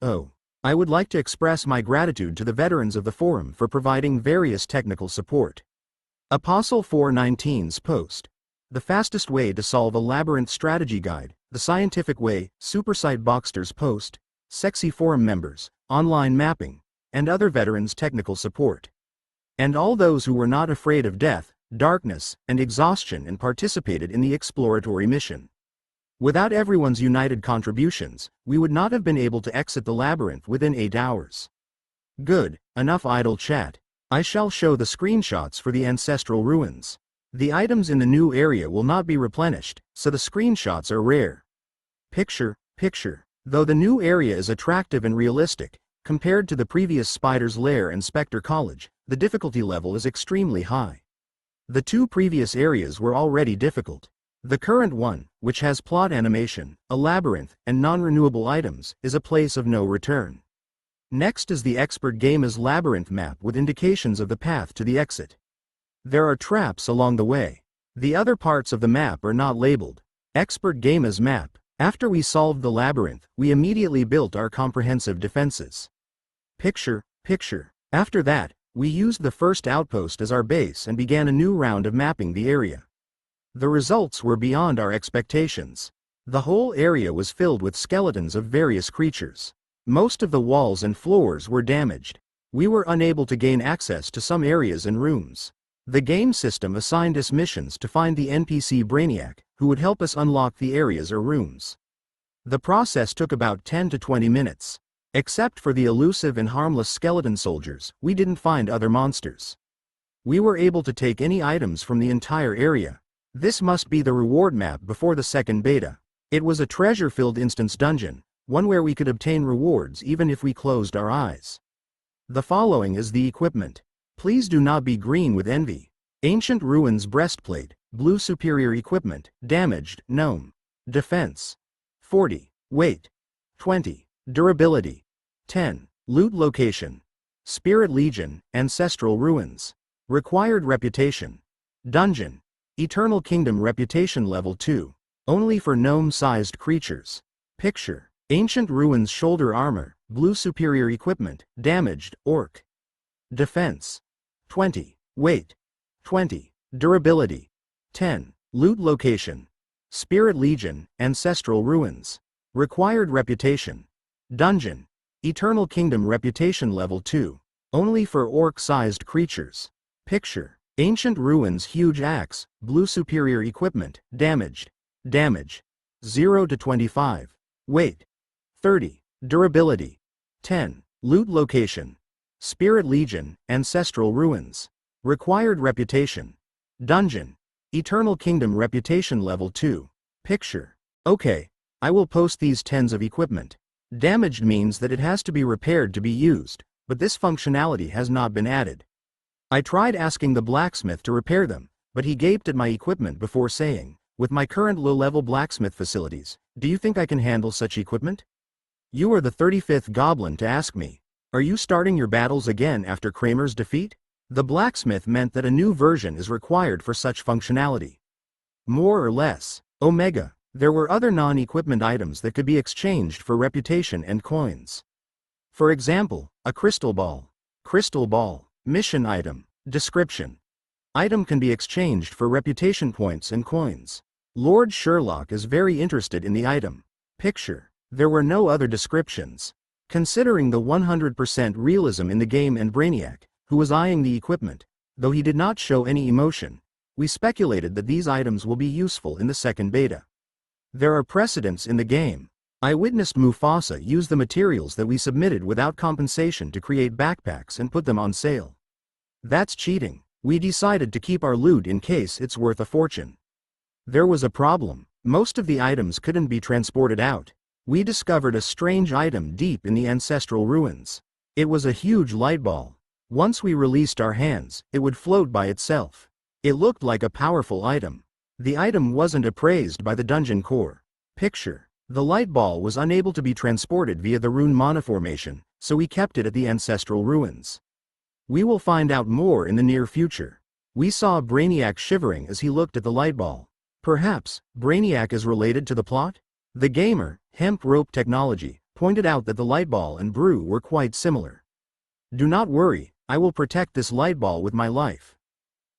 oh. I would like to express my gratitude to the veterans of the forum for providing various technical support. Apostle 419's post. The fastest way to solve a labyrinth strategy guide, the scientific way, Supersite Boxster's post, sexy forum members, online mapping, and other veterans' technical support. And all those who were not afraid of death, darkness, and exhaustion and participated in the exploratory mission. Without everyone's united contributions, we would not have been able to exit the labyrinth within 8 hours. Good, enough idle chat. I shall show the screenshots for the ancestral ruins. The items in the new area will not be replenished, so the screenshots are rare. Picture. Though the new area is attractive and realistic, compared to the previous Spider's Lair and Spectre College, the difficulty level is extremely high. The two previous areas were already difficult. The current one, which has plot animation, a labyrinth, and non-renewable items, is a place of no return. Next is the Expert Gamer's labyrinth map with indications of the path to the exit. There are traps along the way. The other parts of the map are not labeled. Expert Gamer's map. After we solved the labyrinth, we immediately built our comprehensive defenses. Picture. After that, we used the first outpost as our base and began a new round of mapping the area. The results were beyond our expectations. The whole area was filled with skeletons of various creatures. Most of the walls and floors were damaged. We were unable to gain access to some areas and rooms. The game system assigned us missions to find the NPC Brainiac, who would help us unlock the areas or rooms. The process took about 10 to 20 minutes. Except for the elusive and harmless skeleton soldiers, we didn't find other monsters. We were able to take any items from the entire area. This must be the reward map before the second beta. It was a treasure-filled instance dungeon, one where we could obtain rewards even if we closed our eyes. The following is the equipment. Please do not be green with envy. Ancient Ruins Breastplate, blue superior equipment, damaged, gnome. Defense. 40. Weight. 20. Durability. 10. Loot location. Spirit Legion, Ancestral Ruins. Required reputation. Dungeon. Eternal Kingdom reputation level 2. Only for gnome-sized creatures. Picture. Ancient Ruins shoulder armor, blue superior equipment, damaged, orc. Defense. 20. Weight. 20. Durability. 10. Loot location. Spirit Legion, Ancestral Ruins. Required reputation. Dungeon. Eternal Kingdom reputation level 2. Only for orc-sized creatures. Picture. Ancient Ruins huge axe, blue superior equipment, damaged. Damage. 0 to 25. Weight. 30. Durability. 10. Loot location. Spirit Legion, Ancestral Ruins. Required reputation. Dungeon. Eternal Kingdom reputation level 2. Picture. Okay, I will post these 10s of equipment. Damaged means that it has to be repaired to be used, but this functionality has not been added. I tried asking the blacksmith to repair them, but he gaped at my equipment before saying, "With my current low-level blacksmith facilities, do you think I can handle such equipment?" You are the 35th goblin to ask me. Are you starting your battles again after Kramer's defeat? The blacksmith meant that a new version is required for such functionality. More or less. Omega. There were other non-equipment items that could be exchanged for reputation and coins. For example, a crystal ball. Crystal ball. Mission item. Description. Item can be exchanged for reputation points and coins. Lord Sherlock is very interested in the item. Picture. There were no other descriptions. Considering the 100% realism in the game and Brainiac, who was eyeing the equipment, though he did not show any emotion, we speculated that these items will be useful in the second beta. There are precedents in the game. I witnessed Mufasa use the materials that we submitted without compensation to create backpacks and put them on sale. That's cheating. We decided to keep our loot in case it's worth a fortune. There was a problem. Most of the items couldn't be transported out. We discovered a strange item deep in the ancestral ruins. It was a huge light ball. Once we released our hands, it would float by itself. It looked like a powerful item. The item wasn't appraised by the dungeon core. Picture. The light ball was unable to be transported via the rune mana formation, so we kept it at the ancestral ruins. We will find out more in the near future. We saw Brainiac shivering as he looked at the light ball. Perhaps, Brainiac is related to the plot? The gamer, Hemp Rope Technology, pointed out that the light ball and Brew were quite similar. Do not worry, I will protect this light ball with my life.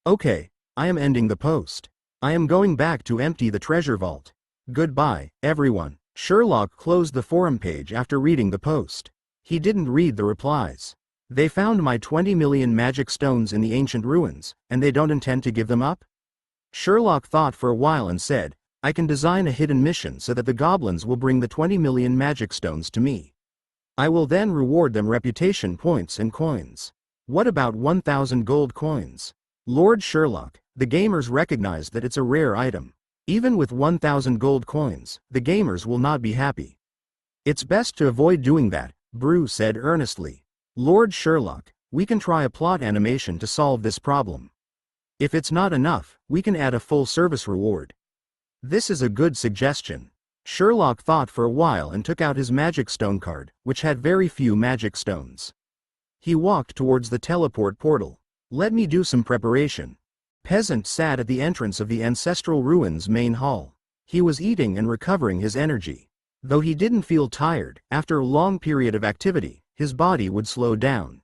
Okay, I am ending the post. I am going back to empty the treasure vault. Goodbye, everyone. Sherlock closed the forum page after reading the post. He didn't read the replies. They found my 20 million magic stones in the ancient ruins, and they don't intend to give them up? Sherlock thought for a while and said, I can design a hidden mission so that the goblins will bring the 20 million magic stones to me. I will then reward them reputation points and coins. What about 1,000 gold coins? Lord Sherlock, the gamers recognize that it's a rare item. Even with 1,000 gold coins, the gamers will not be happy. It's best to avoid doing that, Brew said earnestly. Lord Sherlock, we can try a plot animation to solve this problem. If it's not enough, we can add a full service reward. This is a good suggestion. Sherlock thought for a while and took out his magic stone card, which had very few magic stones. He walked towards the teleport portal. Let me do some preparation. Peasant sat at the entrance of the ancestral ruins main hall. He was eating and recovering his energy. Though he didn't feel tired, after a long period of activity, his body would slow down.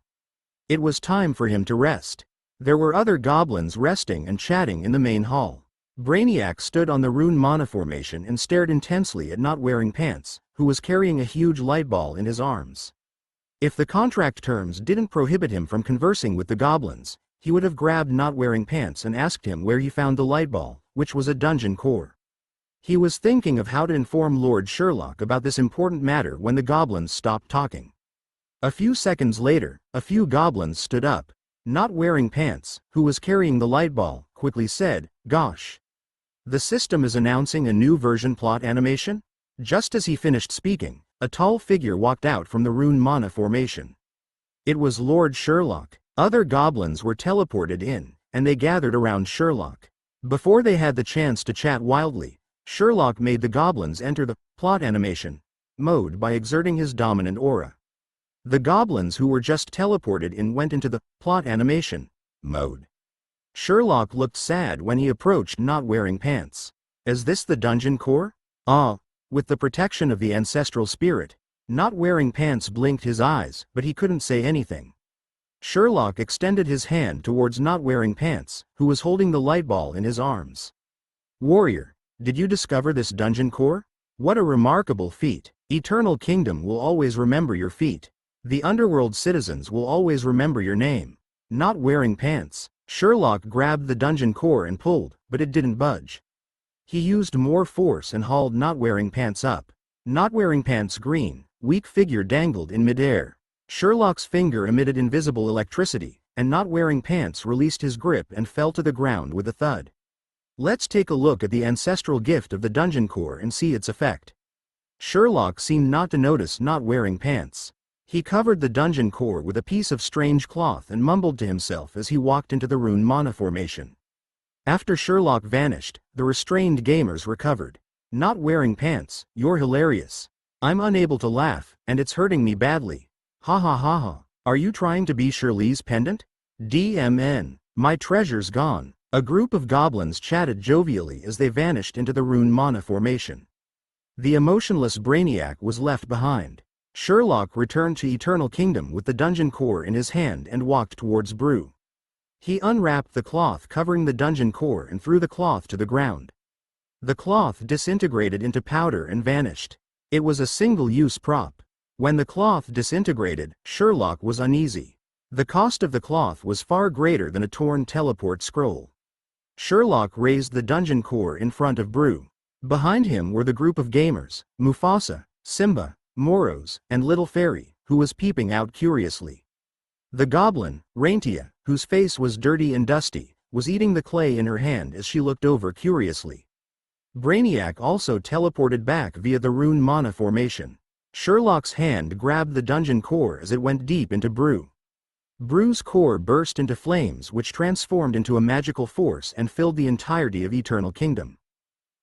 It was time for him to rest. There were other goblins resting and chatting in the main hall. Brainiac stood on the rune mana formation and stared intensely at not wearing pants, who was carrying a huge light ball in his arms. If the contract terms didn't prohibit him from conversing with the goblins, he would have grabbed Not Wearing Pants and asked him where he found the light ball, which was a dungeon core. He was thinking of how to inform Lord Sherlock about this important matter when the goblins stopped talking. A few seconds later, a few goblins stood up. Not Wearing Pants, who was carrying the light ball, quickly said, "Gosh. The system is announcing a new version plot animation?" Just as he finished speaking, a tall figure walked out from the rune mana formation. It was Lord Sherlock. Other goblins were teleported in, and they gathered around Sherlock. Before they had the chance to chat wildly, Sherlock made the goblins enter the plot animation mode by exerting his dominant aura. The goblins who were just teleported in went into the plot animation mode. Sherlock looked sad when he approached Not Wearing Pants. "Is this the dungeon core?" "Ah." With the protection of the ancestral spirit, Not Wearing Pants blinked his eyes, but he couldn't say anything. Sherlock extended his hand towards Not Wearing Pants, who was holding the light ball in his arms. "Warrior, did you discover this dungeon core? What a remarkable feat. Eternal Kingdom will always remember your feat. The Underworld citizens will always remember your name." Not Wearing Pants. Sherlock grabbed the dungeon core and pulled, but it didn't budge. He used more force and hauled Not Wearing Pants up. Not Wearing Pants' green, weak figure dangled in midair. Sherlock's finger emitted invisible electricity, and Not Wearing Pants released his grip and fell to the ground with a thud. Let's take a look at the ancestral gift of the dungeon core and see its effect. Sherlock seemed not to notice Not Wearing Pants. He covered the dungeon core with a piece of strange cloth and mumbled to himself as he walked into the rune mana formation. After Sherlock vanished, the restrained gamers recovered. "Not Wearing Pants, you're hilarious. I'm unable to laugh, and it's hurting me badly. Ha ha ha ha. Are you trying to be Shirley's pendant? DMN. My treasure's gone." A group of goblins chatted jovially as they vanished into the rune mana formation. The emotionless Brainiac was left behind. Sherlock returned to Eternal Kingdom with the dungeon core in his hand and walked towards Brew. He unwrapped the cloth covering the dungeon core and threw the cloth to the ground. The cloth disintegrated into powder and vanished. It was a single-use prop. When the cloth disintegrated, Sherlock was uneasy. The cost of the cloth was far greater than a torn teleport scroll. Sherlock raised the dungeon core in front of Brew. Behind him were the group of gamers, Mufasa, Simba, Moros, and Little Fairy, who was peeping out curiously. The goblin, Raintia, whose face was dirty and dusty, was eating the clay in her hand as she looked over curiously. Brainiac also teleported back via the rune mana formation. Sherlock's hand grabbed the dungeon core as it went deep into Brew. Brew's core burst into flames which transformed into a magical force and filled the entirety of Eternal Kingdom.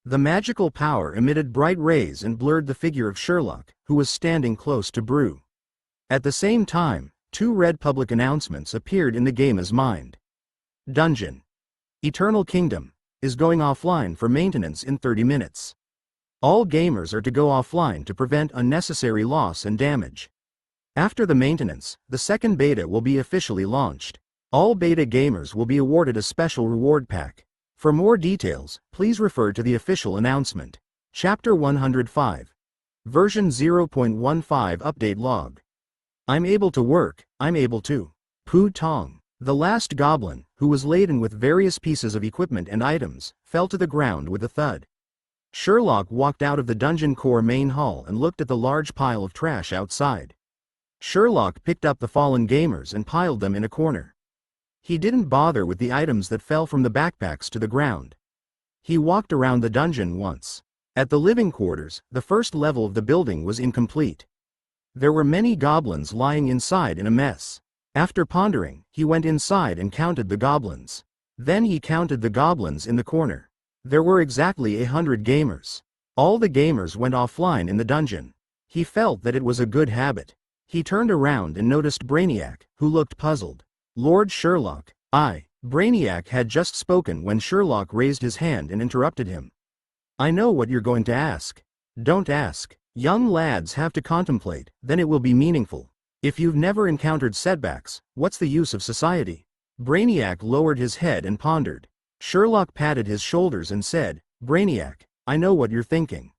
The magical power emitted bright rays and blurred the figure of Sherlock, who was standing close to Brew. At the same time, two red public announcements appeared in the gamer's mind. Dungeon. Eternal Kingdom is going offline for maintenance in 30 minutes. All gamers are to go offline to prevent unnecessary loss and damage. After the maintenance, the second beta will be officially launched. All beta gamers will be awarded a special reward pack. For more details, please refer to the official announcement. Chapter 105. Version 0.15 Update Log. I'm able to work, I'm able to. Poo Tong. The last goblin, who was laden with various pieces of equipment and items, fell to the ground with a thud. Sherlock walked out of the dungeon core main hall and looked at the large pile of trash outside. Sherlock picked up the fallen gamers and piled them in a corner. He didn't bother with the items that fell from the backpacks to the ground. He walked around the dungeon once. At the living quarters, the first level of the building was incomplete. There were many goblins lying inside in a mess. After pondering, he went inside and counted the goblins. Then he counted the goblins in the corner. There were exactly 100 gamers. All the gamers went offline in the dungeon. He felt that it was a good habit. He turned around and noticed Brainiac, who looked puzzled. Lord Sherlock, Brainiac had just spoken when Sherlock raised his hand and interrupted him. I know what you're going to ask. Don't ask. Young lads have to contemplate, then it will be meaningful. If you've never encountered setbacks, what's the use of society? Brainiac lowered his head and pondered. Sherlock patted his shoulders and said, Brainiac, I know what you're thinking.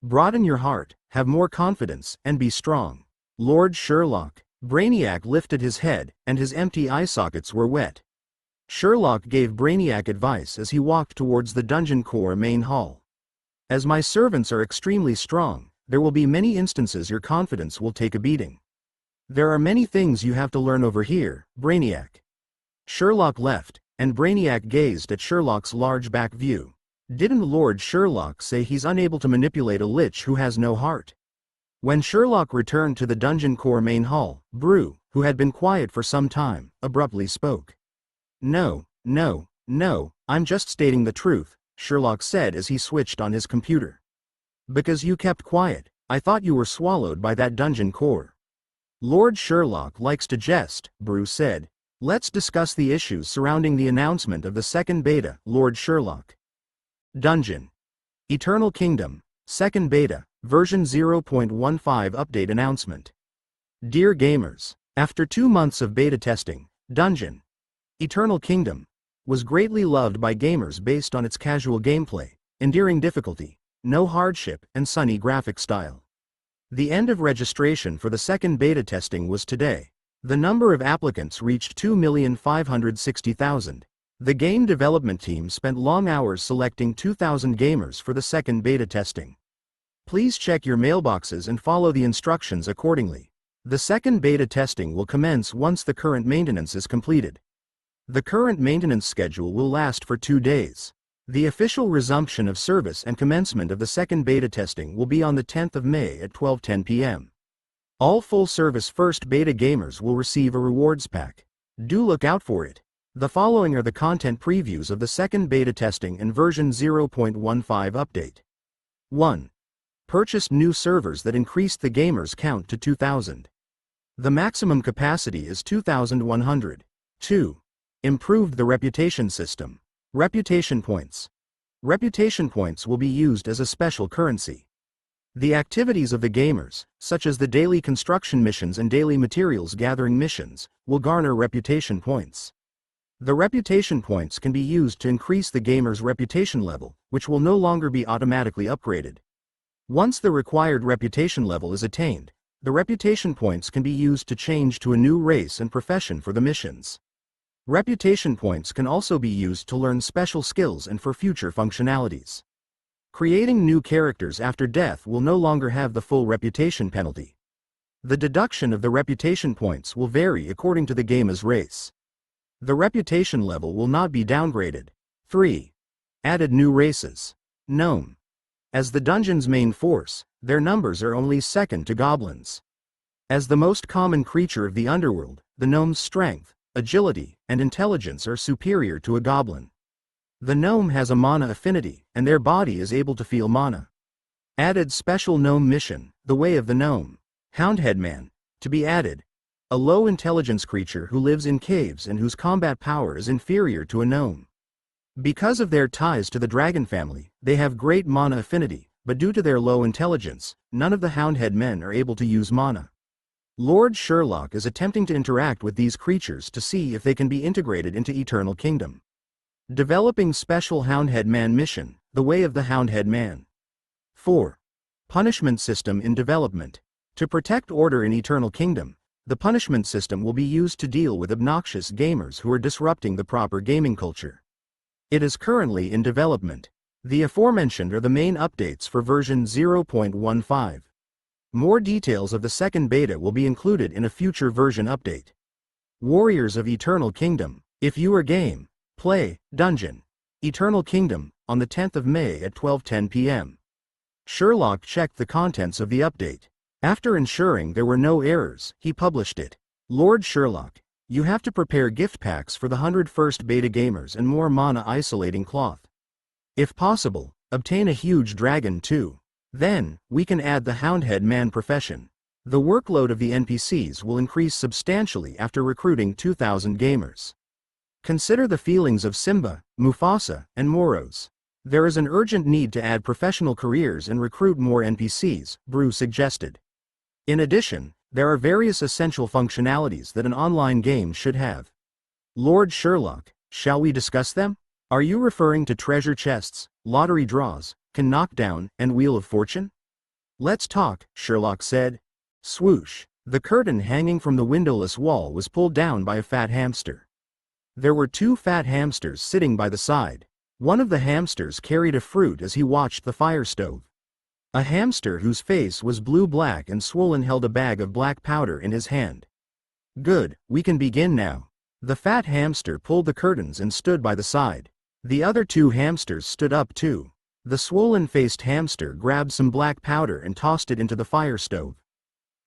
Broaden your heart, have more confidence, and be strong. Lord Sherlock. Brainiac lifted his head, and his empty eye sockets were wet. Sherlock gave Brainiac advice as he walked towards the dungeon core main hall. As my servants are extremely strong, there will be many instances your confidence will take a beating. There are many things you have to learn over here, Brainiac. Sherlock left, and Brainiac gazed at Sherlock's large back view. Didn't Lord Sherlock say he's unable to manipulate a lich who has no heart? When Sherlock returned to the dungeon core main hall, Brew, who had been quiet for some time, abruptly spoke. No, I'm just stating the truth, Sherlock said as he switched on his computer. Because you kept quiet, I thought you were swallowed by that dungeon core. Lord Sherlock likes to jest, Brew said. Let's discuss the issues surrounding the announcement of the second beta, Lord Sherlock. Dungeon. Eternal Kingdom, second beta, version 0.15 update announcement. Dear gamers, after 2 months of beta testing, Dungeon. Eternal Kingdom was greatly loved by gamers based on its casual gameplay, endearing difficulty, no hardship, and sunny graphic style. The end of registration for the second beta testing was today. The number of applicants reached 2,560,000. The game development team spent long hours selecting 2,000 gamers for the second beta testing. Please check your mailboxes and follow the instructions accordingly. The second beta testing will commence once the current maintenance is completed. The current maintenance schedule will last for 2 days. The official resumption of service and commencement of the second beta testing will be on the 10th of May at 12:10 p.m. All full-service first beta gamers will receive a rewards pack. Do look out for it. The following are the content previews of the second beta testing and version 0.15 update. 1. Purchased new servers that increased the gamers count to 2,000. The maximum capacity is 2,100. 2. Improved the reputation system. Reputation points. Reputation points will be used as a special currency. The activities of the gamers, such as the daily construction missions and daily materials gathering missions, will garner reputation points. The reputation points can be used to increase the gamer's reputation level, which will no longer be automatically upgraded. Once the required reputation level is attained, the reputation points can be used to change to a new race and profession for the missions. Reputation points can also be used to learn special skills and for future functionalities. Creating new characters after death will no longer have the full reputation penalty. The deduction of the reputation points will vary according to the gamer's race. The reputation level will not be downgraded. 3. Added new races. Gnome. As the dungeon's main force, their numbers are only second to goblins. As the most common creature of the underworld, the gnome's strength, agility, and intelligence are superior to a goblin. The gnome has a mana affinity, and their body is able to feel mana. Added special gnome mission, the Way of the Gnome. Houndhead Man. To be added. A low intelligence creature who lives in caves and whose combat power is inferior to a gnome. Because of their ties to the dragon family, they have great mana affinity, but due to their low intelligence, none of the Houndhead Men are able to use mana. Lord Sherlock is attempting to interact with these creatures to see if they can be integrated into Eternal Kingdom. Developing special Houndhead Man mission, the Way of the Houndhead Man. 4. Punishment system in development. To protect order in Eternal Kingdom, the punishment system will be used to deal with obnoxious gamers who are disrupting the proper gaming culture. It is currently in development. The aforementioned are the main updates for version 0.15. More details of the second beta will be included in a future version update. Warriors of Eternal Kingdom. If you are game, play Dungeon. Eternal Kingdom on the 10th of May at 12:10 p.m. Sherlock checked the contents of the update. After ensuring there were no errors, he published it. Lord Sherlock, you have to prepare gift packs for the 100 first beta gamers and more mana isolating cloth. If possible, obtain a huge dragon too. Then, we can add the Houndhead Man profession. The workload of the NPCs will increase substantially after recruiting 2,000 gamers. Consider the feelings of Simba, Mufasa, and Moros. There is an urgent need to add professional careers and recruit more NPCs, Brew suggested. In addition, there are various essential functionalities that an online game should have. Lord Sherlock, shall we discuss them? Are you referring to treasure chests, lottery draws, can knockdown, and Wheel of Fortune? Let's talk, Sherlock said. Swoosh. The curtain hanging from the windowless wall was pulled down by a fat hamster. There were two fat hamsters sitting by the side. One of the hamsters carried a fruit as he watched the fire stove. A hamster whose face was blue-black and swollen held a bag of black powder in his hand. Good, we can begin now. The fat hamster pulled the curtains and stood by the side. The other two hamsters stood up too. The swollen-faced hamster grabbed some black powder and tossed it into the fire stove.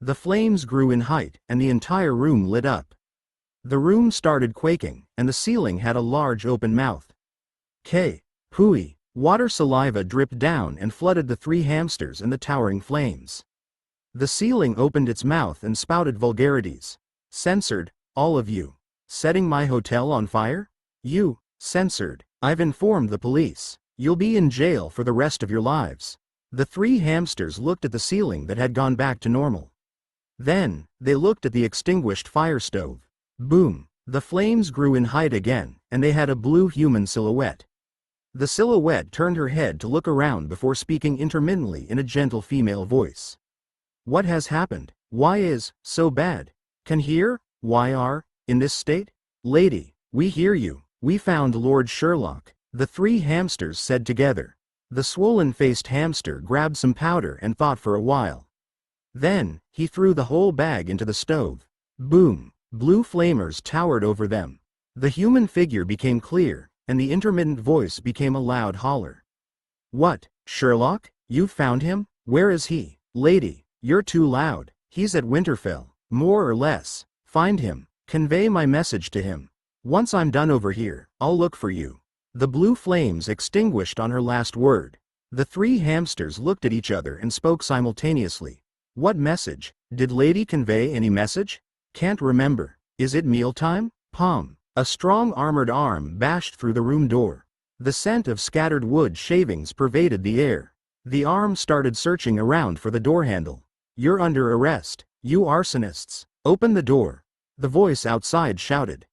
The flames grew in height, and the entire room lit up. The room started quaking, and the ceiling had a large open mouth. Pooey. Water saliva dripped down and flooded the three hamsters and the towering flames. The ceiling opened its mouth and spouted vulgarities. Censored, all of you. Setting my hotel on fire? You, censored. I've informed the police. You'll be in jail for the rest of your lives. The three hamsters looked at the ceiling that had gone back to normal. Then, they looked at the extinguished fire stove. Boom. The flames grew in height again, and they had a blue human silhouette. The silhouette turned her head to look around before speaking intermittently in a gentle female voice. What has happened? Why is so bad? Can hear? Why are in this state? Lady, we hear you. We found Lord Sherlock, the three hamsters said together. The swollen-faced hamster grabbed some powder and thought for a while. Then, he threw the whole bag into the stove. Boom! Blue flamers towered over them. The human figure became clear, and the intermittent voice became a loud holler. What, Sherlock? You've found him? Where is he? Lady, you're too loud. He's at Winterfell, more or less. Find him. Convey my message to him. Once I'm done over here, I'll look for you. The blue flames extinguished on her last word. The three hamsters looked at each other and spoke simultaneously. What message? Did Lady convey any message? Can't remember. Is it mealtime? Palm. A strong armored arm bashed through the room door. The scent of scattered wood shavings pervaded the air. The arm started searching around for the door handle. You're under arrest, you arsonists. Open the door. The voice outside shouted.